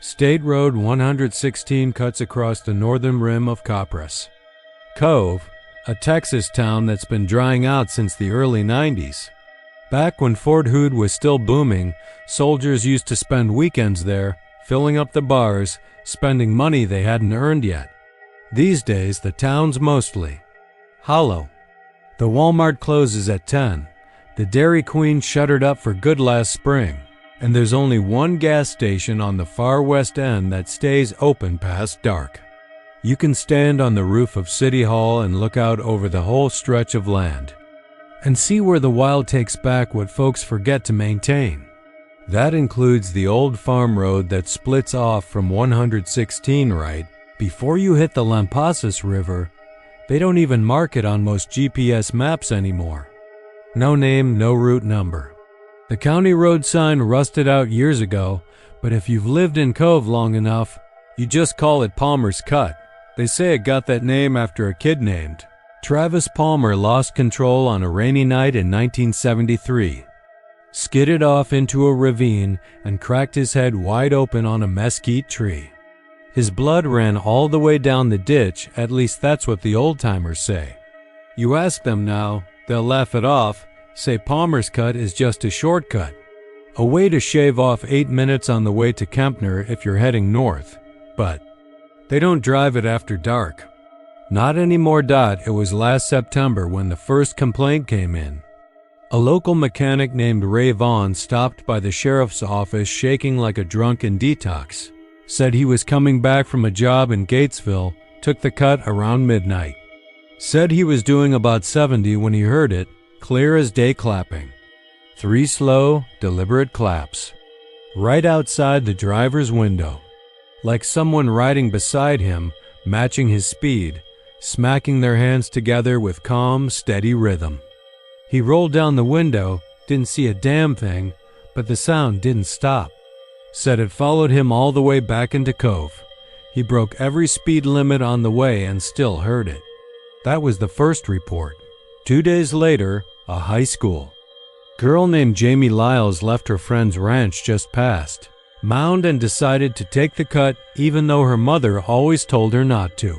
State Road 116 cuts across the northern rim of Copras. Cove, a Texas town that's been drying out since the early 90s. Back when Fort Hood was still booming, soldiers used to spend weekends there, filling up the bars, spending money they hadn't earned yet. These days, the town's mostly hollow. The Walmart closes at 10. The Dairy Queen shuttered up for good last spring, and there's only one gas station on the far west end that stays open past dark. You can stand on the roof of City Hall and look out over the whole stretch of land, and see where the wild takes back what folks forget to maintain. That includes the old farm road that splits off from 116 right before you hit the Lampasas River. They don't even mark it on most GPS maps anymore. No name, no route number. The county road sign rusted out years ago, but if you've lived in Cove long enough, you just call it Palmer's Cut. They say it got that name after a kid named Travis Palmer lost control on a rainy night in 1973, skidded off into a ravine and cracked his head wide open on a mesquite tree. His blood ran all the way down the ditch, at least that's what the old-timers say. You ask them now, they'll laugh it off, say Palmer's Cut is just a shortcut, a way to shave off 8 minutes on the way to Kempner if you're heading north. But they don't drive it after dark. Not anymore. It was last September when the first complaint came in. A local mechanic named Ray Vaughn stopped by the sheriff's office shaking like a drunk in detox. Said he was coming back from a job in Gatesville, took the cut around midnight. Said he was doing about 70 when he heard it, clear as day clapping. 3 slow, deliberate claps. Right outside the driver's window. Like someone riding beside him, matching his speed, smacking their hands together with calm, steady rhythm. He rolled down the window, didn't see a damn thing, but the sound didn't stop. Said it followed him all the way back into Cove. He broke every speed limit on the way and still heard it. That was the first report. 2 days later, a high school. Girl named Jamie Lyles left her friend's ranch just past Mound and decided to take the cut even though her mother always told her not to.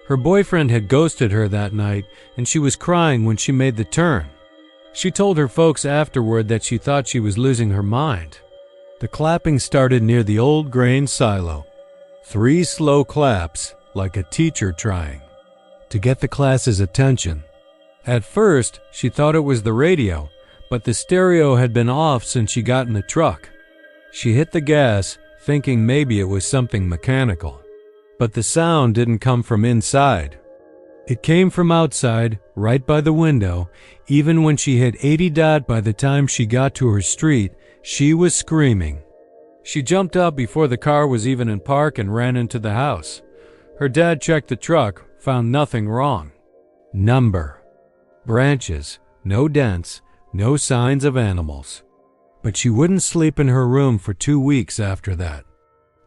Her boyfriend had ghosted her that night and she was crying when she made the turn. She told her folks afterward that she thought she was losing her mind. The clapping started near the old grain silo. 3 slow claps, like a teacher trying to get the class's attention. At first, she thought it was the radio, but the stereo had been off since she got in the truck. She hit the gas, thinking maybe it was something mechanical. But the sound didn't come from inside. It came from outside, right by the window. Even when she hit 80 by the time she got to her street, she was screaming. She jumped up before the car was even in park and ran into the house. Her dad checked the truck, found nothing wrong. Number. Branches, no dents, no signs of animals. But she wouldn't sleep in her room for 2 weeks after that.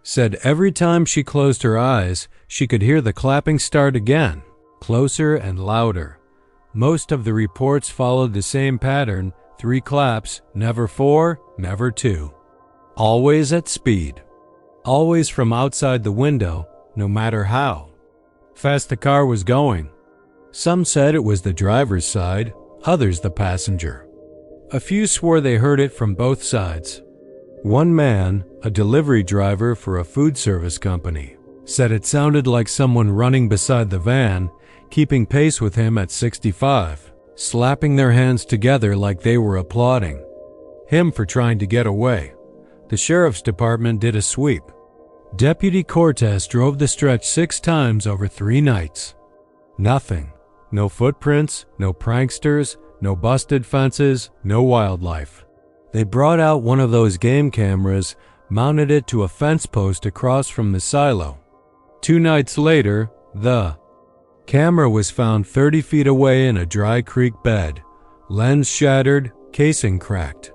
Said every time she closed her eyes, she could hear the clapping start again, closer and louder. Most of the reports followed the same pattern: 3 claps, never 4, never 2. Always at speed. Always from outside the window, no matter how fast the car was going. Some said it was the driver's side, others the passenger. A few swore they heard it from both sides. One man, a delivery driver for a food service company, said it sounded like someone running beside the van, keeping pace with him at 65, slapping their hands together like they were applauding him for trying to get away. The sheriff's department did a sweep. Deputy Cortez drove the stretch 6 times over 3 nights. Nothing. No footprints, no pranksters, no busted fences, no wildlife. They brought out one of those game cameras, mounted it to a fence post across from the silo. 2 nights later, the camera was found 30 feet away in a dry creek bed. Lens shattered, casing cracked.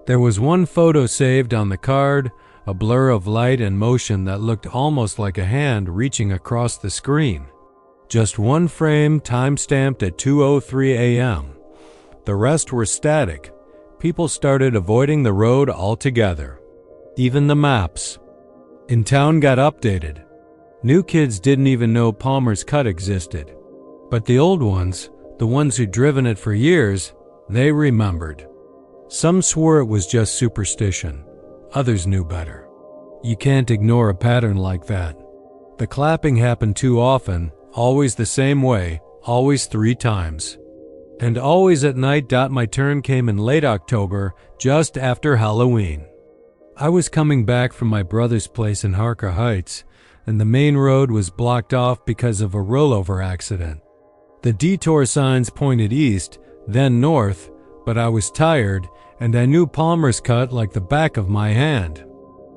There was one photo saved on the card, a blur of light and motion that looked almost like a hand reaching across the screen. Just one frame, time-stamped at 2:03 a.m. The rest were static. People started avoiding the road altogether. Even the maps in town got updated. New kids didn't even know Palmer's Cut existed. But the old ones, the ones who'd driven it for years, they remembered. Some swore it was just superstition. Others knew better. You can't ignore a pattern like that. The clapping happened too often, always the same way, always 3 times. And always at night. My turn came in late October, just after Halloween. I was coming back from my brother's place in Harker Heights, and the main road was blocked off because of a rollover accident. The detour signs pointed east, then north, but I was tired, and I knew Palmer's Cut like the back of my hand.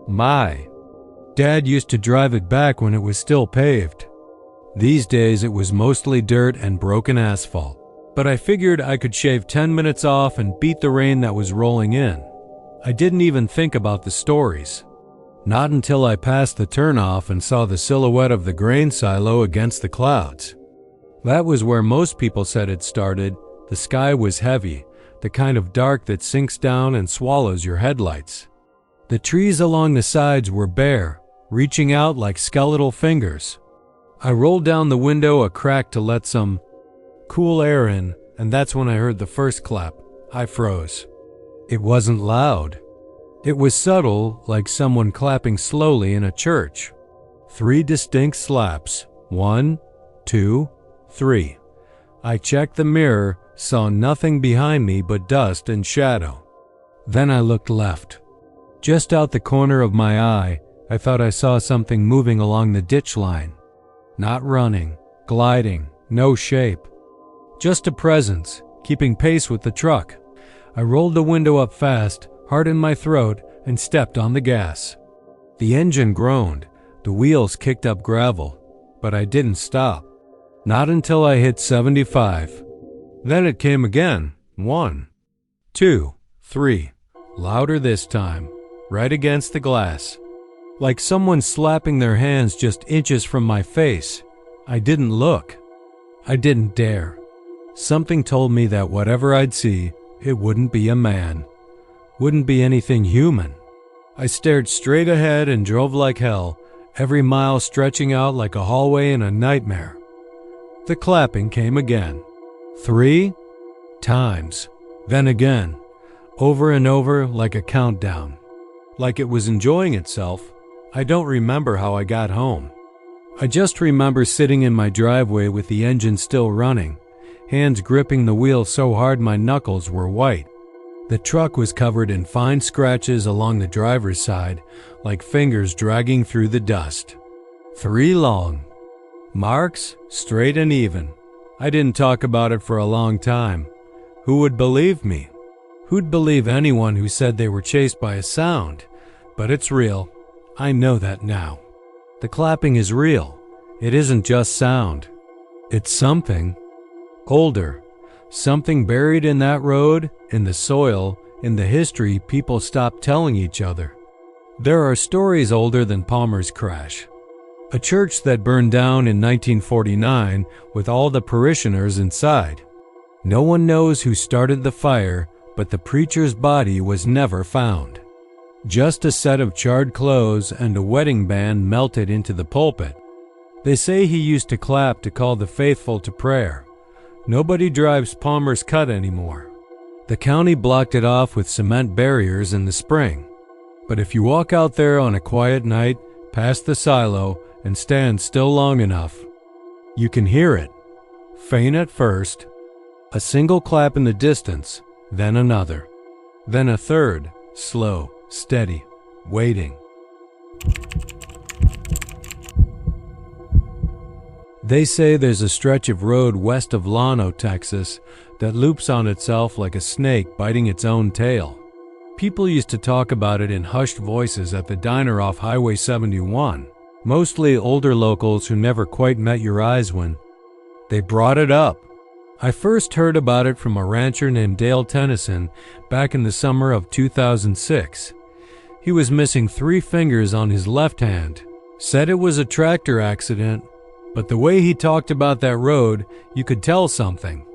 My dad used to drive it back when it was still paved. These days it was mostly dirt and broken asphalt. But I figured I could shave 10 minutes off and beat the rain that was rolling in. I didn't even think about the stories. Not until I passed the turnoff and saw the silhouette of the grain silo against the clouds. That was where most people said it started. The sky was heavy, the kind of dark that sinks down and swallows your headlights. The trees along the sides were bare, reaching out like skeletal fingers. I rolled down the window a crack to let some cool air in, and that's when I heard the first clap. I froze. It wasn't loud. It was subtle, like someone clapping slowly in a church. 3 distinct slaps. 1, 2, 3. I checked the mirror, saw nothing behind me but dust and shadow. Then I looked left. Just out the corner of my eye, I thought I saw something moving along the ditch line. Not running, gliding, no shape. Just a presence, keeping pace with the truck. I rolled the window up fast, heart in my throat, and stepped on the gas. The engine groaned, the wheels kicked up gravel, but I didn't stop. Not until I hit 75. Then it came again. 1, 2, 3. Louder this time, right against the glass. Like someone slapping their hands just inches from my face. I didn't look. I didn't dare. Something told me that whatever I'd see, it wouldn't be a man. Wouldn't be anything human. I stared straight ahead and drove like hell, every mile stretching out like a hallway in a nightmare. The clapping came again. 3 times. Then again. Over and over like a countdown. Like it was enjoying itself. I don't remember how I got home. I just remember sitting in my driveway with the engine still running, hands gripping the wheel so hard my knuckles were white. The truck was covered in fine scratches along the driver's side, like fingers dragging through the dust. 3 long marks, straight and even. I didn't talk about it for a long time. Who would believe me? Who'd believe anyone who said they were chased by a sound? But it's real. I know that now. The clapping is real. It isn't just sound. It's something older. Something buried in that road, in the soil, in the history people stopped telling each other. There are stories older than Palmer's crash. A church that burned down in 1949 with all the parishioners inside. No one knows who started the fire, but the preacher's body was never found. Just a set of charred clothes and a wedding band melted into the pulpit. They say he used to clap to call the faithful to prayer. Nobody drives Palmer's Cut anymore. The county blocked it off with cement barriers in the spring. But if you walk out there on a quiet night, past the silo, and stand still long enough, you can hear it. Faint at first, a single clap in the distance, then another, then a third, slow, steady, waiting. They say there's a stretch of road west of Llano, Texas, that loops on itself like a snake biting its own tail. People used to talk about it in hushed voices at the diner off Highway 71, mostly older locals who never quite met your eyes when they brought it up. I first heard about it from a rancher named Dale Tennyson back in the summer of 2006. He was missing 3 fingers on his left hand. Said it was a tractor accident, but the way he talked about that road, you could tell something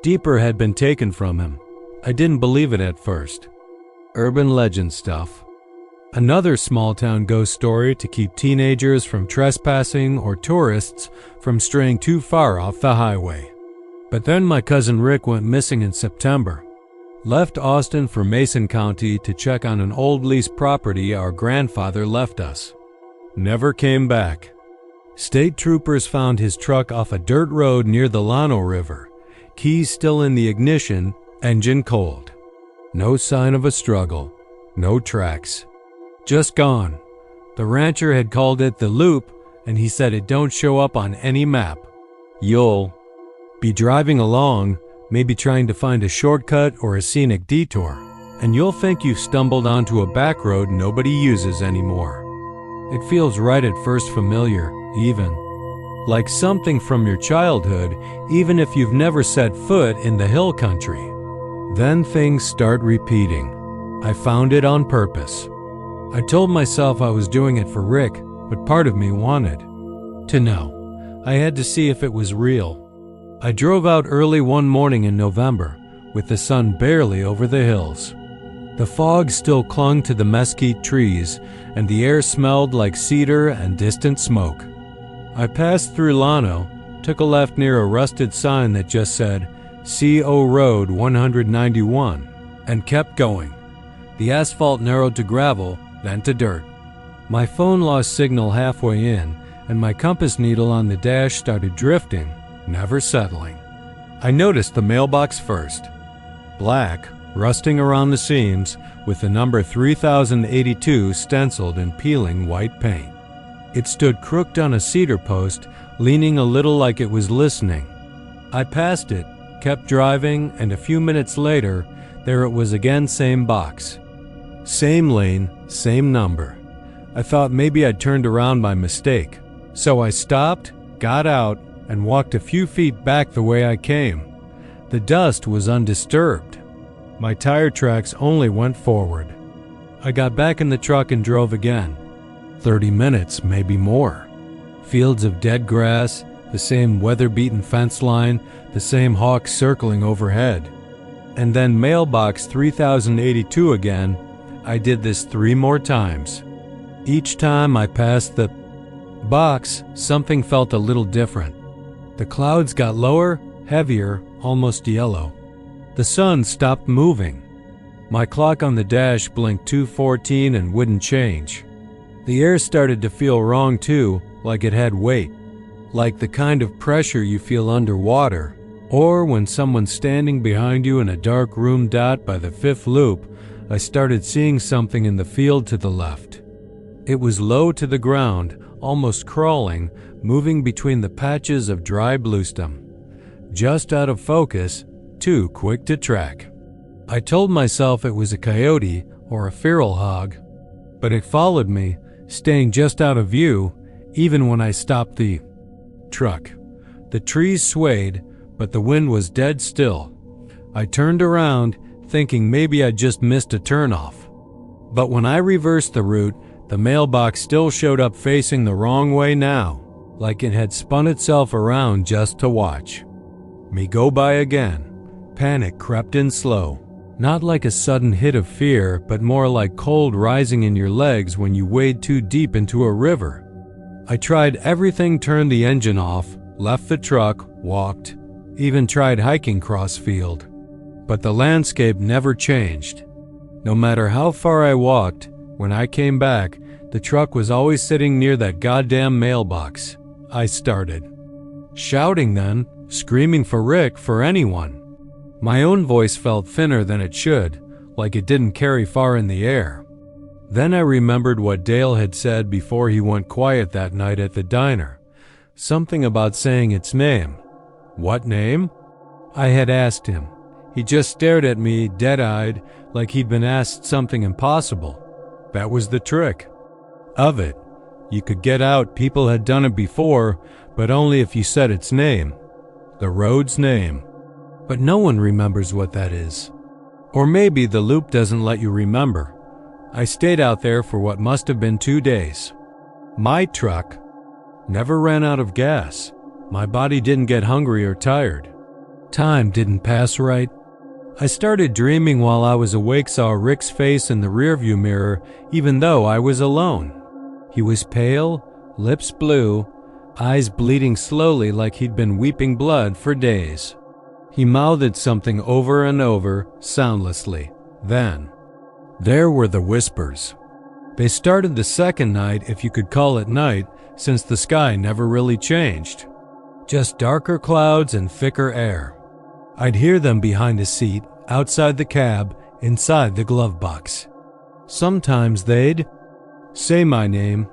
deeper had been taken from him. I didn't believe it at first. Urban legend stuff. Another small-town ghost story to keep teenagers from trespassing or tourists from straying too far off the highway. But then my cousin Rick went missing in September. Left Austin for Mason County to check on an old leased property our grandfather left us. Never came back. State troopers found his truck off a dirt road near the Llano River, keys still in the ignition, engine cold. No sign of a struggle, no tracks. Just gone. The rancher had called it the Loop, and he said it don't show up on any map. You'll be driving along, maybe trying to find a shortcut or a scenic detour, and you'll think you've stumbled onto a back road nobody uses anymore. It feels right at first familiar, even like something from your childhood, even if you've never set foot in the hill country. Then things start repeating. I found it on purpose. I told myself I was doing it for Rick, but part of me wanted to know. I had to see if it was real. I drove out early one morning in November, with the sun barely over the hills. The fog still clung to the mesquite trees, and the air smelled like cedar and distant smoke. I passed through Llano, took a left near a rusted sign that just said, CO Road 191, and kept going. The asphalt narrowed to gravel, then to dirt. My phone lost signal halfway in, and my compass needle on the dash started drifting, never settling. I noticed the mailbox first. Black, rusting around the seams, with the number 3082 stenciled in peeling white paint. It stood crooked on a cedar post, leaning a little like it was listening. I passed it, kept driving, and a few minutes later, there it was again, same box. Same lane, same number. I thought maybe I'd turned around by mistake. So I stopped, got out, and walked a few feet back the way I came. The dust was undisturbed. My tire tracks only went forward. I got back in the truck and drove again. 30 minutes, maybe more. Fields of dead grass, The same weather-beaten fence line, the same hawks circling overhead. And then mailbox 3082 again. I did this 3 more times. Each time I passed the box, something felt a little different. The clouds got lower, heavier, almost yellow. The sun stopped moving. My clock on the dash blinked 2:14 and wouldn't change. The air started to feel wrong too, like it had weight. Like the kind of pressure you feel underwater, or when someone's standing behind you in a dark room. By the 5th loop, I started seeing something in the field to the left. It was low to the ground, almost crawling, moving between the patches of dry bluestem. Just out of focus, too quick to track. I told myself it was a coyote or a feral hog, but it followed me, staying just out of view, even when I stopped the truck. The trees swayed, but the wind was dead still. I turned around, thinking maybe I'd just missed a turnoff. But when I reversed the route, the mailbox still showed up facing the wrong way now, like it had spun itself around just to watch me go by again. Panic crept in slow. Not like a sudden hit of fear, but more like cold rising in your legs when you wade too deep into a river. I tried everything, turned the engine off, left the truck, walked, even tried hiking crossfield. But the landscape never changed. No matter how far I walked, when I came back, the truck was always sitting near that goddamn mailbox. I started shouting then, screaming for Rick, for anyone. My own voice felt thinner than it should, like it didn't carry far in the air. Then I remembered what Dale had said before he went quiet that night at the diner. Something about saying its name. What name? I had asked him. He just stared at me, dead-eyed, like he'd been asked something impossible. That was the trick of it. You could get out, people had done it before, but only if you said its name. The road's name. But no one remembers what that is. Or maybe the loop doesn't let you remember. I stayed out there for what must have been 2 days. My truck never ran out of gas. My body didn't get hungry or tired. Time didn't pass right. I started dreaming while I was awake, saw Rick's face in the rearview mirror, even though I was alone. He was pale, lips blue, eyes bleeding slowly like he'd been weeping blood for days. He mouthed something over and over, soundlessly. Then, there were the whispers. They started the second night, if you could call it night, since the sky never really changed. Just darker clouds and thicker air. I'd hear them behind a seat, outside the cab, inside the glove box. Sometimes they'd say my name.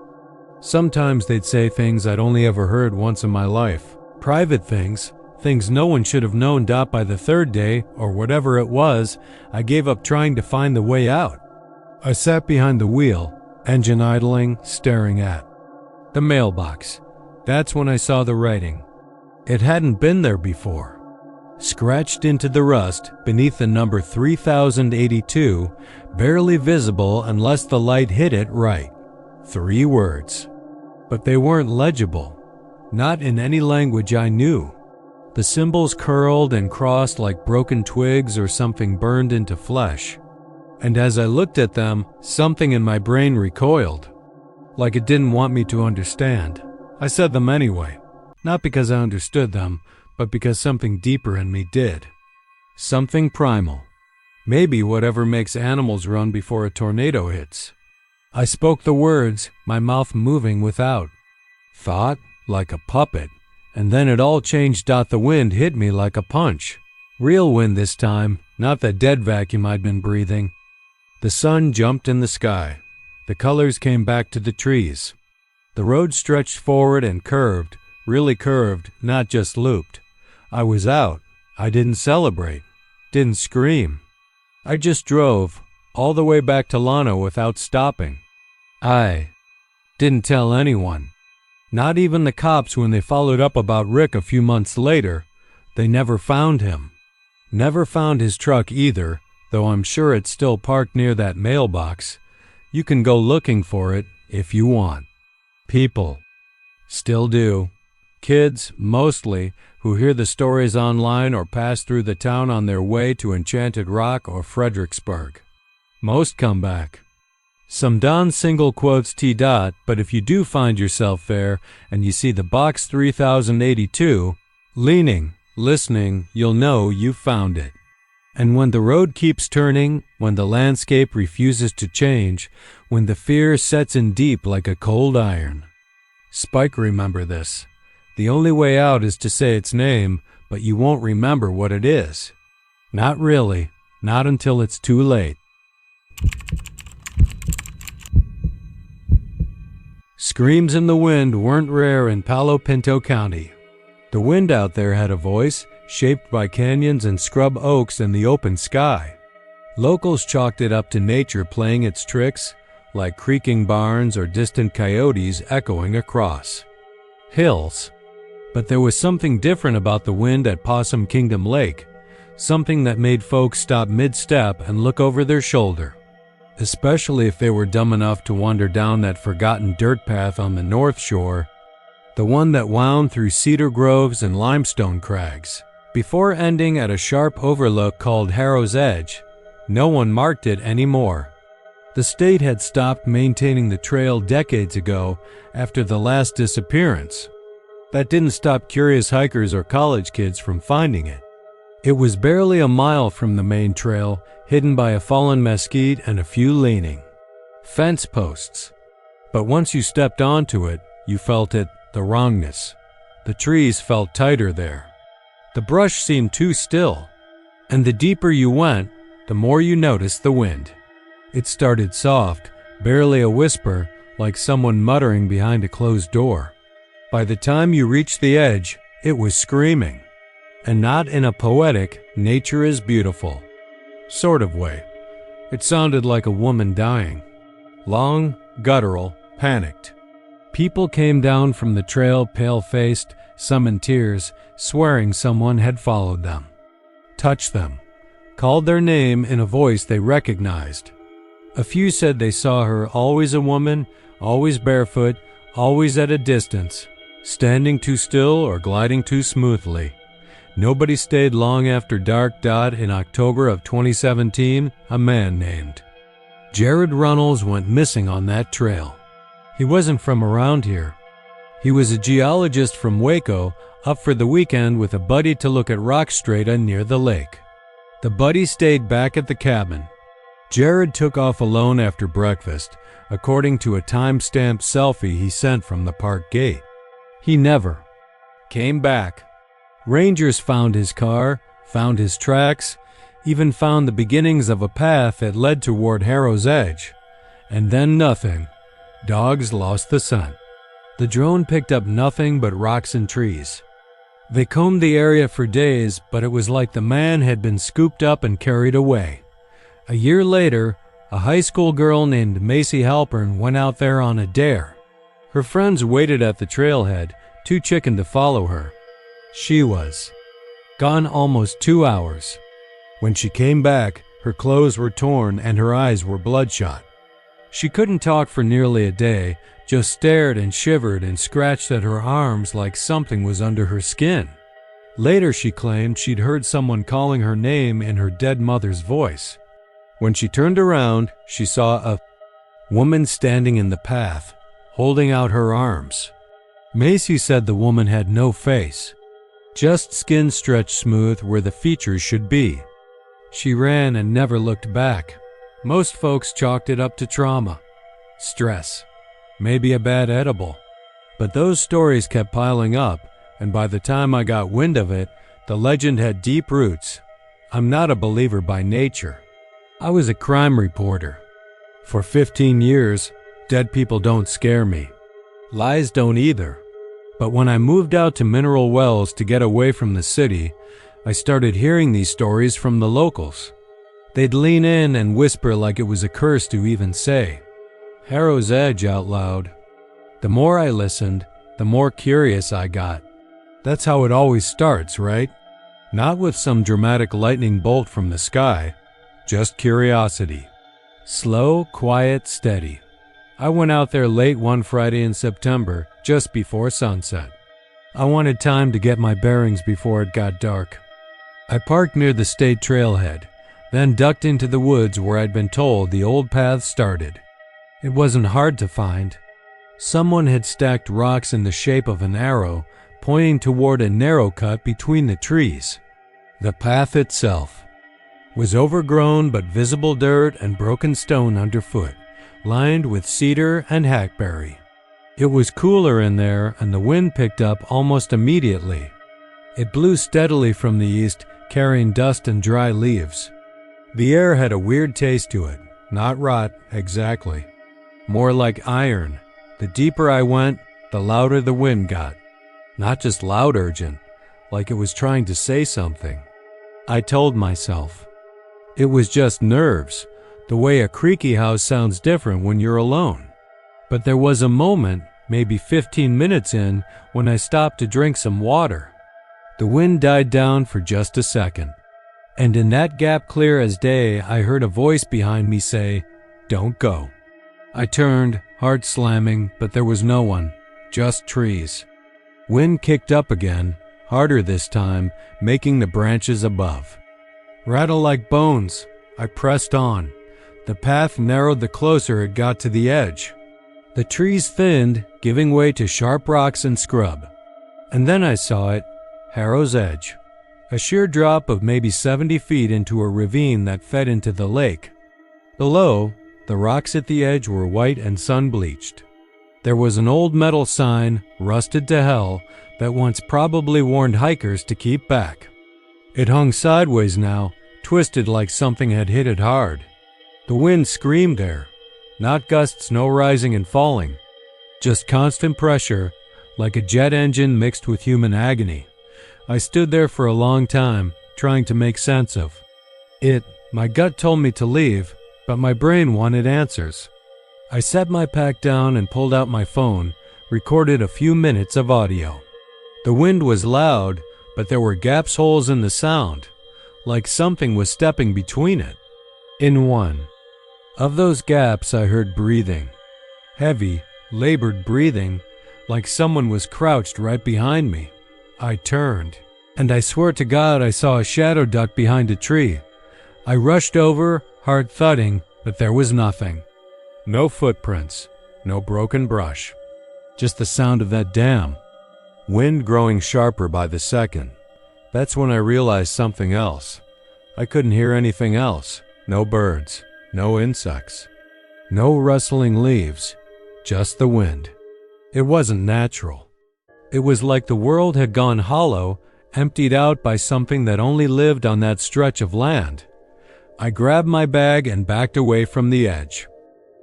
Sometimes they'd say things I'd only ever heard once in my life. Private things. Things no one should have known. By the 3rd day, or whatever it was, I gave up trying to find the way out. I sat behind the wheel, engine idling, staring at the mailbox. That's when I saw the writing. It hadn't been there before. Scratched into the rust, beneath the number 3082, barely visible unless the light hit it right. 3 words. But they weren't legible. Not in any language I knew. The symbols curled and crossed like broken twigs or something burned into flesh. And as I looked at them, something in my brain recoiled. Like it didn't want me to understand. I said them anyway. Not because I understood them, but because something deeper in me did. Something primal. Maybe whatever makes animals run before a tornado hits. I spoke the words, my mouth moving without thought, like a puppet. And then it all changed. The wind hit me like a punch. Real wind this time, not the dead vacuum I'd been breathing. The sun jumped in the sky. The colors came back to the trees. The road stretched forward and curved, really curved, not just looped. I was out. I didn't celebrate, didn't scream. I just drove, all the way back to Lana without stopping. I didn't tell anyone. Not even the cops when they followed up about Rick a few months later. They never found him. Never found his truck either, though I'm sure it's still parked near that mailbox. You can go looking for it if you want. People still do. Kids, mostly, who hear the stories online or pass through the town on their way to Enchanted Rock or Fredericksburg. Most come back. Some Don single quotes T. Dot, but if you do find yourself there and you see the box 3082, leaning, listening, you'll know you found it. And when the road keeps turning, when the landscape refuses to change, when the fear sets in deep like a cold iron. Spike, remember this. The only way out is to say its name, but you won't remember what it is. Not really, not until it's too late. Screams in the wind weren't rare in Palo Pinto County. The wind out there had a voice, shaped by canyons and scrub oaks and the open sky. Locals chalked it up to nature playing its tricks, like creaking barns or distant coyotes echoing across hills. But there was something different about the wind at Possum Kingdom Lake, something that made folks stop mid-step and look over their shoulder, especially if they were dumb enough to wander down that forgotten dirt path on the North Shore, the one that wound through cedar groves and limestone crags. Before ending at a sharp overlook called Harrow's Edge, no one marked it anymore. The state had stopped maintaining the trail decades ago after the last disappearance. That didn't stop curious hikers or college kids from finding it. It was barely a mile from the main trail, hidden by a fallen mesquite and a few leaning fence posts. But once you stepped onto it, you felt it, the wrongness. The trees felt tighter there. The brush seemed too still, and the deeper you went, the more you noticed the wind. It started soft, barely a whisper, like someone muttering behind a closed door. By the time you reached the edge, it was screaming, and not in a poetic, nature is beautiful sort of way. It sounded like a woman dying. Long, guttural, panicked. People came down from the trail pale-faced, some in tears, swearing someone had followed them, touched them, called their name in a voice they recognized. A few said they saw her, always a woman, always barefoot, always at a distance, standing too still or gliding too smoothly. Nobody stayed long after dark. In October of 2017, a man named Jared Runnels went missing on that trail. He wasn't from around here. He was a geologist from Waco, up for the weekend with a buddy to look at rock strata near the lake. The buddy stayed back at the cabin. Jared took off alone after breakfast, according to a time-stamped selfie he sent from the park gate. He never came back. Rangers found his car, found his tracks, even found the beginnings of a path that led toward Harrow's Edge. And then nothing. Dogs lost the scent. The drone picked up nothing but rocks and trees. They combed the area for days, but it was like the man had been scooped up and carried away. A year later, a high school girl named Macy Halpern went out there on a dare. Her friends waited at the trailhead, too chicken to follow her. She was gone almost 2 hours. When she came back, her clothes were torn and her eyes were bloodshot. She couldn't talk for nearly a day, just stared and shivered and scratched at her arms like something was under her skin. Later, she claimed she'd heard someone calling her name in her dead mother's voice. When she turned around, she saw a woman standing in the path, holding out her arms. Macy said the woman had no face, just skin stretched smooth where the features should be. She ran and never looked back. Most folks chalked it up to trauma, stress, maybe a bad edible. But those stories kept piling up, and by the time I got wind of it, the legend had deep roots. I'm not a believer by nature. I was a crime reporter. For 15 years, dead people don't scare me. Lies don't either. But when I moved out to Mineral Wells to get away from the city, I started hearing these stories from the locals. They'd lean in and whisper like it was a curse to even say Harrow's Edge out loud. The more I listened, the more curious I got. That's how it always starts, right? Not with some dramatic lightning bolt from the sky, just curiosity. Slow, quiet, steady. I went out there late one Friday in September, just before sunset. I wanted time to get my bearings before it got dark. I parked near the state trailhead, then ducked into the woods where I'd been told the old path started. It wasn't hard to find. Someone had stacked rocks in the shape of an arrow, pointing toward a narrow cut between the trees. The path itself was overgrown but visible dirt and broken stone underfoot, lined with cedar and hackberry. It was cooler in there, and the wind picked up almost immediately. It blew steadily from the east, carrying dust and dry leaves. The air had a weird taste to it, not rot exactly, more like iron. The deeper I went, the louder the wind got. Not just loud urgent, like it was trying to say something. I told myself. It was just nerves, the way a creaky house sounds different when you're alone. But there was a moment, maybe 15 minutes in, when I stopped to drink some water. The wind died down for just a second, and in that gap clear as day, I heard a voice behind me say, "Don't go." I turned, heart slamming, but there was no one, just trees. Wind kicked up again, harder this time, making the branches above rattle like bones. I pressed on. The path narrowed the closer it got to the edge. The trees thinned, giving way to sharp rocks and scrub. And then I saw it, Harrow's Edge, a sheer drop of maybe 70 feet into a ravine that fed into the lake. Below, the rocks at the edge were white and sun-bleached. There was an old metal sign, rusted to hell, that once probably warned hikers to keep back. It hung sideways now, twisted like something had hit it hard. The wind screamed there, not gusts, no rising and falling, just constant pressure, like a jet engine mixed with human agony. I stood there for a long time, trying to make sense of it. My gut told me to leave, but my brain wanted answers. I set my pack down and pulled out my phone, recorded a few minutes of audio. The wind was loud, but there were gaps, holes in the sound, like something was stepping between it. In one of those gaps, I heard breathing. Heavy, labored breathing, like someone was crouched right behind me. I turned, and I swear to God I saw a shadow duck behind a tree. I rushed over, heart thudding, but there was nothing. No footprints, no broken brush, just the sound of that dam. Wind growing sharper by the second. That's when I realized something else. I couldn't hear anything else. No birds, no insects, no rustling leaves, just the wind. It wasn't natural. It was like the world had gone hollow, emptied out by something that only lived on that stretch of land. I grabbed my bag and backed away from the edge.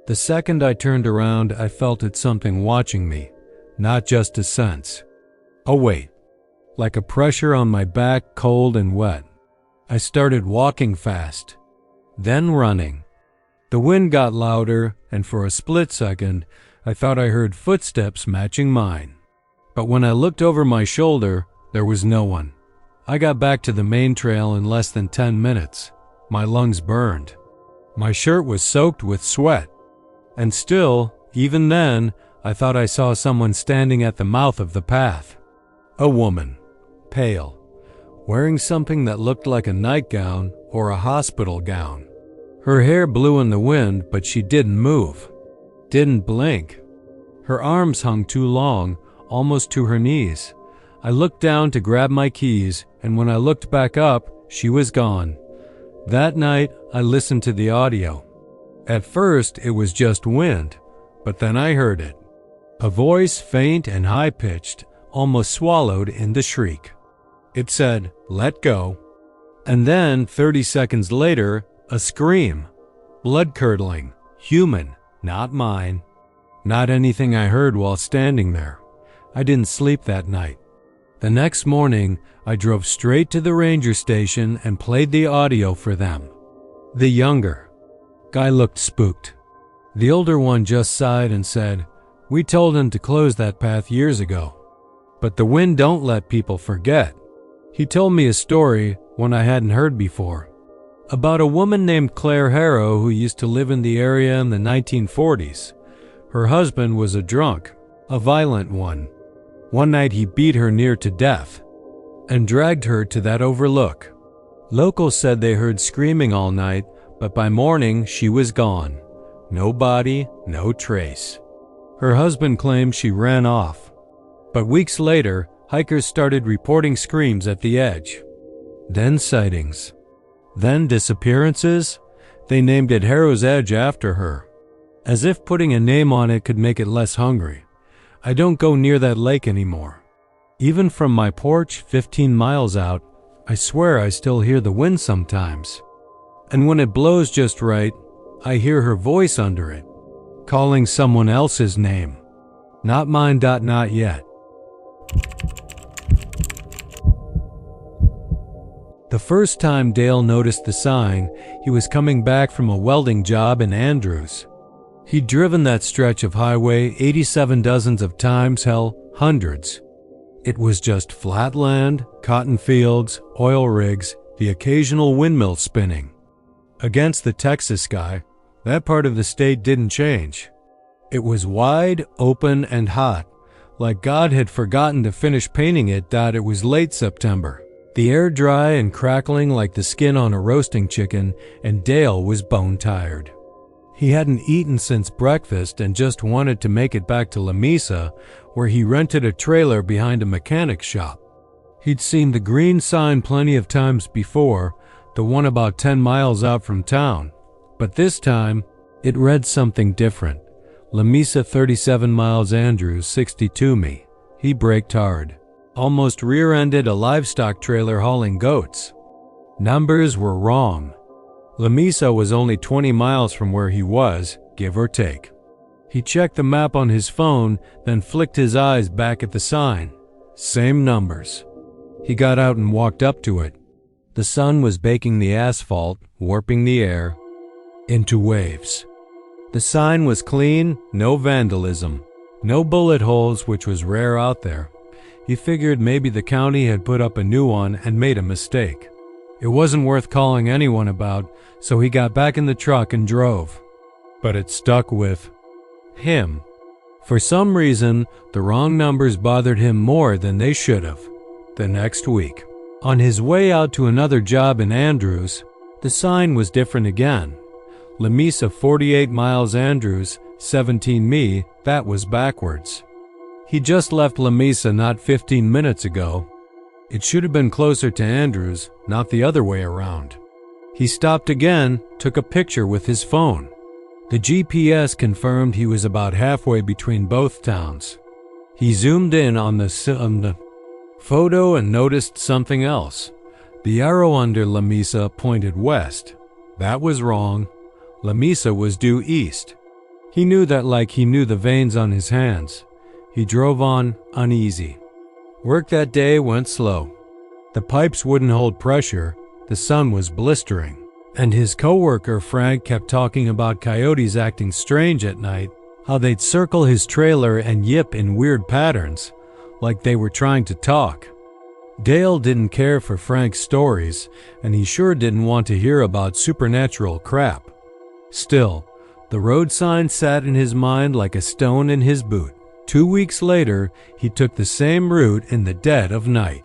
The second I turned around, I felt it something watching me, not just a sense. A weight, like a pressure on my back, cold and wet. I started walking fast, then running. The wind got louder, and for a split second, I thought I heard footsteps matching mine. But when I looked over my shoulder, there was no one. I got back to the main trail in less than 10 minutes. My lungs burned. My shirt was soaked with sweat. And still, even then, I thought I saw someone standing at the mouth of the path. A woman, pale, wearing something that looked like a nightgown or a hospital gown. Her hair blew in the wind, but she didn't move, didn't blink. Her arms hung too long, almost to her knees. I looked down to grab my keys, and when I looked back up, she was gone. That night, I listened to the audio. At first, it was just wind, but then I heard it. A voice, faint and high-pitched, almost swallowed in the shriek. It said, "Let go." And then, 30 seconds later, a scream. Blood-curdling, human, not mine. Not anything I heard while standing there. I didn't sleep that night. The next morning, I drove straight to the ranger station and played the audio for them. The younger guy looked spooked. The older one just sighed and said, "We told him to close that path years ago. But the wind don't let people forget." He told me a story, one I hadn't heard before, about a woman named Claire Harrow who used to live in the area in the 1940s. Her husband was a drunk, a violent one. One night he beat her near to death and dragged her to that overlook. Locals said they heard screaming all night, but by morning she was gone. No body, no trace. Her husband claimed she ran off. But weeks later, hikers started reporting screams at the edge. Then sightings. Then disappearances. They named it Harrow's Edge after her, as if putting a name on it could make it less hungry. I don't go near that lake anymore. Even from my porch 15 miles out, I swear I still hear the wind sometimes. And when it blows just right, I hear her voice under it, calling someone else's name. Not mine. Not yet. The first time Dale noticed the sign, he was coming back from a welding job in Andrews. He'd driven that stretch of highway 87 dozens of times, hell, hundreds. It was just flat land, cotton fields, oil rigs, the occasional windmill spinning. Against the Texas sky, that part of the state didn't change. It was wide, open, and hot, like God had forgotten to finish painting it. It was late September. The air dry and crackling like the skin on a roasting chicken, and Dale was bone-tired. He hadn't eaten since breakfast and just wanted to make it back to La Mesa, where he rented a trailer behind a mechanic's shop. He'd seen the green sign plenty of times before, the one about 10 miles out from town. But this time, it read something different. La Mesa 37 miles Andrews 62 me. He braked hard. Almost rear-ended a livestock trailer hauling goats. Numbers were wrong. La Mesa was only 20 miles from where he was, give or take. He checked the map on his phone, then flicked his eyes back at the sign. Same numbers. He got out and walked up to it. The sun was baking the asphalt, warping the air into waves. The sign was clean, no vandalism, no bullet holes, which was rare out there. He figured maybe the county had put up a new one and made a mistake. It wasn't worth calling anyone about, so he got back in the truck and drove. But it stuck with him. For some reason, the wrong numbers bothered him more than they should have. The next week, on his way out to another job in Andrews, the sign was different again. La Mesa 48 miles Andrews, 17 me, that was backwards. He just left La Mesa not 15 minutes ago. It should have been closer to Andrews, not the other way around. He stopped again, took a picture with his phone. The GPS confirmed he was about halfway between both towns. He zoomed in on the photo and noticed something else. The arrow under La Mesa pointed west. That was wrong. La Mesa was due east. He knew that like he knew the veins on his hands. He drove on, uneasy. Work that day went slow. The pipes wouldn't hold pressure, the sun was blistering, and his coworker Frank kept talking about coyotes acting strange at night, how they'd circle his trailer and yip in weird patterns, like they were trying to talk. Dale didn't care for Frank's stories, and he sure didn't want to hear about supernatural crap. Still, the road sign sat in his mind like a stone in his boot. 2 weeks later, he took the same route in the dead of night.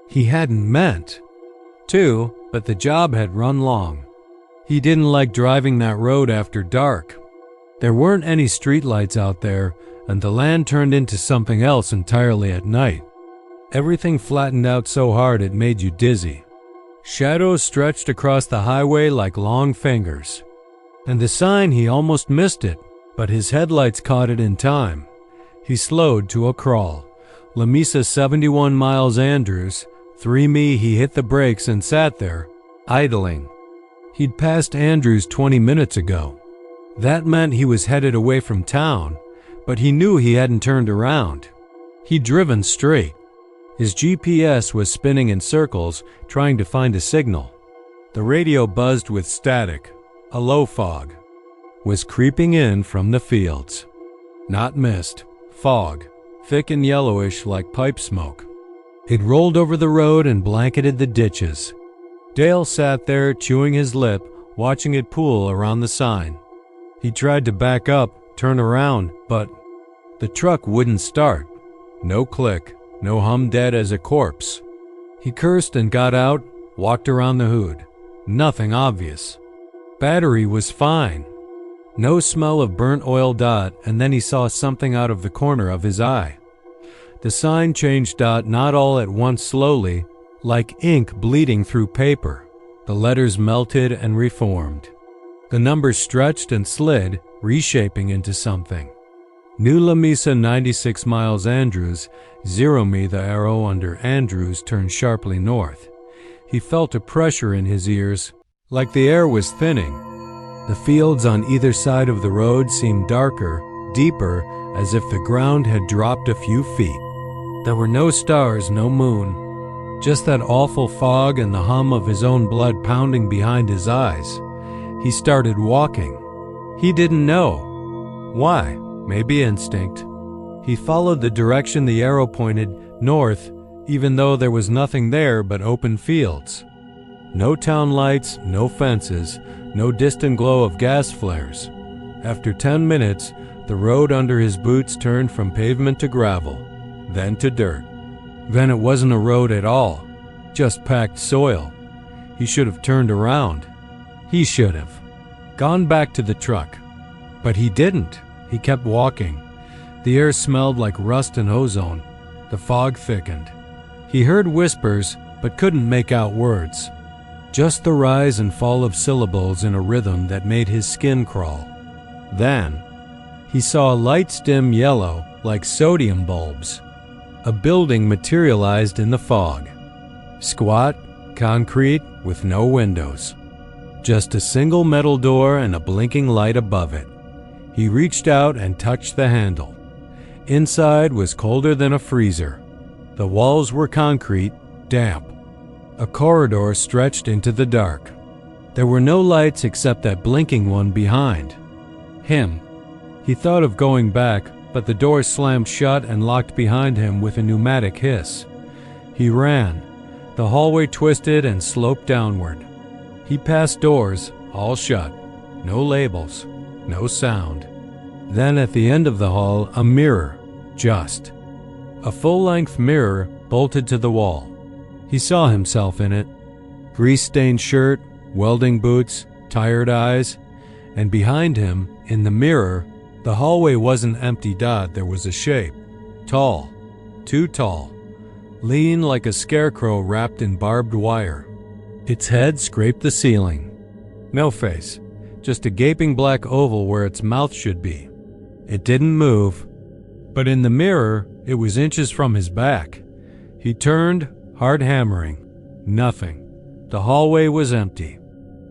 He hadn't meant to, but the job had run long. He didn't like driving that road after dark. There weren't any streetlights out there, and the land turned into something else entirely at night. Everything flattened out so hard it made you dizzy. Shadows stretched across the highway like long fingers. And the sign, he almost missed it, but his headlights caught it in time. He slowed to a crawl. La Mesa 71 miles Andrews, 3 me. He hit the brakes and sat there, idling. He'd passed Andrews 20 minutes ago. That meant he was headed away from town, but he knew he hadn't turned around. He'd driven straight. His GPS was spinning in circles, trying to find a signal. The radio buzzed with static. A low fog was creeping in from the fields. Not mist. Fog, thick and yellowish like pipe smoke. It rolled over the road and blanketed the ditches. Dale sat there, chewing his lip, watching it pool around the sign. He tried to back up, turn around, but the truck wouldn't start. No click, no hum, dead as a corpse. He cursed and got out, walked around the hood. Nothing obvious. Battery was fine. No smell of burnt oil. And then he saw something out of the corner of his eye. The sign changed. Not all at once, slowly, like ink bleeding through paper. The letters melted and reformed. The numbers stretched and slid, reshaping into something. New Lamesa 96 miles Andrews, 0 me. The arrow under Andrews turned sharply north. He felt a pressure in his ears, like the air was thinning. The fields on either side of the road seemed darker, deeper, as if the ground had dropped a few feet. There were no stars, no moon, just that awful fog and the hum of his own blood pounding behind his eyes. He started walking. He didn't know. Why? Maybe instinct. He followed the direction the arrow pointed, north, even though there was nothing there but open fields. No town lights, no fences, no distant glow of gas flares. After 10 minutes, the road under his boots turned from pavement to gravel, then to dirt. Then it wasn't a road at all, just packed soil. He should have turned around. He should have gone back to the truck. But he didn't. He kept walking. The air smelled like rust and ozone. The fog thickened. He heard whispers, but couldn't make out words. Just the rise and fall of syllables in a rhythm that made his skin crawl. Then, he saw lights dim yellow like sodium bulbs. A building materialized in the fog. Squat, concrete, with no windows. Just a single metal door and a blinking light above it. He reached out and touched the handle. Inside was colder than a freezer. The walls were concrete, damp. A corridor stretched into the dark. There were no lights except that blinking one behind him. He thought of going back, but the door slammed shut and locked behind him with a pneumatic hiss. He ran. The hallway twisted and sloped downward. He passed doors, all shut. No labels, no sound. Then at the end of the hall, a mirror, just. A full-length mirror bolted to the wall. He saw himself in it. Grease-stained shirt, welding boots, tired eyes, and behind him, in the mirror, the hallway wasn't empty. There was a shape. Tall. Too tall. Lean like a scarecrow wrapped in barbed wire. Its head scraped the ceiling. No face. Just a gaping black oval where its mouth should be. It didn't move. But in the mirror, it was inches from his back. He turned, hard hammering. Nothing. The hallway was empty.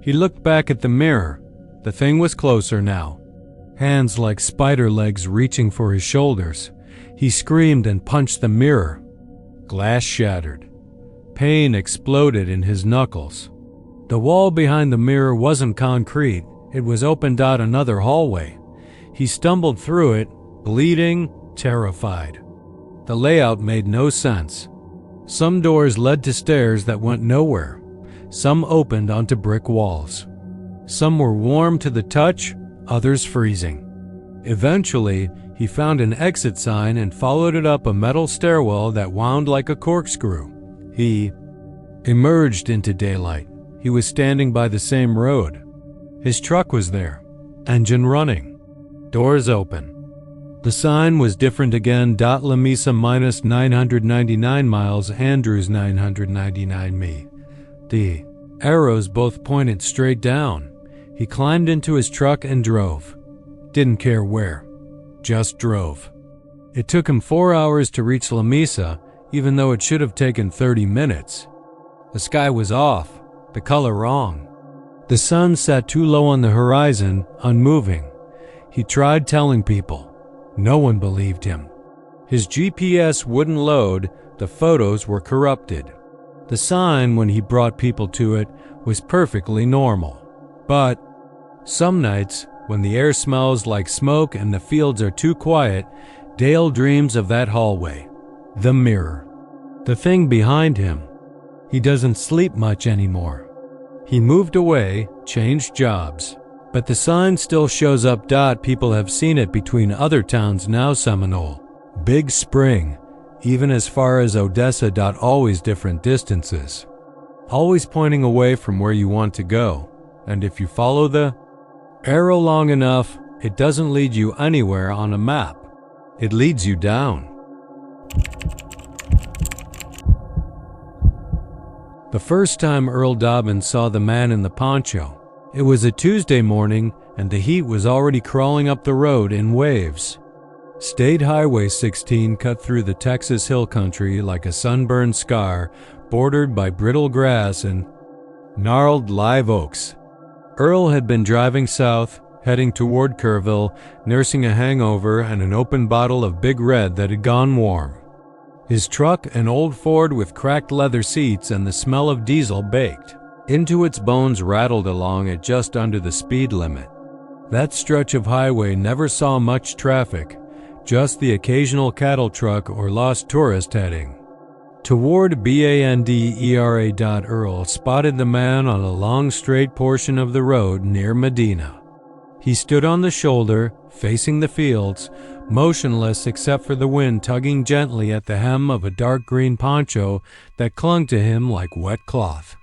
He looked back at the mirror. The thing was closer now. Hands like spider legs reaching for his shoulders. He screamed and punched the mirror. Glass shattered. Pain exploded in his knuckles. The wall behind the mirror wasn't concrete. It was open. Another hallway. He stumbled through it, bleeding, terrified. The layout made no sense. Some doors led to stairs that went nowhere. Some opened onto brick walls. Some were warm to the touch, others freezing. Eventually, he found an exit sign and followed it up a metal stairwell that wound like a corkscrew. He emerged into daylight. He was standing by the same road. His truck was there, engine running, doors open. The sign was different again. La Mesa minus 999 miles, Andrews 999 me. The arrows both pointed straight down. He climbed into his truck and drove. Didn't care where. Just drove. It took him 4 hours to reach La Mesa, even though it should have taken 30 minutes. The sky was off, the color wrong. The sun sat too low on the horizon, unmoving. He tried telling people. No one believed him. His GPS wouldn't load, the photos were corrupted. The sign, when he brought people to it, was perfectly normal. But some nights, when the air smells like smoke and the fields are too quiet, Dale dreams of that hallway. The mirror. The thing behind him. He doesn't sleep much anymore. He moved away, changed jobs. But the sign still shows up. People have seen it between other towns now. Seminole, Big Spring, even as far as Odessa. Always different distances, always pointing away from where you want to go, and if you follow the arrow long enough, it doesn't lead you anywhere on a map. It leads you down. The first time Earl Dobbins saw the man in the poncho, it was a Tuesday morning and the heat was already crawling up the road in waves. State Highway 16 cut through the Texas hill country like a sunburned scar, bordered by brittle grass and gnarled live oaks. Earl had been driving south, heading toward Kerrville, nursing a hangover and an open bottle of Big Red that had gone warm. His truck, an old Ford with cracked leather seats and the smell of diesel baked into its bones, rattled along at just under the speed limit. That stretch of highway never saw much traffic, just the occasional cattle truck or lost tourist heading toward Bandera. Earl spotted the man on a long straight portion of the road near Medina. He stood on the shoulder, facing the fields, motionless except for the wind tugging gently at the hem of a dark green poncho that clung to him like wet cloth.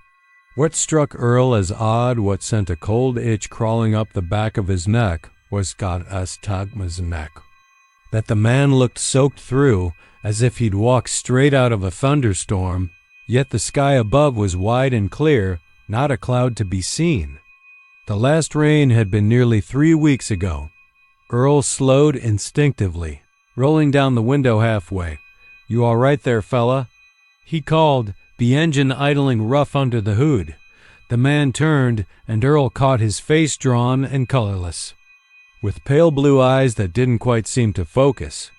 What struck Earl as odd, what sent a cold itch crawling up the back of his neck, was Tagma's neck. That the man looked soaked through, as if he'd walked straight out of a thunderstorm, yet the sky above was wide and clear, not a cloud to be seen. The last rain had been nearly 3 weeks ago. Earl slowed instinctively, rolling down the window halfway. "You all right there, fella?" he called, the engine idling rough under the hood. The man turned, and Earl caught his face drawn and colorless, with pale blue eyes that didn't quite seem to focus.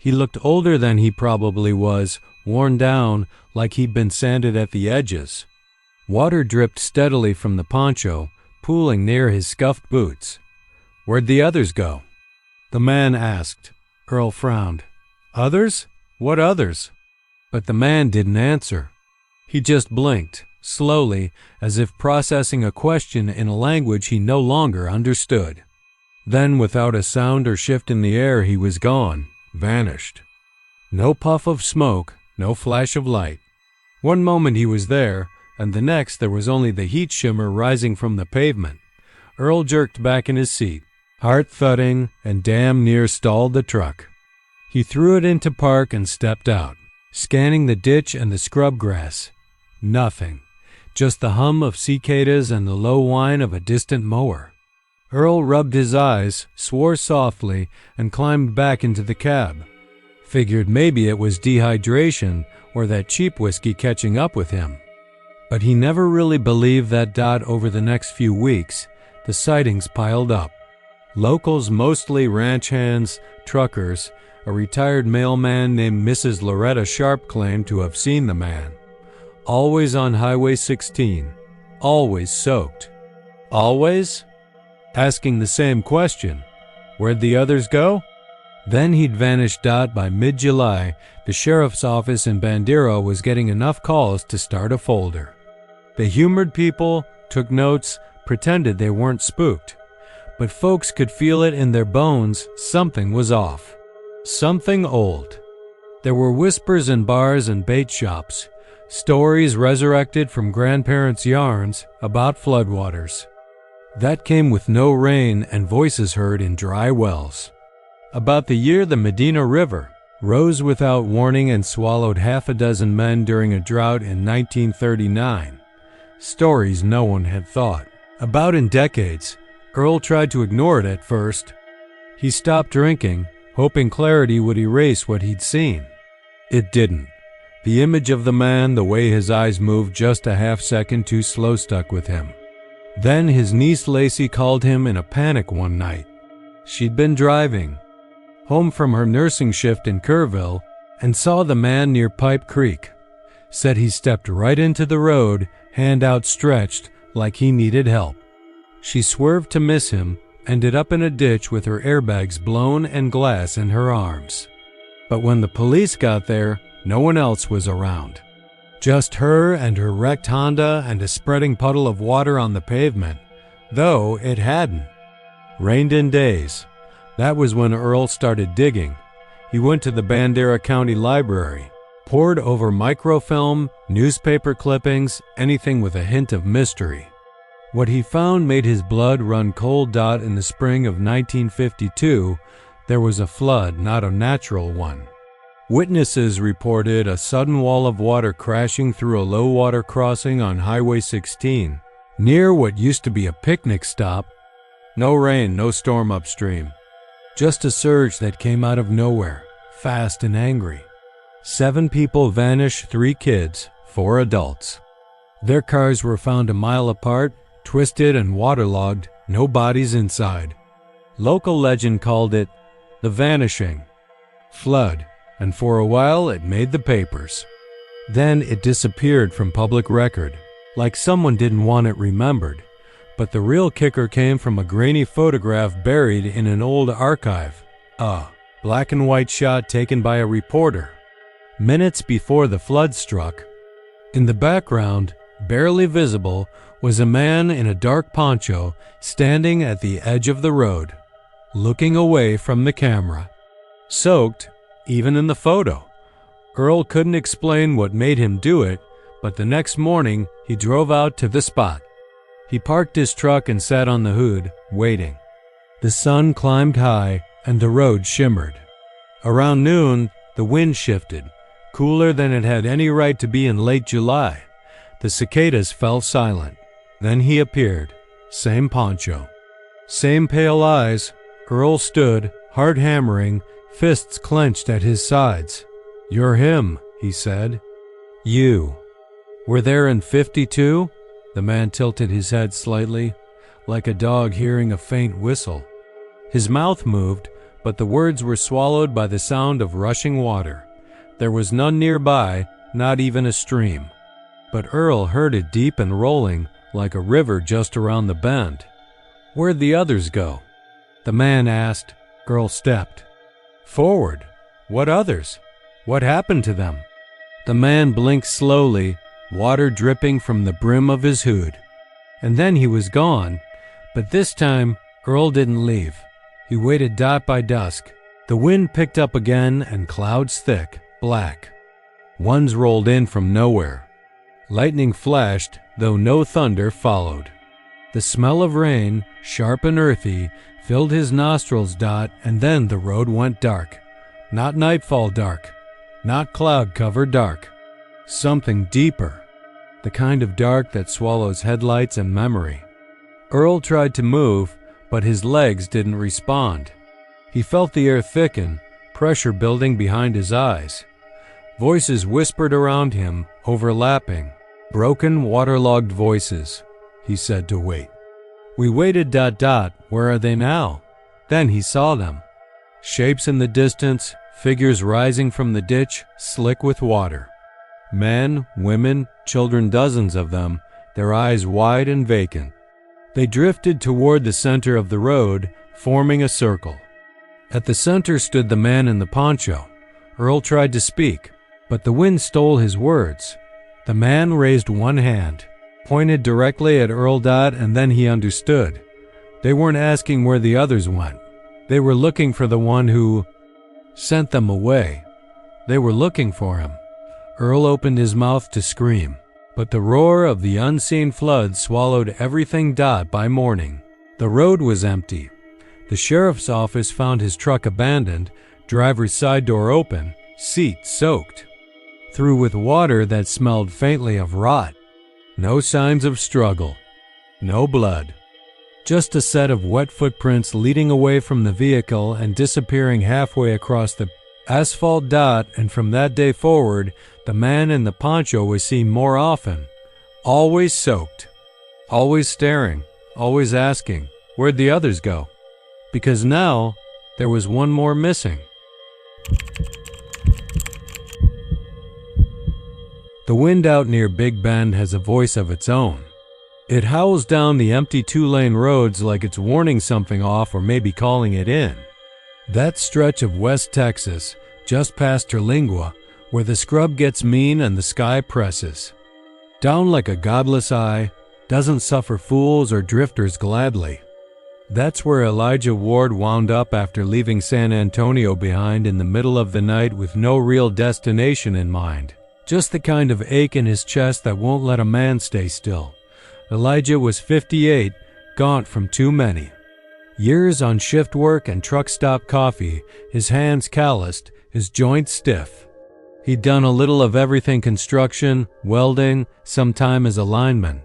He looked older than he probably was, worn down, like he'd been sanded at the edges. Water dripped steadily from the poncho, pooling near his scuffed boots. "Where'd the others go?" the man asked. Earl frowned. "Others? What others?" But the man didn't answer. He just blinked, slowly, as if processing a question in a language he no longer understood. Then, without a sound or shift in the air, he was gone, vanished. No puff of smoke, no flash of light. One moment he was there, and the next there was only the heat shimmer rising from the pavement. Earl jerked back in his seat, heart thudding, and damn near stalled the truck. He threw it into park and stepped out, scanning the ditch and the scrub grass. Nothing, just the hum of cicadas and the low whine of a distant mower. Earl rubbed his eyes, swore softly, and climbed back into the cab. Figured maybe it was dehydration or that cheap whiskey catching up with him. But he never really believed that. Over the next few weeks, the sightings piled up. Locals, mostly ranch hands, truckers, a retired mailman named Mrs. Loretta Sharp claimed to have seen the man. Always on Highway 16, always soaked. Always? Asking the same question. Where'd the others go? Then he'd vanished. By mid-July, the sheriff's office in Bandera was getting enough calls to start a folder. They humored people, took notes, pretended they weren't spooked. But folks could feel it in their bones. Something was off. Something old. There were whispers in bars and bait shops, stories resurrected from grandparents' yarns about floodwaters. That came with no rain and voices heard in dry wells. About the year the Medina River rose without warning and swallowed half a dozen men during a drought in 1939. Stories no one had thought about in decades. Earl tried to ignore it at first. He stopped drinking, hoping clarity would erase what he'd seen. It didn't. The image of the man, the way his eyes moved just a half second too slow, stuck with him. Then his niece Lacey called him in a panic one night. She'd been driving home from her nursing shift in Kerrville and saw the man near Pipe Creek. Said he stepped right into the road, hand outstretched, like he needed help. She swerved to miss him, ended up in a ditch with her airbags blown and glass in her arms. But when the police got there, no one else was around. Just her and her wrecked Honda and a spreading puddle of water on the pavement, though it hadn't rained in days. That was when Earl started digging. he went to the Bandera County Library, pored over microfilm, newspaper clippings, anything with a hint of mystery. What he found made his blood run cold. In the spring of 1952, there was a flood, not a natural one. Witnesses reported a sudden wall of water crashing through a low-water crossing on Highway 16, near what used to be a picnic stop. No rain, no storm upstream. Just a surge that came out of nowhere, fast and angry. 7 people vanished, 3 kids, 4 adults. Their cars were found a mile apart, twisted and waterlogged, no bodies inside. Local legend called it the vanishing flood, and for a while it made the papers. Then it disappeared from public record, like someone didn't want it remembered. But the real kicker came from a grainy photograph buried in an old archive. A black and white shot taken by a reporter, minutes before the flood struck. In the background, barely visible, was a man in a dark poncho standing at the edge of the road, looking away from the camera. Soaked, even in the photo. Earl couldn't explain what made him do it, but the next morning he drove out to the spot. He parked his truck and sat on the hood, waiting. The sun climbed high and the road shimmered. Around noon, the wind shifted, cooler than it had any right to be in late July. The cicadas fell silent. Then he appeared, same poncho, same pale eyes. Earl stood, heart hammering, fists clenched at his sides. "You're him," he said. "You. Were there in 52? The man tilted his head slightly, like a dog hearing a faint whistle. His mouth moved, but the words were swallowed by the sound of rushing water. There was none nearby, not even a stream. But Earl heard it deep and rolling, like a river just around the bend. "Where'd the others go?" the man asked. Earl stepped forward. "What others? What happened to them?" The man blinked slowly, water dripping from the brim of his hood. And then he was gone, but this time Earl didn't leave. He waited by dusk. The wind picked up again and clouds thick, black. Ones rolled in from nowhere. Lightning flashed, though no thunder followed. The smell of rain, sharp and earthy, filled his nostrils. And then the road went dark. Not nightfall dark, not cloud-covered dark. Something deeper, the kind of dark that swallows headlights and memory. Earl tried to move, but his legs didn't respond. He felt the air thicken, pressure building behind his eyes. Voices whispered around him, overlapping. Broken, waterlogged voices. He said to wait. We waited. Where are they now? Then he saw them. Shapes in the distance, figures rising from the ditch, slick with water. Men, women, children, dozens of them, their eyes wide and vacant. They drifted toward the center of the road, forming a circle. At the center stood the man in the poncho. Earl tried to speak, but the wind stole his words. The man raised one hand, pointed directly at Earl. And then he understood. They weren't asking where the others went. They were looking for the one who sent them away. They were looking for him. Earl opened his mouth to scream, but the roar of the unseen flood swallowed everything. By morning, the road was empty. The sheriff's office found his truck abandoned, driver's side door open, seat soaked through with water that smelled faintly of rot. No signs of struggle. No blood. Just a set of wet footprints leading away from the vehicle and disappearing halfway across the asphalt. And from that day forward, the man in the poncho was seen more often. Always soaked. Always staring. Always asking, where'd the others go? Because now, there was one more missing. The wind out near Big Bend has a voice of its own. It howls down the empty two-lane roads like it's warning something off or maybe calling it in. That stretch of West Texas, just past Terlingua, where the scrub gets mean and the sky presses down like a godless eye, doesn't suffer fools or drifters gladly. That's where Elijah Ward wound up after leaving San Antonio behind in the middle of the night with no real destination in mind. Just the kind of ache in his chest that won't let a man stay still. Elijah was 58, gaunt from too many. Years on shift work and truck stop coffee, his hands calloused, his joints stiff. He'd done a little of everything: construction, welding, some time as a lineman.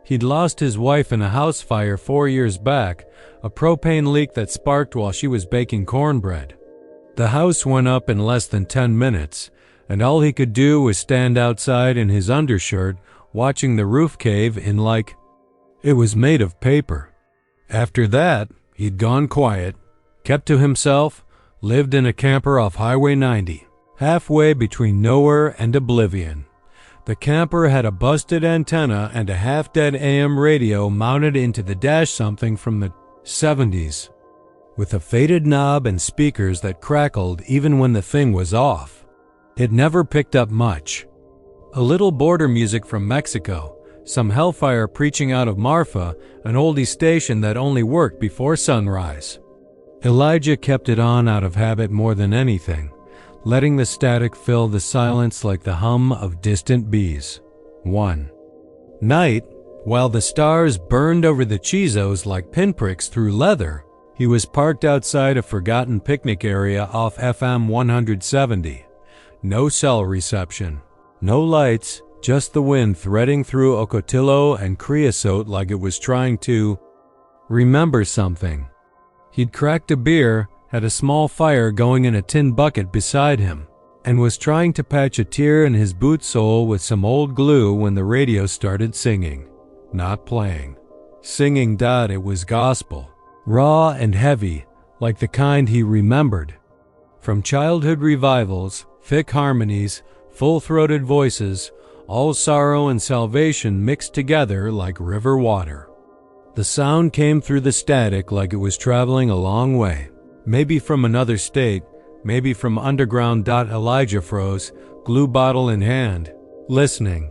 He'd lost his wife in a house fire 4 years back, a propane leak that sparked while she was baking cornbread. The house went up in less than 10 minutes, and all he could do was stand outside in his undershirt, watching the roof cave in like it was made of paper. After that, he'd gone quiet, kept to himself, lived in a camper off Highway 90, halfway between nowhere and oblivion. The camper had a busted antenna and a half-dead AM radio mounted into the dash, something from the 70s, with a faded knob and speakers that crackled even when the thing was off. It never picked up much. A little border music from Mexico, some hellfire preaching out of Marfa, an oldie station that only worked before sunrise. Elijah kept it on out of habit more than anything, letting the static fill the silence like the hum of distant bees. One night, while the stars burned over the Chizos like pinpricks through leather, he was parked outside a forgotten picnic area off FM 170. No cell reception, no lights, just the wind threading through Ocotillo and creosote like it was trying to remember something. He'd cracked a beer, had a small fire going in a tin bucket beside him, and was trying to patch a tear in his boot sole with some old glue when the radio started singing. Not playing. Singing. It was gospel. Raw and heavy, like the kind he remembered. From childhood revivals, thick harmonies, full-throated voices, all sorrow and salvation mixed together like river water. The sound came through the static like it was traveling a long way. Maybe from another state, maybe from underground. Elijah froze, glue bottle in hand, listening.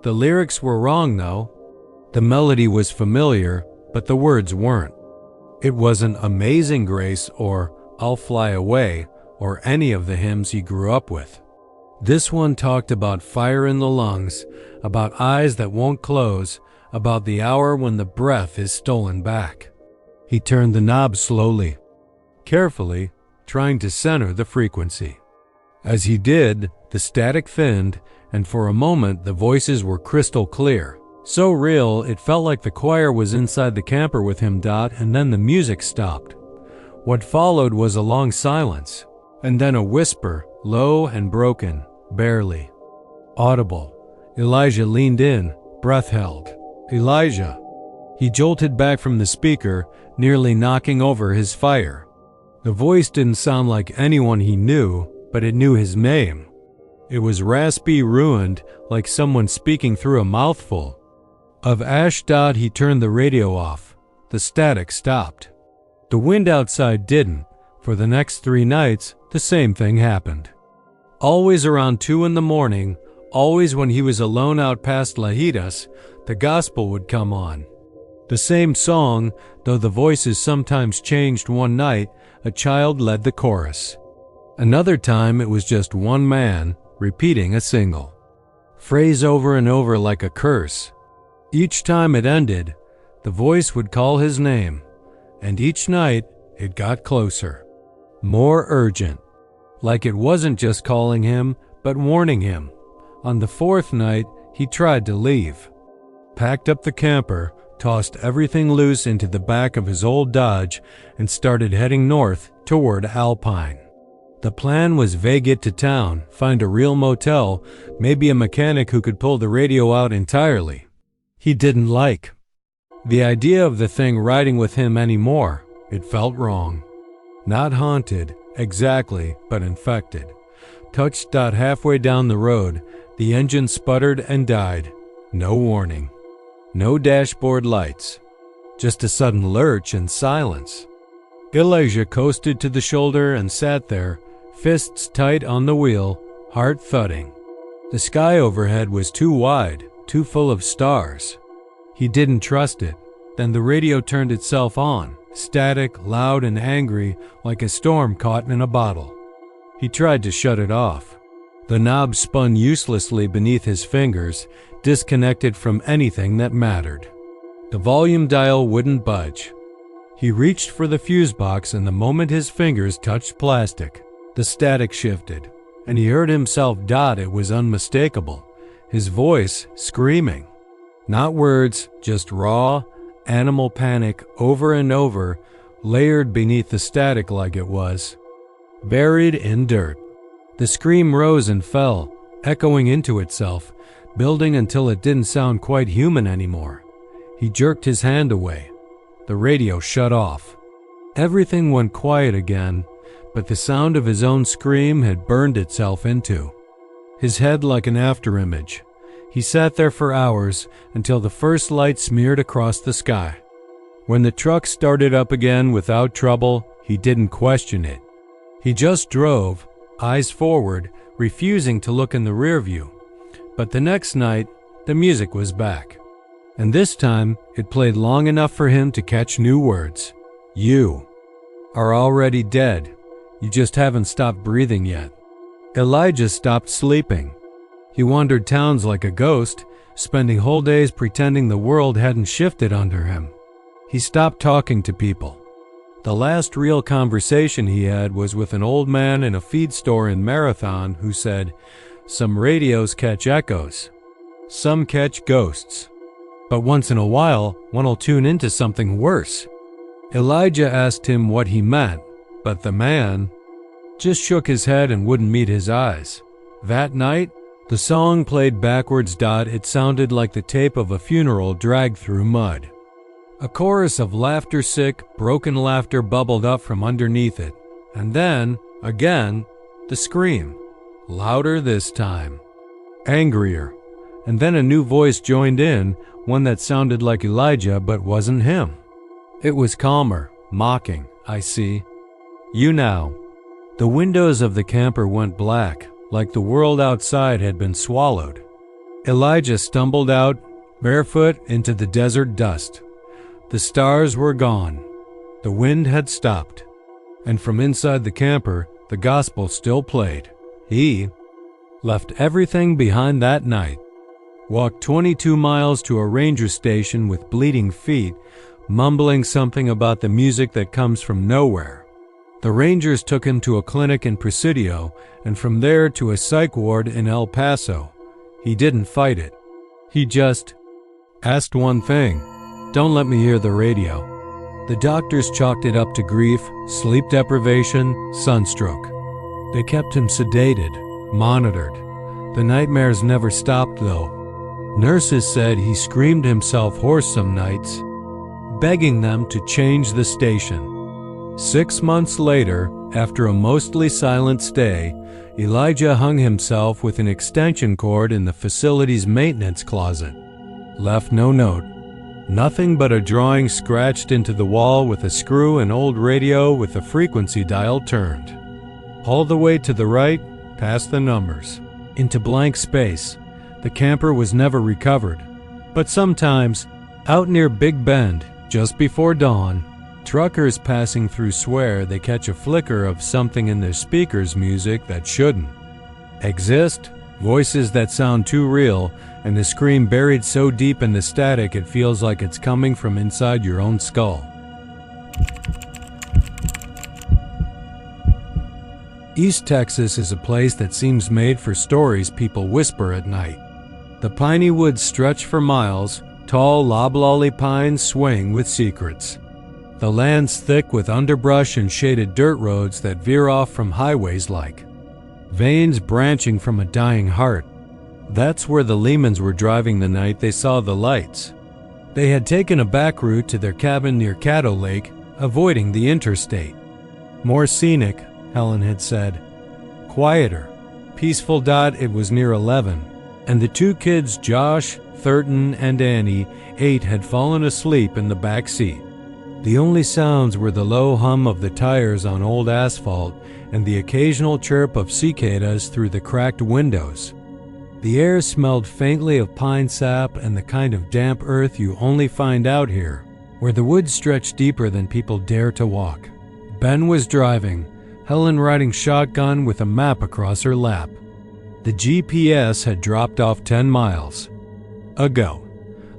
The lyrics were wrong, though. The melody was familiar, but the words weren't. It wasn't Amazing Grace or I'll Fly Away or any of the hymns he grew up with. This one talked about fire in the lungs, about eyes that won't close, about the hour when the breath is stolen back. He turned the knob slowly, carefully, trying to center the frequency. As he did, the static thinned, and for a moment the voices were crystal clear. So real, it felt like the choir was inside the camper with him. And then the music stopped. What followed was a long silence, and then a whisper, low and broken, barely audible. Elijah leaned in, breath held. Elijah. He jolted back from the speaker, nearly knocking over his fire. The voice didn't sound like anyone he knew, but it knew his name. It was raspy, ruined, like someone speaking through a mouthful of ash. He turned the radio off. The static stopped. The wind outside didn't. For the next 3 nights, the same thing happened. Always around 2 in the morning, always when he was alone out past Lajitas, the gospel would come on. The same song, though the voices sometimes changed. One night, a child led the chorus. Another time, it was just one man, repeating a single phrase over and over like a curse. Each time it ended, the voice would call his name, and each night it got closer, more urgent, like it wasn't just calling him, but warning him. On the 4th night, he tried to leave, packed up the camper, tossed everything loose into the back of his old Dodge, and started heading north toward Alpine. The plan was vague: get to town, find a real motel, maybe a mechanic who could pull the radio out entirely. He didn't like the idea of the thing riding with him anymore. It felt wrong. Not haunted, exactly, but infected. Touched. Halfway down the road, the engine sputtered and died. No warning. No dashboard lights. Just a sudden lurch and silence. Elijah coasted to the shoulder and sat there, fists tight on the wheel, heart thudding. The sky overhead was too wide, too full of stars. He didn't trust it. Then the radio turned itself on. static, loud and angry, like a storm caught in a bottle. He tried to shut it off. The knob spun uselessly beneath his fingers, disconnected from anything that mattered. The volume dial wouldn't budge. He reached for the fuse box, and the moment his fingers touched plastic, the static shifted, and he heard himself. It was unmistakable. His voice screaming. Not words, just raw, animal panic over and over, layered beneath the static like it was buried in dirt. The scream rose and fell, echoing into itself, building until it didn't sound quite human anymore. He jerked his hand away. The radio shut off. Everything went quiet again, but the sound of his own scream had burned itself into his head like an afterimage. He sat there for hours until the first light smeared across the sky. When the truck started up again without trouble, he didn't question it. He just drove, eyes forward, refusing to look in the rear view. But the next night, the music was back. And this time, it played long enough for him to catch new words. You are already dead. You just haven't stopped breathing yet. Elijah stopped sleeping. He wandered towns like a ghost, spending whole days pretending the world hadn't shifted under him. He stopped talking to people. The last real conversation he had was with an old man in a feed store in Marathon who said, "Some radios catch echoes. Some catch ghosts. But once in a while, one'll tune into something worse." Elijah asked him what he meant, but the man just shook his head and wouldn't meet his eyes. That night, the song played backwards. It sounded like the tape of a funeral dragged through mud. A chorus of laughter-sick, broken laughter bubbled up from underneath it. And then, again, the scream. Louder this time. Angrier. And then a new voice joined in, one that sounded like Elijah but wasn't him. It was calmer, mocking. "I see you now." The windows of the camper went black, like the world outside had been swallowed. Elijah stumbled out, barefoot, into the desert dust. The stars were gone. The wind had stopped. And from inside the camper, the gospel still played. He left everything behind that night, walked 22 miles to a ranger station with bleeding feet, mumbling something about the music that comes from nowhere. The rangers took him to a clinic in Presidio, and from there to a psych ward in El Paso. He didn't fight it. He just asked one thing: "Don't let me hear the radio." The doctors chalked it up to grief, sleep deprivation, sunstroke. They kept him sedated, monitored. The nightmares never stopped, though. Nurses said he screamed himself hoarse some nights, begging them to change the station. 6 months later, after a mostly silent stay, Elijah hung himself with an extension cord in the facility's maintenance closet. Left no note. Nothing but a drawing scratched into the wall with a screw, an old radio with the frequency dial turned. All the way to the right, past the numbers, into blank space. The camper was never recovered. But sometimes, out near Big Bend, just before dawn, truckers passing through swear they catch a flicker of something in their speakers' music that shouldn't exist, voices that sound too real, and the scream buried so deep in the static it feels like it's coming from inside your own skull. East Texas is a place that seems made for stories people whisper at night. The piney woods stretch for miles, tall loblolly pines swing with secrets. The land's thick with underbrush and shaded dirt roads that veer off from highways like veins branching from a dying heart. That's where the Lehmans were driving the night they saw the lights. They had taken a back route to their cabin near Caddo Lake, avoiding the interstate. More scenic, Helen had said. Quieter, peaceful. It was near 11, and the two kids, Josh, Thurton, and Annie, 8, had fallen asleep in the back seat. The only sounds were the low hum of the tires on old asphalt and the occasional chirp of cicadas through the cracked windows. The air smelled faintly of pine sap and the kind of damp earth you only find out here, where the woods stretched deeper than people dare to walk. Ben was driving, Helen riding shotgun with a map across her lap. The GPS had dropped off 10 miles ago.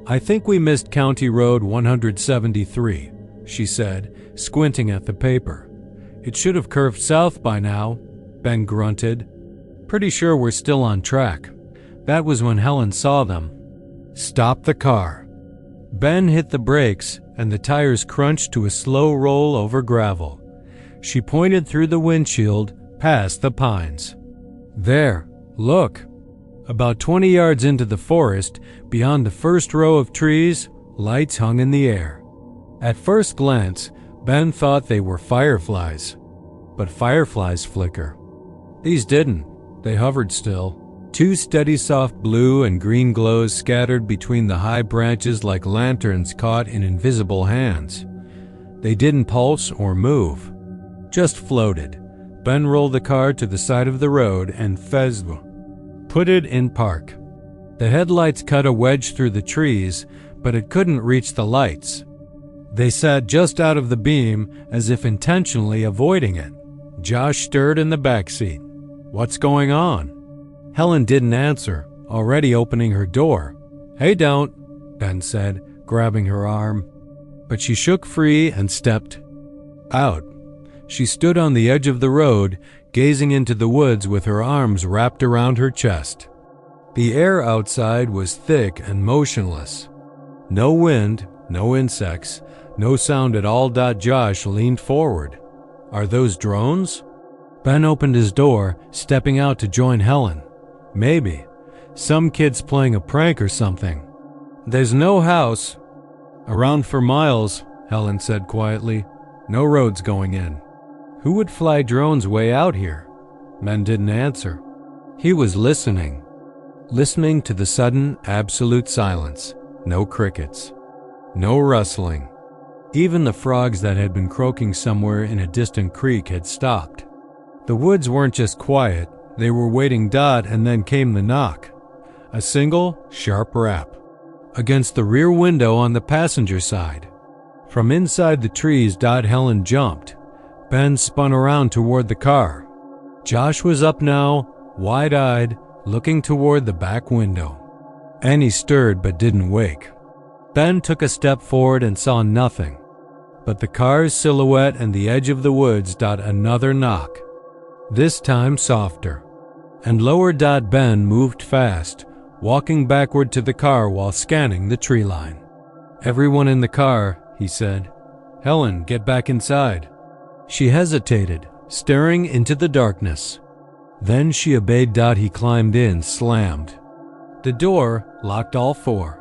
"I think we missed County Road 173, she said, squinting at the paper. "It should have curved south by now," Ben grunted. "Pretty sure we're still on track." That was when Helen saw them. "Stop the car." Ben hit the brakes, and the tires crunched to a slow roll over gravel. She pointed through the windshield, past the pines. "There, look." About 20 yards into the forest, beyond the first row of trees, lights hung in the air. At first glance, Ben thought they were fireflies. But fireflies flicker. These didn't. They hovered still. Two steady soft blue and green glows scattered between the high branches like lanterns caught in invisible hands. They didn't pulse or move, just floated. Ben rolled the car to the side of the road and put it in park. The headlights cut a wedge through the trees, but it couldn't reach the lights. They sat just out of the beam, as if intentionally avoiding it. Josh stirred in the back seat. "What's going on?" Helen didn't answer, already opening her door. "Hey, don't," Ben said, grabbing her arm. But she shook free and stepped out. She stood on the edge of the road, gazing into the woods with her arms wrapped around her chest. The air outside was thick and motionless. No wind, no insects, no sound at all. Josh leaned forward. "Are those drones?" Ben opened his door, stepping out to join Helen. "Maybe. Some kid's playing a prank or something. There's no house around for miles," Helen said quietly. "No roads going in. Who would fly drones way out here?" Ben didn't answer. He was listening to the sudden, absolute silence. No crickets. No rustling. Even the frogs that had been croaking somewhere in a distant creek had stopped. The woods weren't just quiet, they were waiting. And then came the knock. A single, sharp rap against the rear window on the passenger side. From inside the trees, Helen jumped. Ben spun around toward the car. Josh was up now, wide-eyed, looking toward the back window. Annie stirred but didn't wake. Ben took a step forward and saw nothing but the car's silhouette and the edge of the woods. Another knock, this time softer and lower. Ben moved fast, walking backward to the car while scanning the tree line. "Everyone in the car," he said. "Helen, get back inside." She hesitated, staring into the darkness. Then she obeyed. He climbed in, slammed the door, locked all four.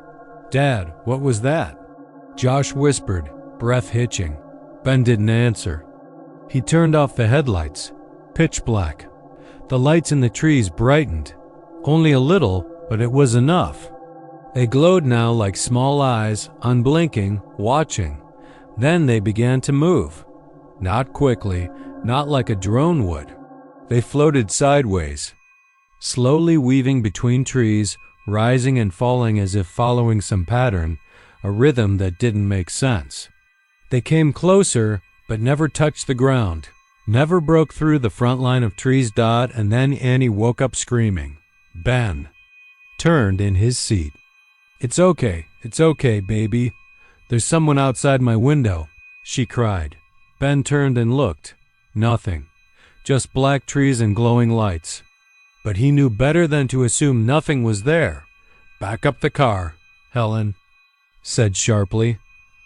"Dad, what was that?" Josh whispered, breath hitching. Ben didn't answer. He turned off the headlights. Pitch black. The lights in the trees brightened. Only a little, but it was enough. They glowed now like small eyes, unblinking, watching. Then they began to move. Not quickly, not like a drone would. They floated sideways, slowly weaving between trees, rising and falling as if following some pattern, a rhythm that didn't make sense. They came closer, but never touched the ground, never broke through the front line of trees. And then Annie woke up screaming. Ben turned in his seat. It's okay, baby. There's someone outside my window," she cried. Ben turned and looked. Nothing. Just black trees and glowing lights. But he knew better than to assume nothing was there. "Back up the car," Helen said sharply.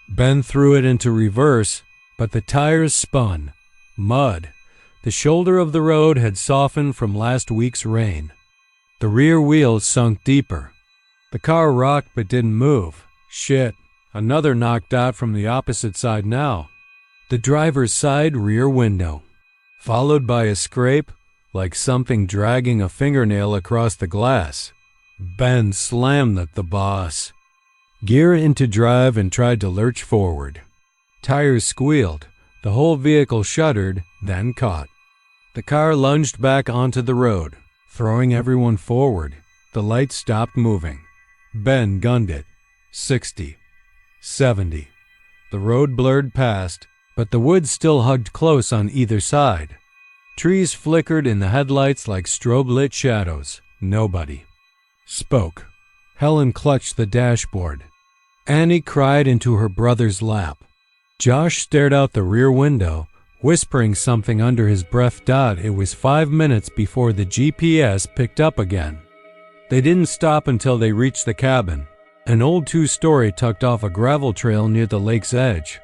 Ben threw it into reverse, but the tires spun. Mud. The shoulder of the road had softened from last week's rain. The rear wheels sunk deeper. The car rocked but didn't move. Shit. Another knocked out from the opposite side now. The driver's side rear window, followed by a scrape like something dragging a fingernail across the glass. Ben slammed at the boss. Gear into drive and tried to lurch forward. Tires squealed. The whole vehicle shuddered, then caught. The car lunged back onto the road, throwing everyone forward. The lights stopped moving. Ben gunned it. 60. 70. The road blurred past, but the woods still hugged close on either side. Trees flickered in the headlights like strobe-lit shadows. Nobody spoke. Helen clutched the dashboard. Annie cried into her brother's lap. Josh stared out the rear window, whispering something under his breath. It was 5 minutes before the GPS picked up again. They didn't stop until they reached the cabin, an old two-story tucked off a gravel trail near the lake's edge.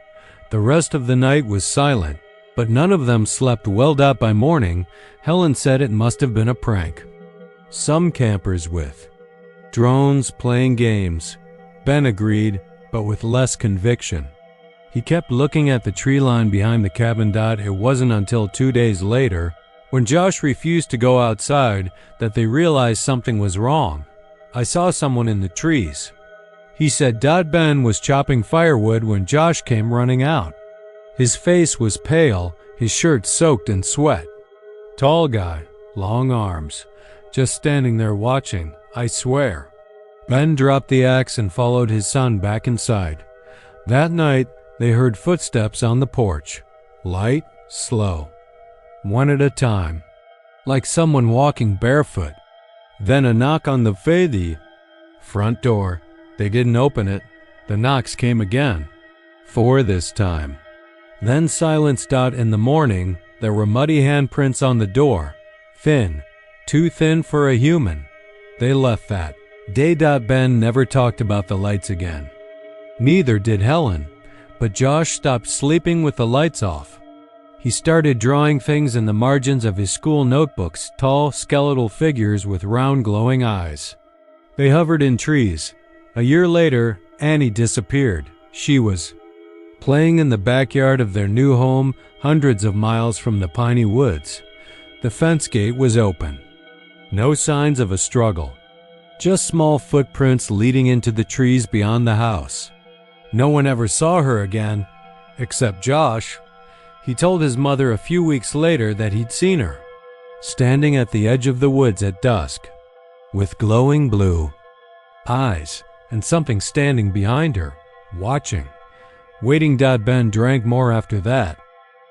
The rest of the night was silent, but none of them slept well. By morning, Helen said it must have been a prank. Some campers with drones playing games. Ben agreed, but with less conviction. He kept looking at the tree line behind the cabin. It wasn't until 2 days later, when Josh refused to go outside, that they realized something was wrong. "I saw someone in the trees," he said. Ben was chopping firewood when Josh came running out. His face was pale, his shirt soaked in sweat. Tall guy, long arms, just standing there watching, I swear. Ben dropped the axe and followed his son back inside. That night, they heard footsteps on the porch. Light, slow. One at a time. Like someone walking barefoot. Then a knock on the front door. They didn't open it. The knocks came again. 4 this time. Then silence. In the morning, there were muddy handprints on the door. Thin. Too thin for a human. They left that day. Ben never talked about the lights again. Neither did Helen, but Josh stopped sleeping with the lights off. He started drawing things in the margins of his school notebooks, tall, skeletal figures with round, glowing eyes. They hovered in trees. A year later, Annie disappeared. She was playing in the backyard of their new home, hundreds of miles from the piney woods. The fence gate was open. No signs of a struggle. Just small footprints leading into the trees beyond the house. No one ever saw her again, except Josh. He told his mother a few weeks later that he'd seen her, standing at the edge of the woods at dusk, with glowing blue eyes and something standing behind her, watching, waiting. Ben drank more after that.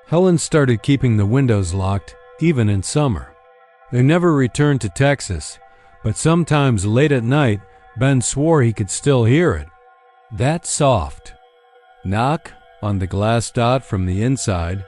Helen started keeping the windows locked, even in summer. They never returned to Texas, but sometimes late at night, Ben swore he could still hear it. That soft knock on the glass. From the inside,